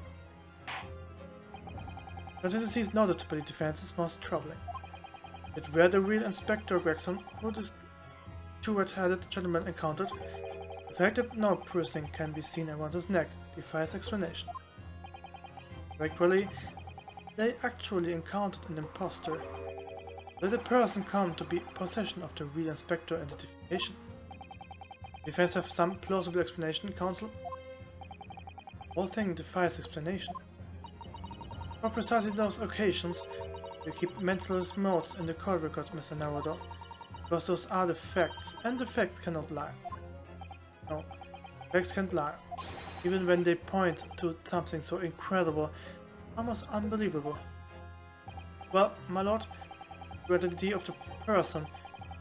S1: The tendencies noted by the defense is most troubling. Yet where the real Inspector Gregson, who this two red-headed gentleman encountered, The fact that no piercing can be seen around his neck defies explanation. Regularly, they actually encountered an imposter. Did the person come to be in possession of the real inspector identification? Defense have some plausible explanation, Counsel? The whole thing defies explanation. For precisely those occasions, you keep mentalist modes in the court record, Mr. Naruto. Because those are the facts, and the facts cannot lie. No, facts can't lie. Even when they point to something so incredible, almost unbelievable. Well, my lord, the identity of the person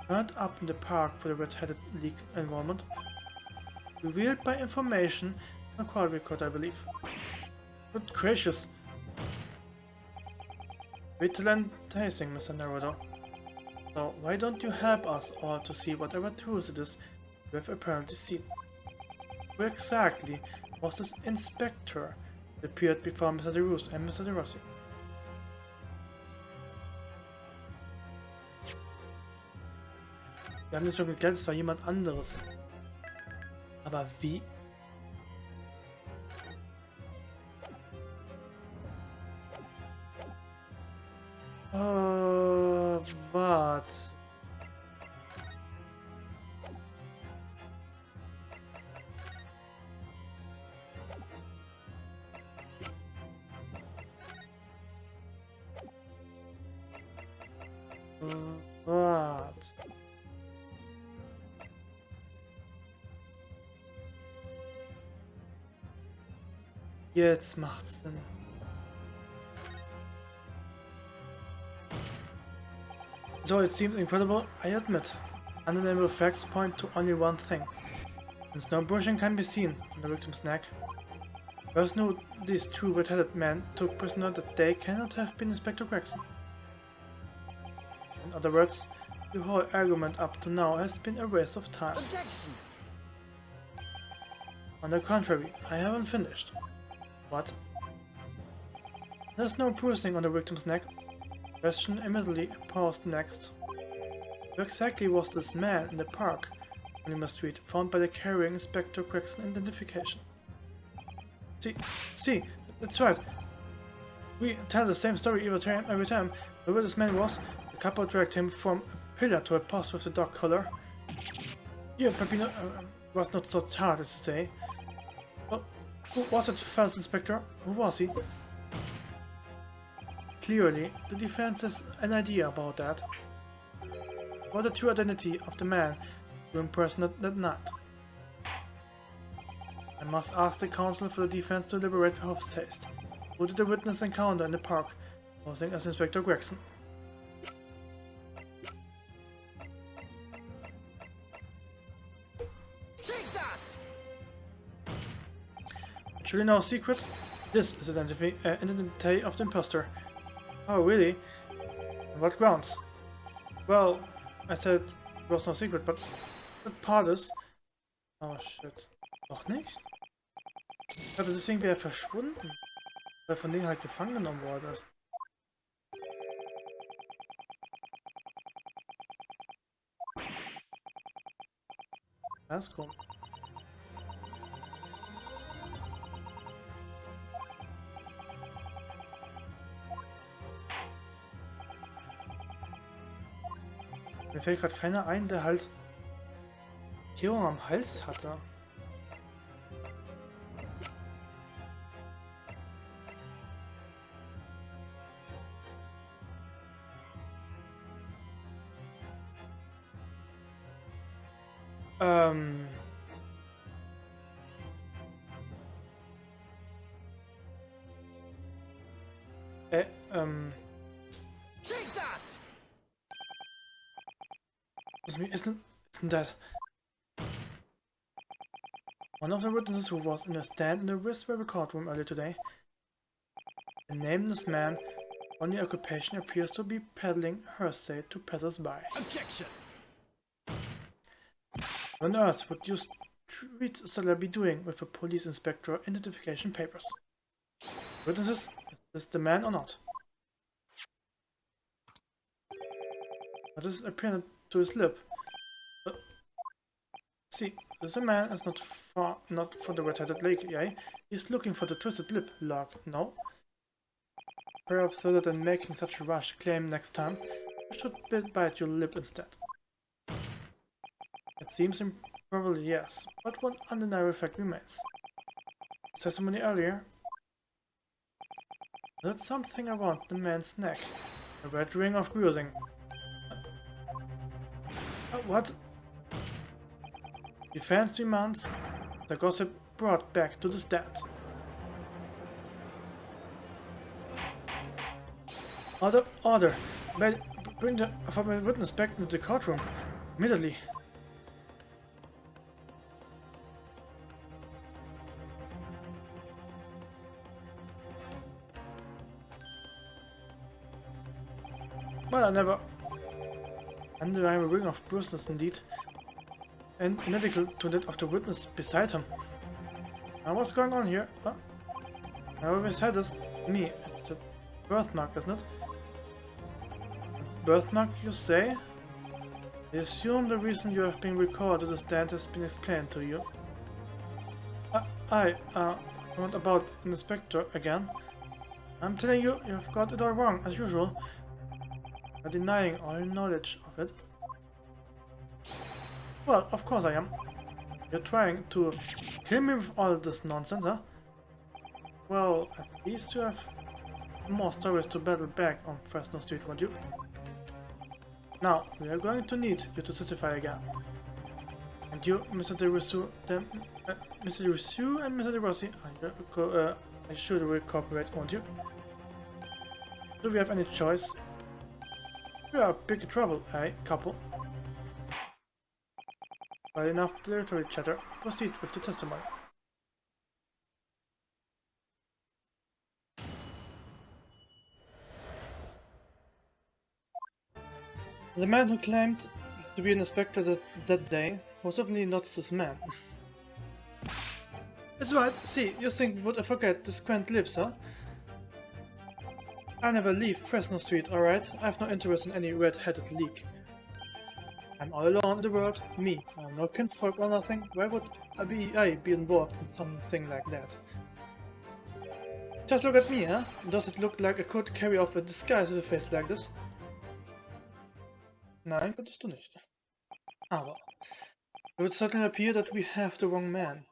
S1: turned up in the park for the Red-Headed League enrollment, revealed by information on the court record, I believe. Good gracious! Vigilantising, Mr. Naruto. So why don't you help us all to see whatever truth it is you have apparently seen? Who exactly was this inspector that appeared before Mr. DeRose and Mr. DeRossi? Wir haben das schon geklärt, es war jemand anderes. Aber wie? Was? Was? Jetzt macht's Sinn. So it seems incredible, I admit. Undeniable facts point to only one thing. Since no brushing can be seen on the victim's neck, the person who these two red-headed men took prisoner that day cannot have been Inspector Gregson. In other words, the whole argument up to now has been a waste of time.
S2: Objection!
S1: On the contrary, I haven't finished. What? There's no bruising on the victim's neck. Question immediately posed next. Who exactly was this man in the park on Lima Street found by the carrying Inspector Gregson identification? See, that's right. We tell the same story every time. Whoever this man was, the couple dragged him from a pillar to a post with the dog collar. Yeah, Peppino was not so hard as to say. Well, who was it, first Inspector? Who was he? Clearly, the defense has an idea about that. What the true identity of the man who impersonated that night? I must ask the counsel for the defense to liberate Hope's taste. Who did the witness encounter in the park, posing as Inspector Gregson?
S2: Take that!
S1: Truly no secret? This is identity of the impostor. Oh, really? On what grounds? Well, I said it was no secret, but that part is... Oh shit. Doch nicht? Ich dachte, deswegen wäre er verschwunden. Weil von denen halt gefangen genommen worden ist. Das ist komisch. Mir fällt gerade keiner ein, der halt Markierung am Hals hatte.
S2: Take that!
S1: Isn't that one of the witnesses who was in a stand in the Westbury courtroom earlier today? The nameless man, only occupation appears to be peddling hearsay to passers-by.
S2: Objection!
S1: What on earth would you street seller be doing with a police inspector identification papers? Witnesses, is this the man or not? What is apparent to his lip? see, this man is not for the red-headed lake, yeah? He's looking for the twisted lip log, no? Perhaps rather than making such a rash claim next time, you should bite your lip instead. It seems improbable, yes, but one undeniable fact remains. His testimony earlier, there's something around the man's neck. A red ring of bruising. What? Defense demands the gossip brought back to the stand. Order! Bring the affirmative witness back into the courtroom. Immediately. Well, I never... And I have a ring of bruises indeed. And identical to that of the witness beside him. Now what's going on here? Huh? I always had this. Me, it's the birthmark, isn't it? Birthmark, you say? I assume the reason you have been recalled to the stand has been explained to you. What about an inspector again? I'm telling you, you've got it all wrong, as usual. You're denying all knowledge of it. Well, of course I am. You're trying to kill me with all this nonsense, huh? Well, at least you have more stories to battle back on Fresno Street, won't you? Now, we are going to need you to testify again. And you, Mr. De Rousseau, Mr. De Rousseau and Mr. De Rossi, I should will cooperate, won't you? Do we have any choice? We are big trouble, eh, couple? Well, enough territory chatter. Proceed with the testimony. The man who claimed to be an inspector that day was definitely not this man. That's right, see, you think would I forget the squint lips, huh? I never leave Fresno Street, alright? I have no interest in any red-headed leak. I'm all alone in the world, me. I'm no kinfolk or nothing. Why would I be involved in something like that? Just look at me, huh? Does it look like I could carry off a disguise with a face like this? Nein, könntest du nicht. Aber it would certainly appear that we have the wrong man.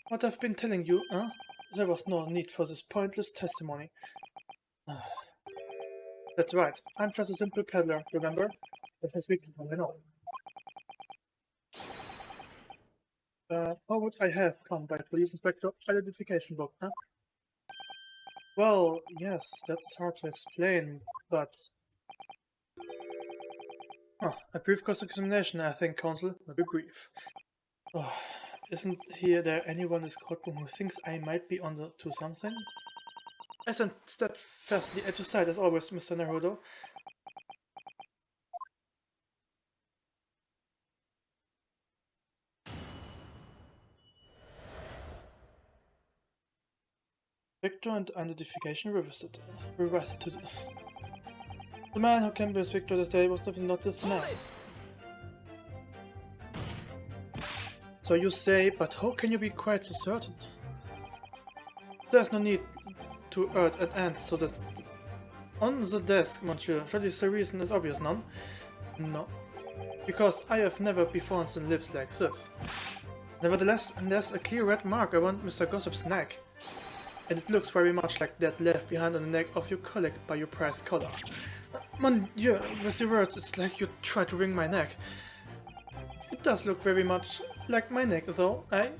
S1: What I've been telling you, huh? There was no need for this pointless testimony. That's right, I'm just a simple peddler, remember? That's as weak as I know. How would I have come by police inspector identification book, huh? Well, yes, that's hard to explain, but... a brief cross-examination, I think, Counsel. Maybe brief. Oh, isn't there anyone in this courtroom who thinks I might be on to something? I stand steadfastly at your side as always, Mr. Naruto. Victor and identification revisited. The man who came with Victor this day was definitely not this man. So you say, but how can you be quite so certain? There's no need to urge at ends, so that on the desk, monsieur, surely the reason is obvious, none? No. Because I have never before seen lips like this. Nevertheless, there's a clear red mark around Mr. Gossip's neck. And it looks very much like that left behind on the neck of your colleague by your prized collar. Mon Dieu, with your words, it's like you try to wring my neck. It does look very much like my neck, though, eh?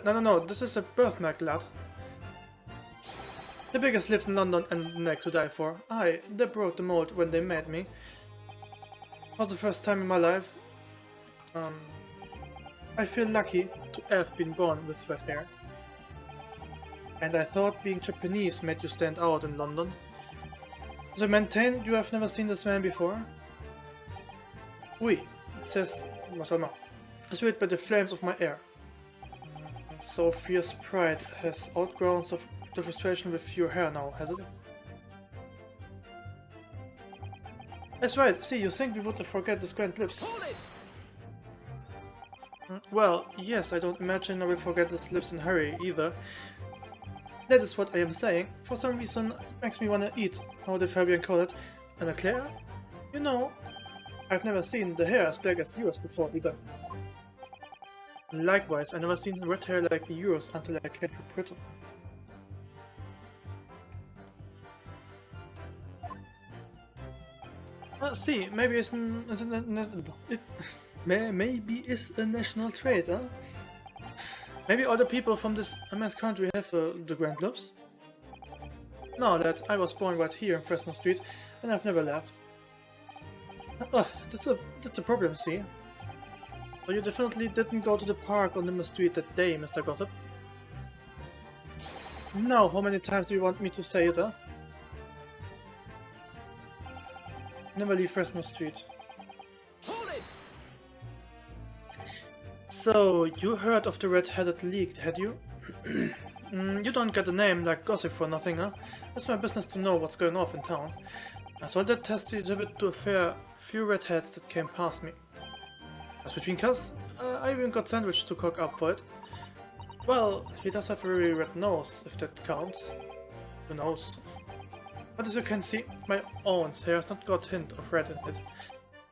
S1: No, this is a birthmark, lad. The biggest lips in London and neck to die for. Aye, they broke the mold when they made me. It was the first time in my life. I feel lucky to have been born with red hair. And I thought being Japanese made you stand out in London. So I maintain you have never seen this man before? Oui, it says, no. I swear it by the flames of my hair. So fierce pride has outgrown the frustration with your hair now, has it? That's right, see, you think we would forget the squint lips. Well, yes, I don't imagine I will forget the slips in a hurry either. That is what I am saying. For some reason, it makes me wanna eat, how the Fabian call it, an eclair? You know, I've never seen the hair as black as yours before either. Likewise, I never seen red hair like yours until I came to Britain. See, maybe maybe it's a national trait, huh? Maybe other people from this immense country have the Grand Loops? No, lad, I was born right here in Fresno Street, and I've never left. That's a problem, see? So you definitely didn't go to the park on Limmer Street that day, Mr. Gossip? Now, how many times do you want me to say it, huh? Never leave Fresno Street.
S2: Hold it!
S1: So, you heard of the red-headed league, had you? You don't get a name like Gossip for nothing, huh? It's my business to know what's going on in town. So I did test the exhibit to a fair few redheads that came past me. As between us, I even got Sandwich to cook up for it. Well, he does have a very red nose, if that counts. Who knows? But as you can see, my own hair has not got a hint of red in it.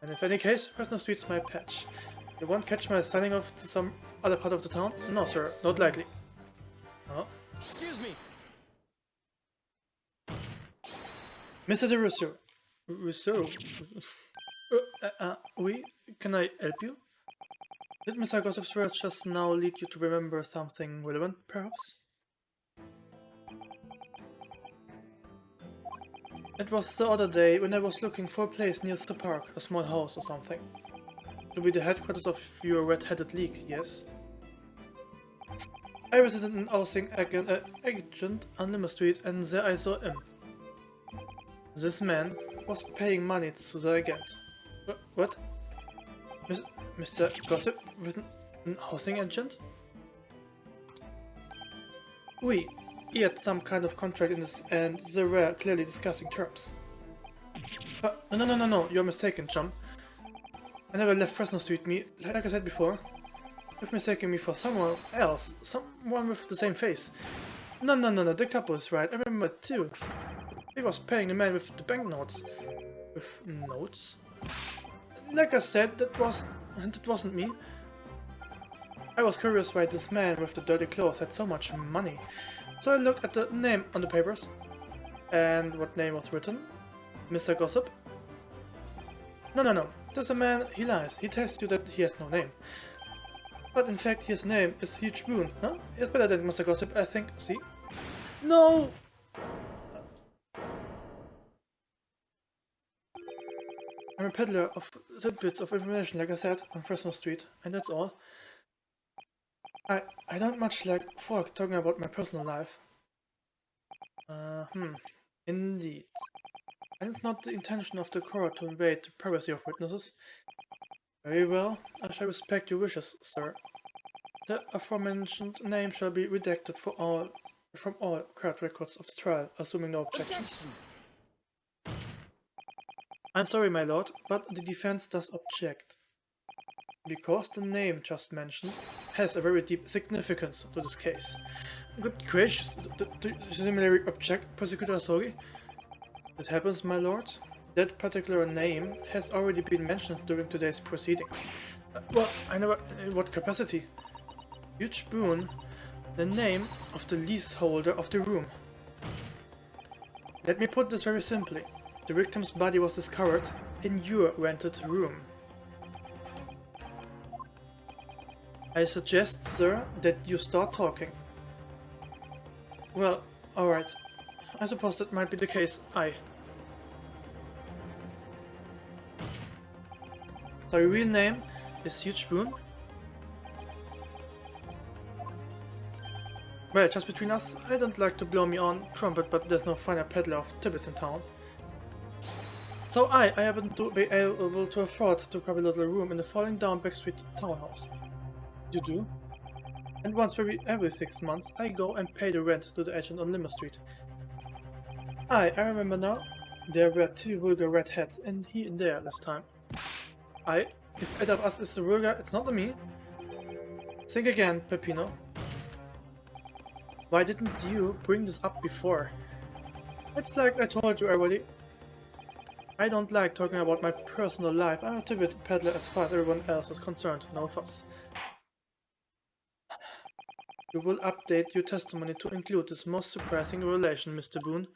S1: And in any case, Fresno Street's my patch. You won't catch my standing off to some other part of the town? No, sir, not likely. Oh.
S2: Excuse me.
S1: Mr. de Rousseau. Rousseau? Oui, can I help you? Did Mr. Gossip's words just now lead you to remember something relevant, perhaps? It was the other day when I was looking for a place near the park, a small house or something. To be the headquarters of your red-headed league, yes? I visited an housing agent on Limmer Street and there I saw him. This man was paying money to the agent. What? Mr. Gossip with an housing agent? Oui, he had some kind of contract in this and they were clearly discussing terms. No, you're mistaken, chum. I never left Fresno Street, like I said before. You've mistaken me for someone else, someone with the same face. No, the couple is right, I remember it too. He was paying the man with the banknotes. With notes? Like I said, that wasn't me. I was curious why this man with the dirty clothes had so much money. So I looked at the name on the papers. And what name was written? Mr. Gossip? No. There's a man, he lies. He tells you that he has no name. But in fact, his name is Huge Boon, huh? It's better than Mr. Gossip, I think. See? No! I'm a peddler of tidbits of information, like I said, on Fresno Street, and that's all. I don't much like folk talking about my personal life. Indeed. And it's not the intention of the court to invade the privacy of witnesses. Very well, I shall respect your wishes, sir. The aforementioned name shall be redacted from all court records of the trial, assuming no objections. I'm sorry, my lord, but the defense does object. Because the name just mentioned has a very deep significance to this case. Good gracious, do you similarly object, Prosecutor Asogi? It happens, my lord. That particular name has already been mentioned during today's proceedings. Well, I never... in what capacity? Huge Boon, the name of the leaseholder of the room. Let me put this very simply. The victim's body was discovered in your rented room. I suggest, sir, that you start talking. Well, alright. I suppose that might be the case. So your real name is Huge Boon? Well, just between us, I don't like to blow me on trumpet, but there's no finer peddler of tidbits in town. So I happen to be able to afford to grab a little room in the falling down backstreet townhouse. You do? And once every 6 months, I go and pay the rent to the agent on Limmer Street. I remember now. There were 2 vulgar redheads in here and there this time. If either of us is the vulgar, it's not me. Think again, Peppino. Why didn't you bring this up before? It's like I told you already. I don't like talking about my personal life. I'm a typical peddler as far as everyone else is concerned. No fuss. You will update your testimony to include this most surprising revelation, Mr. Boone.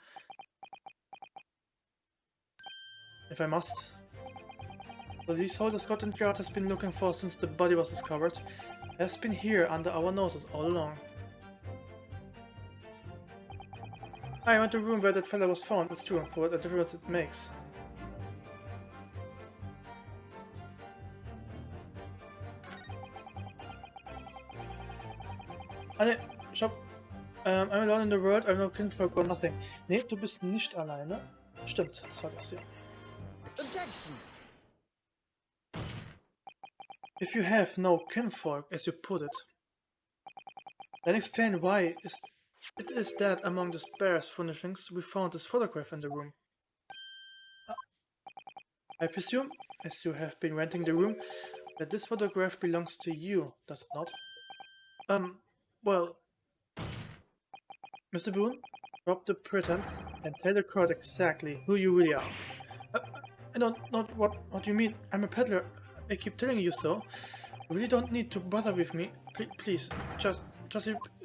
S1: If I must. The leaseholder Scotland Yard has been looking for since the body was discovered. It has been here under our noses all along. I went to the room where that fella was found. It's true, and for the difference it makes. Stopp. I'm alone in the world, I have no kinfolk or nothing. Nee, du bist nicht alleine. Stimmt, das war das hier.
S2: Objection!
S1: If you have no kinfolk, as you put it, then explain why it is that among the sparse furnishings we found this photograph in the room. I presume, as you have been renting the room, that this photograph belongs to you, does it not? Well... Mr. Boone, drop the pretense and tell the court exactly who you really are. I don't know what you mean. I'm a peddler. I keep telling you so. You really don't need to bother with me. Please, just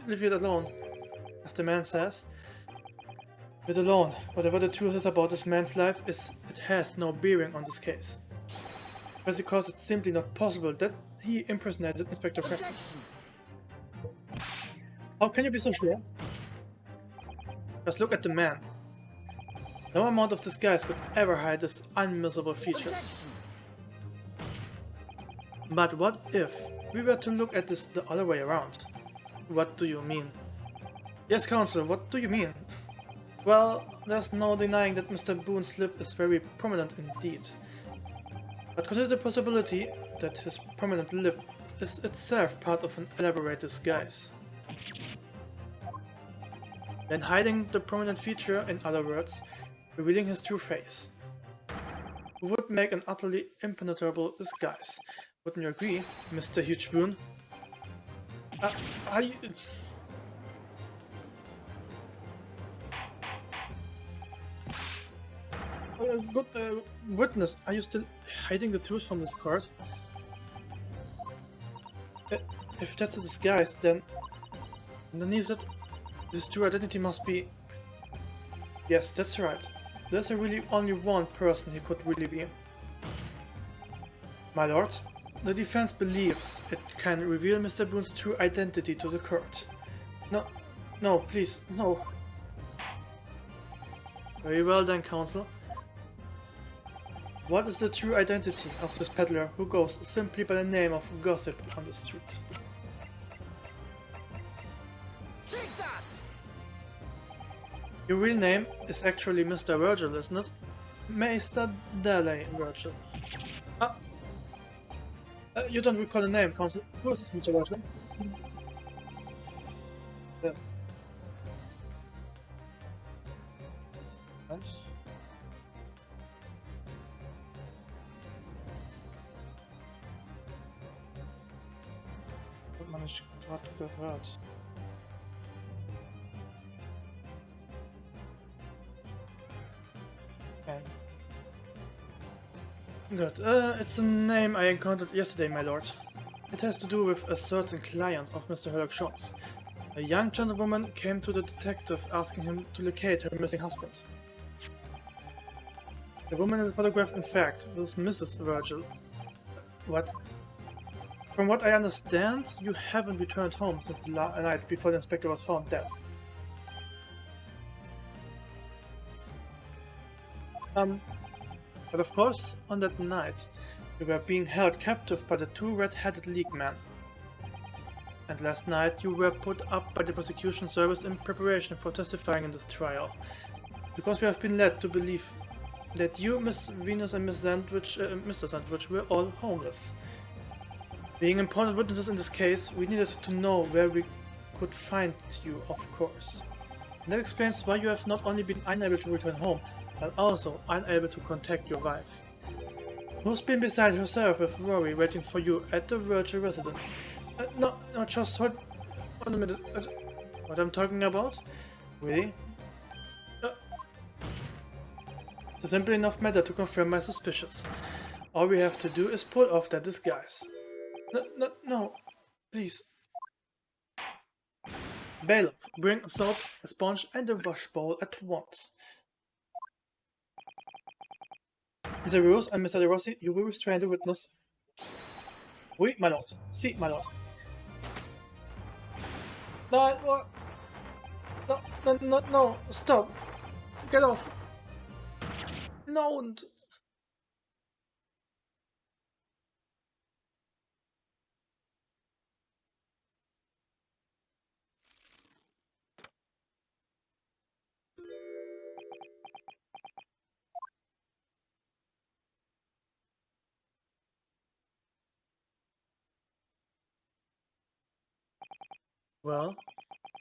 S1: leave it alone. As the man says. Leave it alone. Whatever the truth is about this man's life, it has no bearing on this case. That's because it's simply not possible that he impersonated Inspector Preston. How can you be so sure? Just look at the man. No amount of disguise could ever hide his unmissable features. But what if we were to look at this the other way around? What do you mean? Yes, Counsel, what do you mean? Well, there's no denying that Mr. Boone's lip is very prominent indeed. But consider the possibility that his prominent lip is itself part of an elaborate disguise. Then hiding the prominent feature, in other words, revealing his true face. Would make an utterly impenetrable disguise. Wouldn't you agree, Mr. Huge Boone? Good witness, are you still hiding the truth from this court? If that's a disguise, then underneath it, his true identity must be... Yes, that's right. There's really only one person he could really be. My lord, the defense believes it can reveal Mr. Boone's true identity to the court. No, please, no. Very well then, Counsel. What is the true identity of this peddler who goes simply by the name of Gossip on the street?
S2: Take that!
S1: Your real name is actually Mr. Virgil, isn't it? Mr. Daley Virgil. You don't recall the name, Counsel. Who is this Mr. Virgil? Thanks. Hat man nicht gerade gehört. Okay. Good. It's a name I encountered yesterday, my lord. It has to do with a certain client of Mr. Herlock Sholmes. A young gentlewoman came to the detective asking him to locate her missing husband. The woman in the photograph, in fact, was Mrs. Virgil. What? From what I understand, you haven't returned home since the night before the inspector was found dead. But of course, on that night, you were being held captive by the two red-headed League men. And last night you were put up by the prosecution service in preparation for testifying in this trial. Because we have been led to believe that you, Miss Venus and Mr. Sandwich were all homeless. Being important witnesses in this case, we needed to know where we could find you, of course. And that explains why you have not only been unable to return home, but also unable to contact your wife, who's been beside herself with worry waiting for you at the Virgil residence. No, just hold on a minute. What I'm talking about? Really? It's a simple enough matter to confirm my suspicions. All we have to do is pull off that disguise. No, please. Bailiff, bring a soap, a sponge, and a wash bowl at once. Mr. Rose and Mr. De Rossi, you will restrain the witness. Oui, my lord. Si, my lord. No, what? No, stop. Get off. No, and... Well,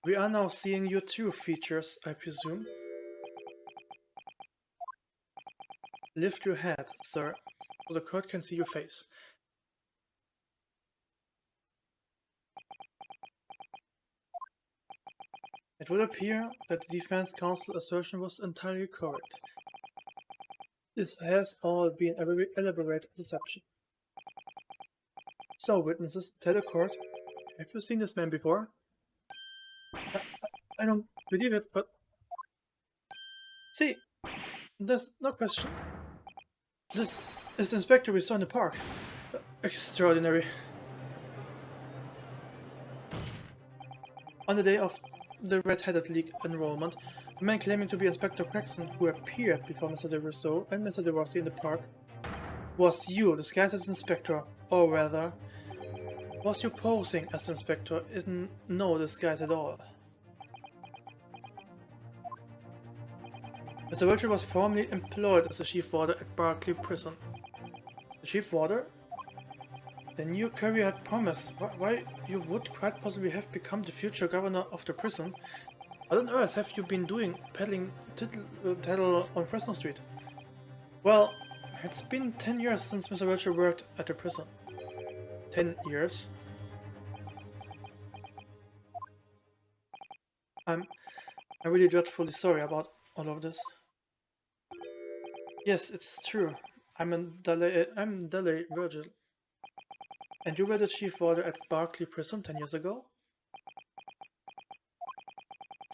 S1: we are now seeing your true features, I presume. Lift your head, sir, so the court can see your face. It would appear that the defense counsel assertion was entirely correct. This has all been a very elaborate deception. So, witnesses, tell the court, have you seen this man before? I don't believe it, but... See, there's no question. This is the inspector we saw in the park. Extraordinary. On the day of the Red-Headed League enrollment, the man claiming to be Inspector Craxton, who appeared before Mr. De Rousseau and Mr. De Rossi in the park, was you disguised as Inspector, or rather, was you posing as the Inspector in no disguise at all. Mr. Virgil was formerly employed as the chief warder at Berkeley Prison. The chief warder? The new career had promised. Why you would quite possibly have become the future governor of the prison. What on earth have you been doing peddling tattle on Fresno Street? Well, it's been 10 years since Mr. Virgil worked at the prison. 10 years? I'm really dreadfully sorry about all of this. Yes, it's true. I'm Dele Virgil. And you were the chief warder at Berkeley Prison 10 years ago?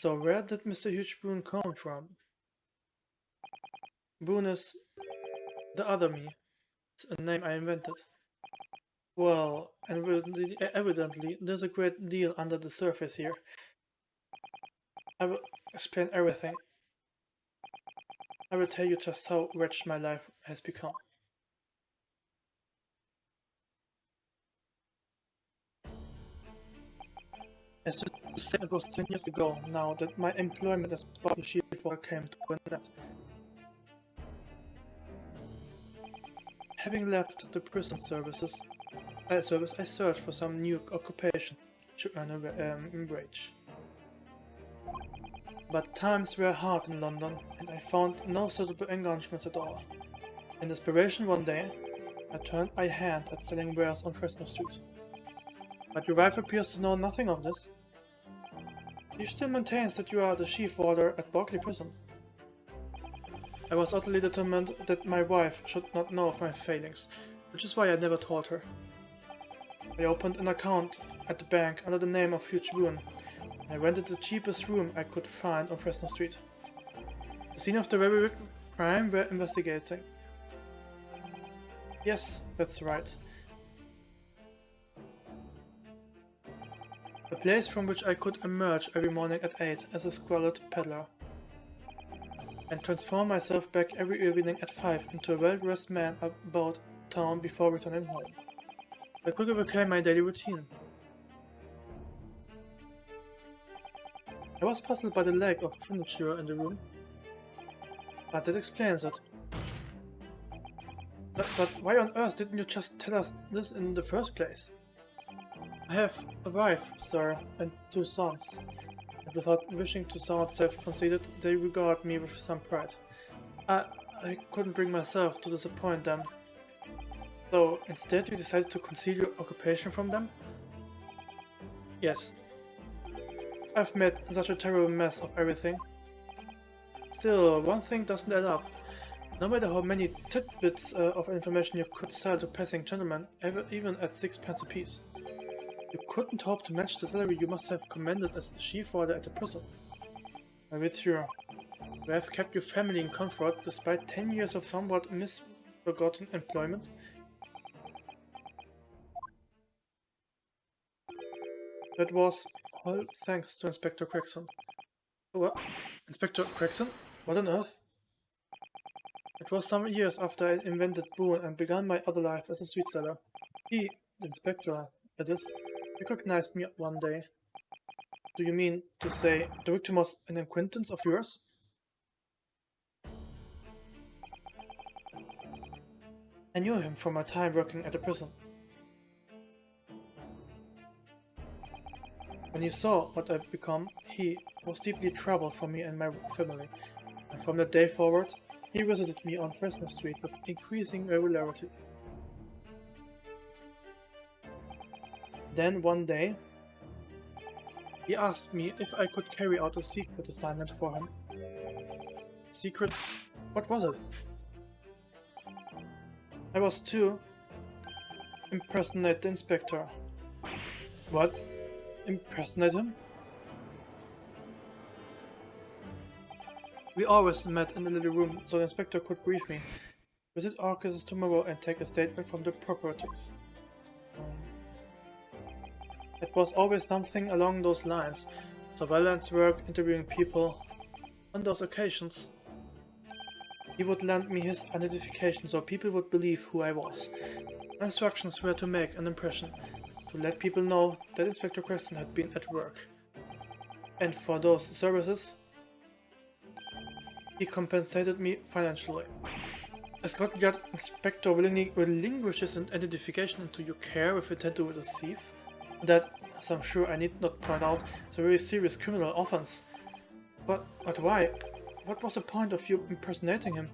S1: So where did Mr. Hugh Boone come from? Boone is the other me. It's a name I invented. Well, evidently there's a great deal under the surface here. I will explain everything. I will tell you just how wretched my life has become. As you said, it was 10 years ago now that my employment as Berkeley chief warder came to an end. Having left the prison service, I searched for some new occupation to earn a wage. But times were hard in London, and I found no suitable engagements at all. In desperation one day, I turned my hand at selling wares on Fresno Street. But your wife appears to know nothing of this. She still maintains that you are the chief warder at Berkeley Prison. I was utterly determined that my wife should not know of my failings, which is why I never told her. I opened an account at the bank under the name of Hugh Boone. I rented the cheapest room I could find on Fresno Street. The scene of the very wicked crime we're investigating. Yes, that's right. A place from which I could emerge every morning at 8 as a squalid peddler, and transform myself back every evening at 5 into a well-dressed man about town before returning home. That quickly became my daily routine. I was puzzled by the lack of furniture in the room, but that explains it. But why on earth didn't you just tell us this in the first place? I have a wife, sir, and 2 sons, and without wishing to sound self-conceited, they regard me with some pride. I couldn't bring myself to disappoint them. So instead you decided to conceal your occupation from them? Yes. I've made such a terrible mess of everything. Still, one thing doesn't add up. No matter how many tidbits of information you could sell to passing gentlemen, even at 6 pence apiece, you couldn't hope to match the salary you must have commanded as chief warder at the prison. Maybe true. You have kept your family in comfort despite 10 years of somewhat misforgotten employment. That was all thanks to Inspector Gregson. What? Inspector Gregson? What on earth? It was some years after I invented Boone and began my other life as a street seller. He, the inspector, that is, recognized me one day. Do you mean to say the victim was an acquaintance of yours? I knew him from my time working at the prison. When he saw what I'd become, he was deeply troubled for me and my family, and from that day forward, he visited me on Fresno Street with increasing regularity. Then one day, he asked me if I could carry out a secret assignment for him. Secret? What was it? I was to impersonate the inspector. What? Impersonate him? We always met in the little room so the inspector could brief me. Visit Arkansas tomorrow and take a statement from the properties. It was always something along those lines. Surveillance work, interviewing people. On those occasions, he would lend me his identification so people would believe who I was. My instructions were to make an impression, to let people know that Inspector Gregson had been at work. And for those services, he compensated me financially. A Scotland Yard inspector willingly relinquishes an identification into your care with intent to deceive? That, as I'm sure I need not point out, is a very serious criminal offense. But why? What was the point of you impersonating him?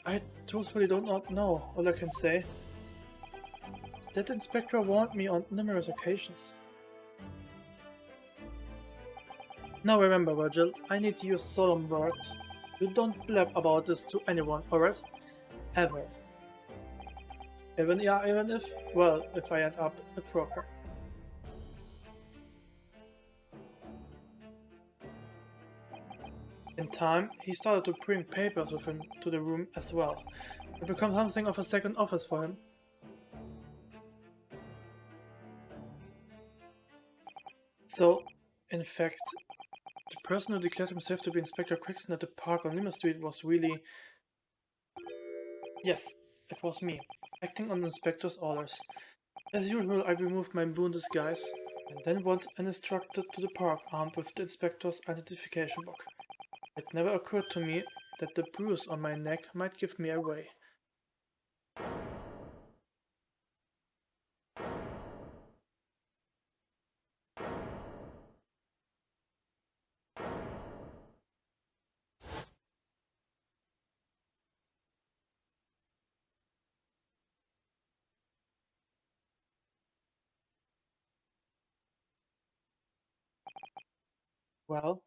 S1: I truthfully do not know. All I can say is that the inspector warned me on numerous occasions. Now remember, Virgil, I need to use solemn words. You don't blab about this to anyone, alright? Ever. Even if I end up a croaker. In time, he started to bring papers with him to the room as well. It became something of a second office for him. So, in fact, the person who declared himself to be Inspector Gregson at the park on Lima Street was really... Yes, it was me, acting on the inspector's orders. As usual, I removed my Boone disguise, and then went uninstructed to the park armed with the inspector's identification book. It never occurred to me that the bruise on my neck might give me away. Well,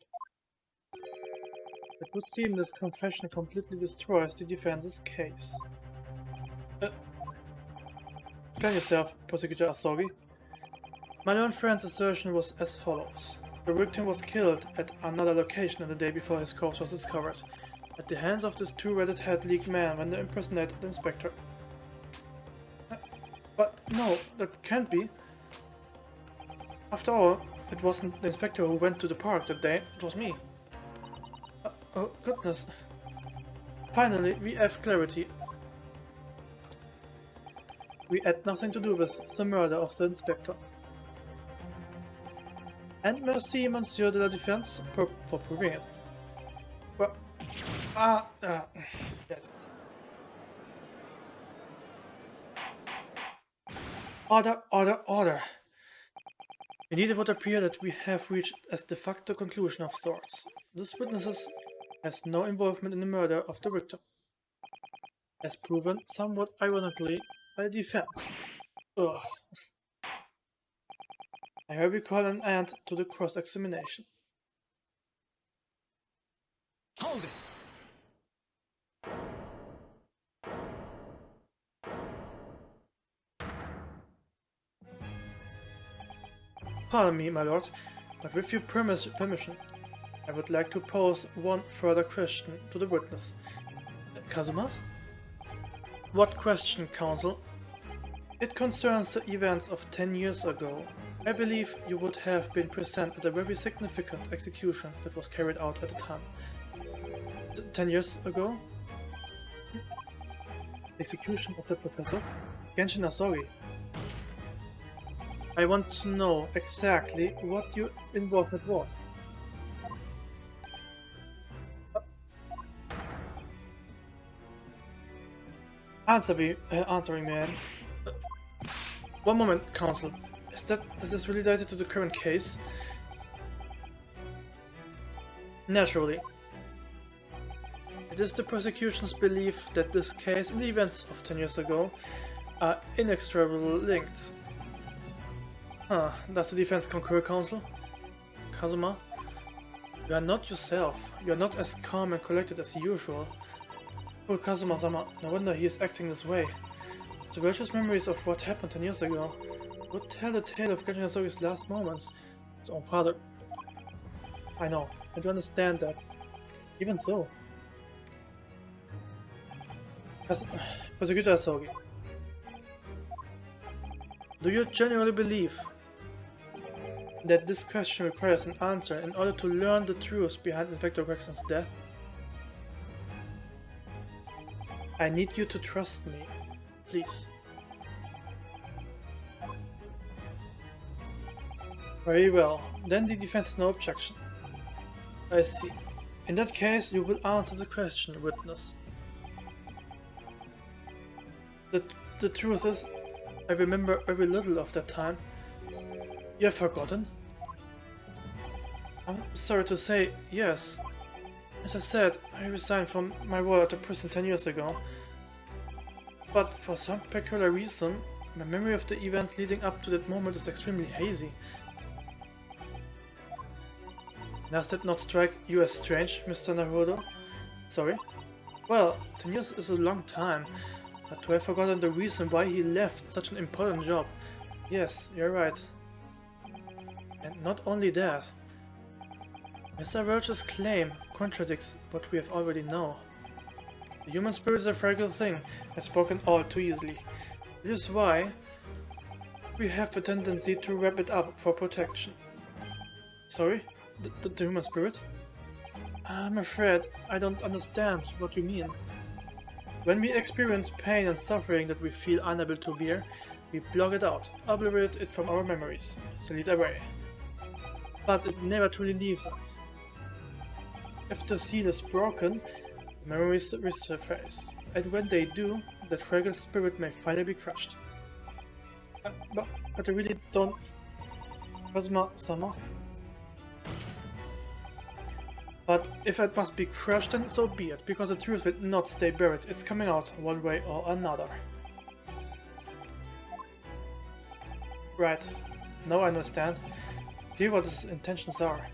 S1: it would seem this confession completely destroys the defense's case. Explain yourself, Prosecutor Asogi. My learned friend's assertion was as follows. The victim was killed at another location on the day before his corpse was discovered, at the hands of this two-reded-haired league man when they impersonated the inspector. But no, that can't be. After all, it wasn't the inspector who went to the park that day, it was me. Oh goodness. Finally, we have clarity. We had nothing to do with the murder of the inspector. And merci, Monsieur de la Défense, for proving it. Well, yes. Order, order, order. Indeed, it would appear that we have reached a de facto conclusion of sorts. This witness has no involvement in the murder of the victim, as proven somewhat ironically by the defense. Ugh. I hereby call an end to the cross-examination.
S2: Hold it!
S1: Pardon me, my lord, but with your permission, I would like to pose one further question to the witness. Kazuma? What question, counsel? It concerns the events of 10 years ago. I believe you would have been present at a very significant execution that was carried out at the time. 10 years ago? Execution of the professor? Genshin Asori. I want to know exactly what your involvement was. Answering man. One moment, counsel. Is this related to the current case? Naturally. It is the prosecution's belief that this case and the events of 10 years ago are inextricably linked. Huh, does the defense concur, counsel? Kazuma? You are not yourself. You are not as calm and collected as usual. Poor Kazuma-sama, no wonder he is acting this way. The virtuous memories of what happened 10 years ago would tell the tale of Genshin Asori's last moments. His own father. I know, I do understand that. Even so. Prosecutor Asori, do you genuinely believe that this question requires an answer in order to learn the truth behind Inspector Greggson's death? I need you to trust me, please. Very well, then the defense has no objection. I see. In that case, you will answer the question, witness. The truth is, I remember very little of that time. You have forgotten? I'm sorry to say, yes. As I said, I resigned from my role at the prison 10 years ago. But for some peculiar reason, my memory of the events leading up to that moment is extremely hazy. Does that not strike you as strange, Mr. Naruto? Sorry? Well, 10 years is a long time, but to have forgotten the reason why he left such an important job. Yes, you're right. And not only that, Mr. Welch's claim contradicts what we have already know. The human spirit is a fragile thing, and spoken all too easily. This is why we have a tendency to wrap it up for protection. Sorry? The human spirit? I'm afraid I don't understand what you mean. When we experience pain and suffering that we feel unable to bear, we block it out, obliterate it from our memories, send it away. But it never truly leaves us. If the seal is broken, memories resurface, and when they do, that fragile spirit may finally be crushed. But I really don't... Kazuma-sama? But if it must be crushed, then so be it, because the truth will not stay buried. It's coming out one way or another. Right. Now I understand. Clear what his intentions are.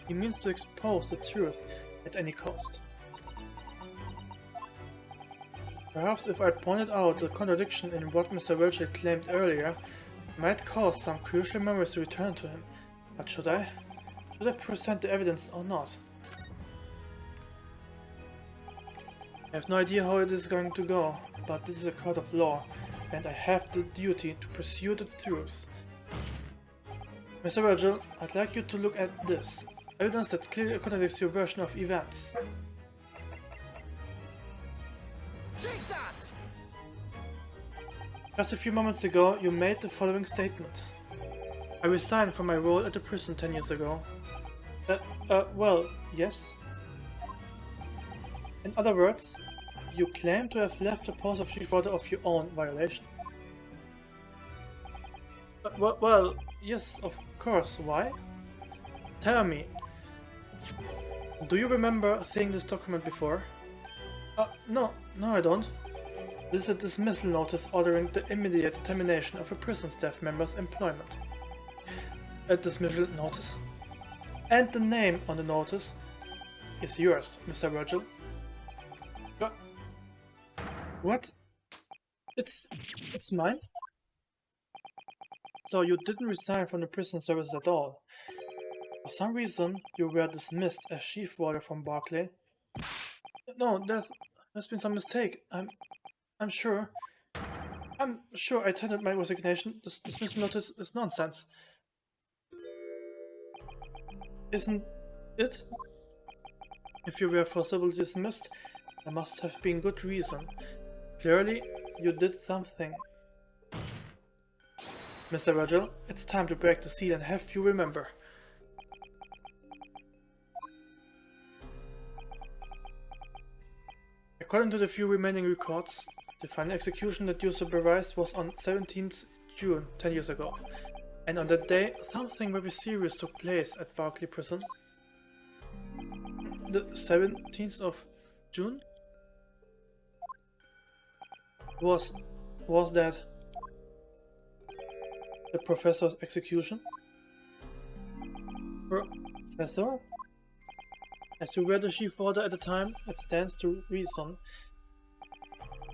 S1: He means to expose the truth at any cost. Perhaps if I pointed out the contradiction in what Mr. Welch had claimed earlier, it might cause some crucial memories to return to him. But should I? Should I present the evidence or not? I have no idea how it is going to go, but this is a court of law, and I have the duty to pursue the truth. Mr. Virgil, I'd like you to look at this. Evidence that clearly contradicts your version of events.
S2: Take that!
S1: Just a few moments ago, you made the following statement. I resigned from my role at the prison 10 years ago. Well, yes. In other words, you claim to have left the post of chief warder of your own violation. Well, yes, of course. Why? Tell me. Do you remember seeing this document before? No, I don't. This is a dismissal notice ordering the immediate termination of a prison staff member's employment. a dismissal notice. And the name on the notice is yours, Mr. Virgil. But what? It's mine? So you didn't resign from the prison service at all. For some reason, you were dismissed as chief warder from Barclay. No, there's been some mistake. I'm sure. I'm sure I tendered my resignation. This dismissal notice is nonsense. Isn't it? If you were forcibly dismissed, there must have been good reason. Clearly, you did something. Mr. Virgil, it's time to break the seal and have you remember. According to the few remaining records, the final execution that you supervised was on 17th June, 10 years ago. And on that day, something very serious took place at Barclay Prison. The 17th of June? Was that the professor's execution? Professor? As you were the chief warder at the time, it stands to reason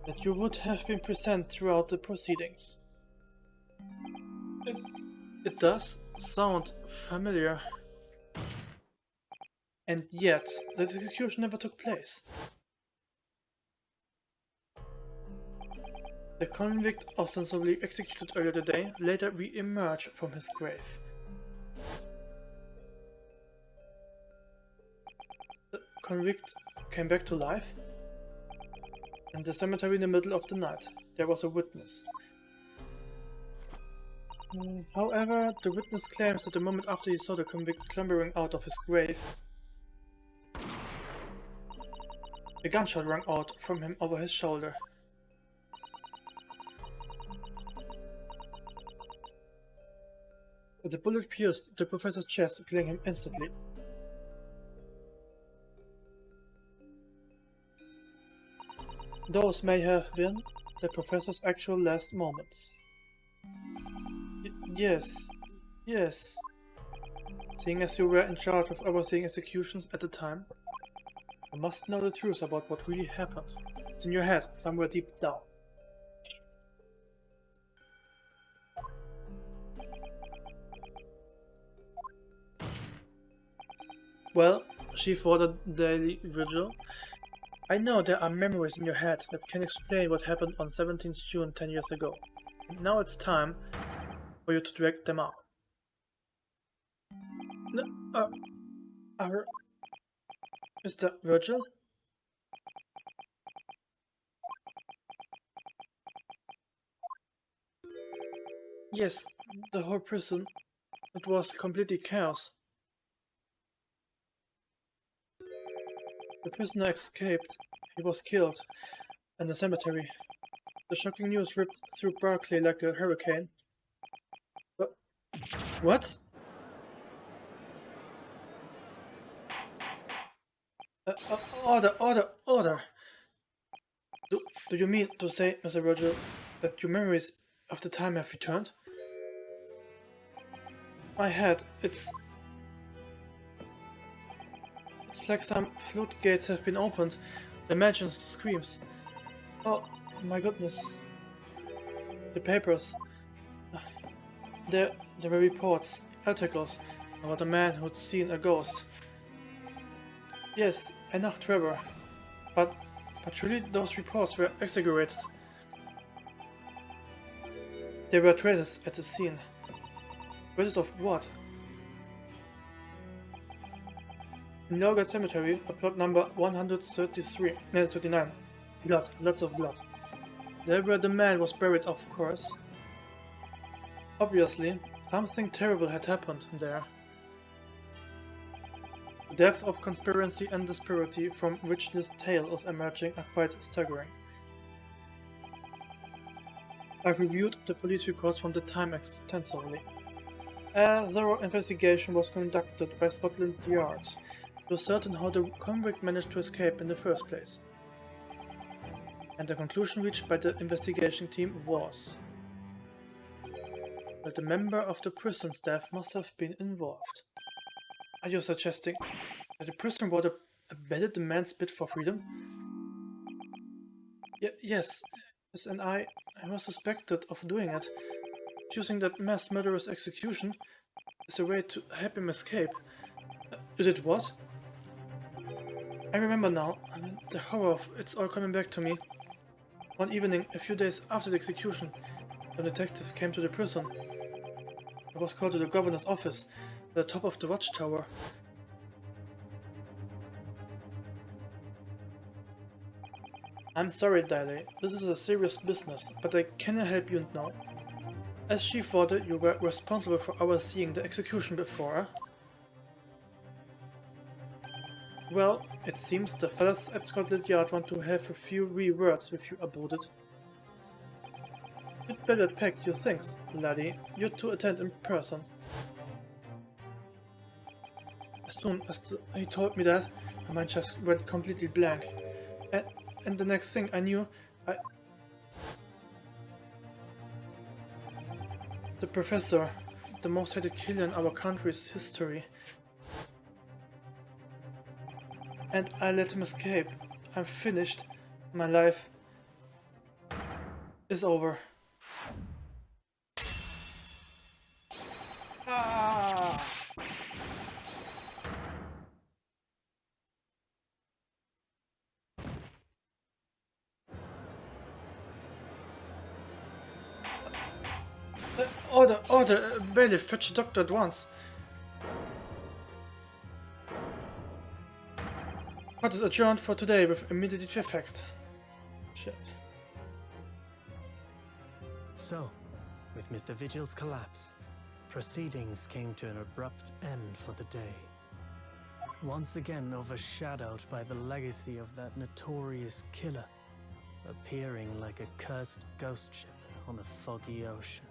S1: that you would have been present throughout the proceedings. It does sound familiar. And yet, the execution never took place. The convict ostensibly executed earlier today later re-emerged from his grave. The convict came back to life? In the cemetery in the middle of the night, there was a witness. However, the witness claims that the moment after he saw the convict clambering out of his grave, a gunshot rang out from him over his shoulder. The bullet pierced the professor's chest, killing him instantly. Those may have been the professor's actual last moments. Yes. Seeing as you were in charge of overseeing executions at the time, you must know the truth about what really happened. It's in your head, somewhere deep down. Well, Chief Warder Daily Vigil, I know there are memories in your head that can explain what happened on 17th June 10 years ago. And now it's time for you to drag them out. Mr. Virgil? Yes, the whole prison. It was completely chaos. The prisoner escaped. He was killed in the cemetery. The shocking news ripped through Barclay like a hurricane. What? Order! Do you mean to say, Mr. Virgil, that your memories of the time have returned? My head, it's like some floodgates have been opened. The images, the screams. Oh my goodness. The papers. There were reports, articles about a man who'd seen a ghost. Yes, a Nachträber. But surely those reports were exaggerated. There were traces at the scene. Traces of what? In Logard Cemetery, a plot number 139. Blood, lots of blood. There where the man was buried, of course. Obviously, something terrible had happened there. The depth of conspiracy and disparity from which this tale is emerging are quite staggering. I've reviewed the police records from the time extensively. A thorough investigation was conducted by Scotland Yard to ascertain how the convict managed to escape in the first place. And the conclusion reached by the investigation team was but a member of the prison staff must have been involved. Are you suggesting that the prison warden abetted the man's bid for freedom? Yes, and I was suspected of doing it. Choosing that mass murderous execution is a way to help him escape. You did what? I remember now, the horror of it's all coming back to me. One evening, a few days after the execution, the detective came to the prison. I was called to the governor's office at the top of the watchtower. I'm sorry, Diley. This is a serious business, but I cannot help you now. As chief warden, you were responsible for overseeing the execution before. Well, it seems the fellas at Scotland Yard want to have a few wee words with you about it. You'd better pack your things, laddie. You're to attend in person. As soon as he told me that, my mind just went completely blank. And the next thing I knew, the professor, the most hated killer in our country's history. And I let him escape. I'm finished. My life is over. Ah! Order, bailiff, fetch a doctor at once. Court is adjourned for today with immediate effect. Shit.
S3: So, with Mr. Vigil's collapse, proceedings came to an abrupt end for the day. Once again overshadowed by the legacy of that notorious killer, appearing like a cursed ghost ship on a foggy ocean.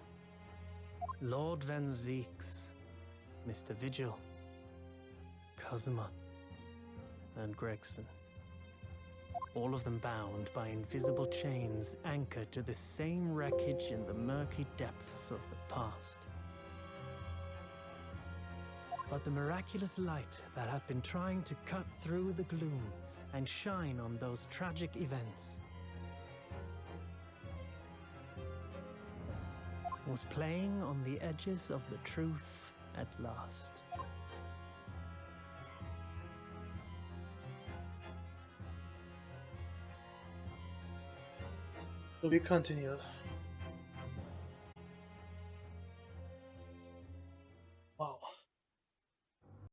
S3: Lord Van Zeeks, Mr. Vigil, Kazuma, and Gregson. All of them bound by invisible chains anchored to the same wreckage in the murky depths of the past. But the miraculous light that had been trying to cut through the gloom and shine on those tragic events was playing on the edges of the truth at last.
S1: To be continued.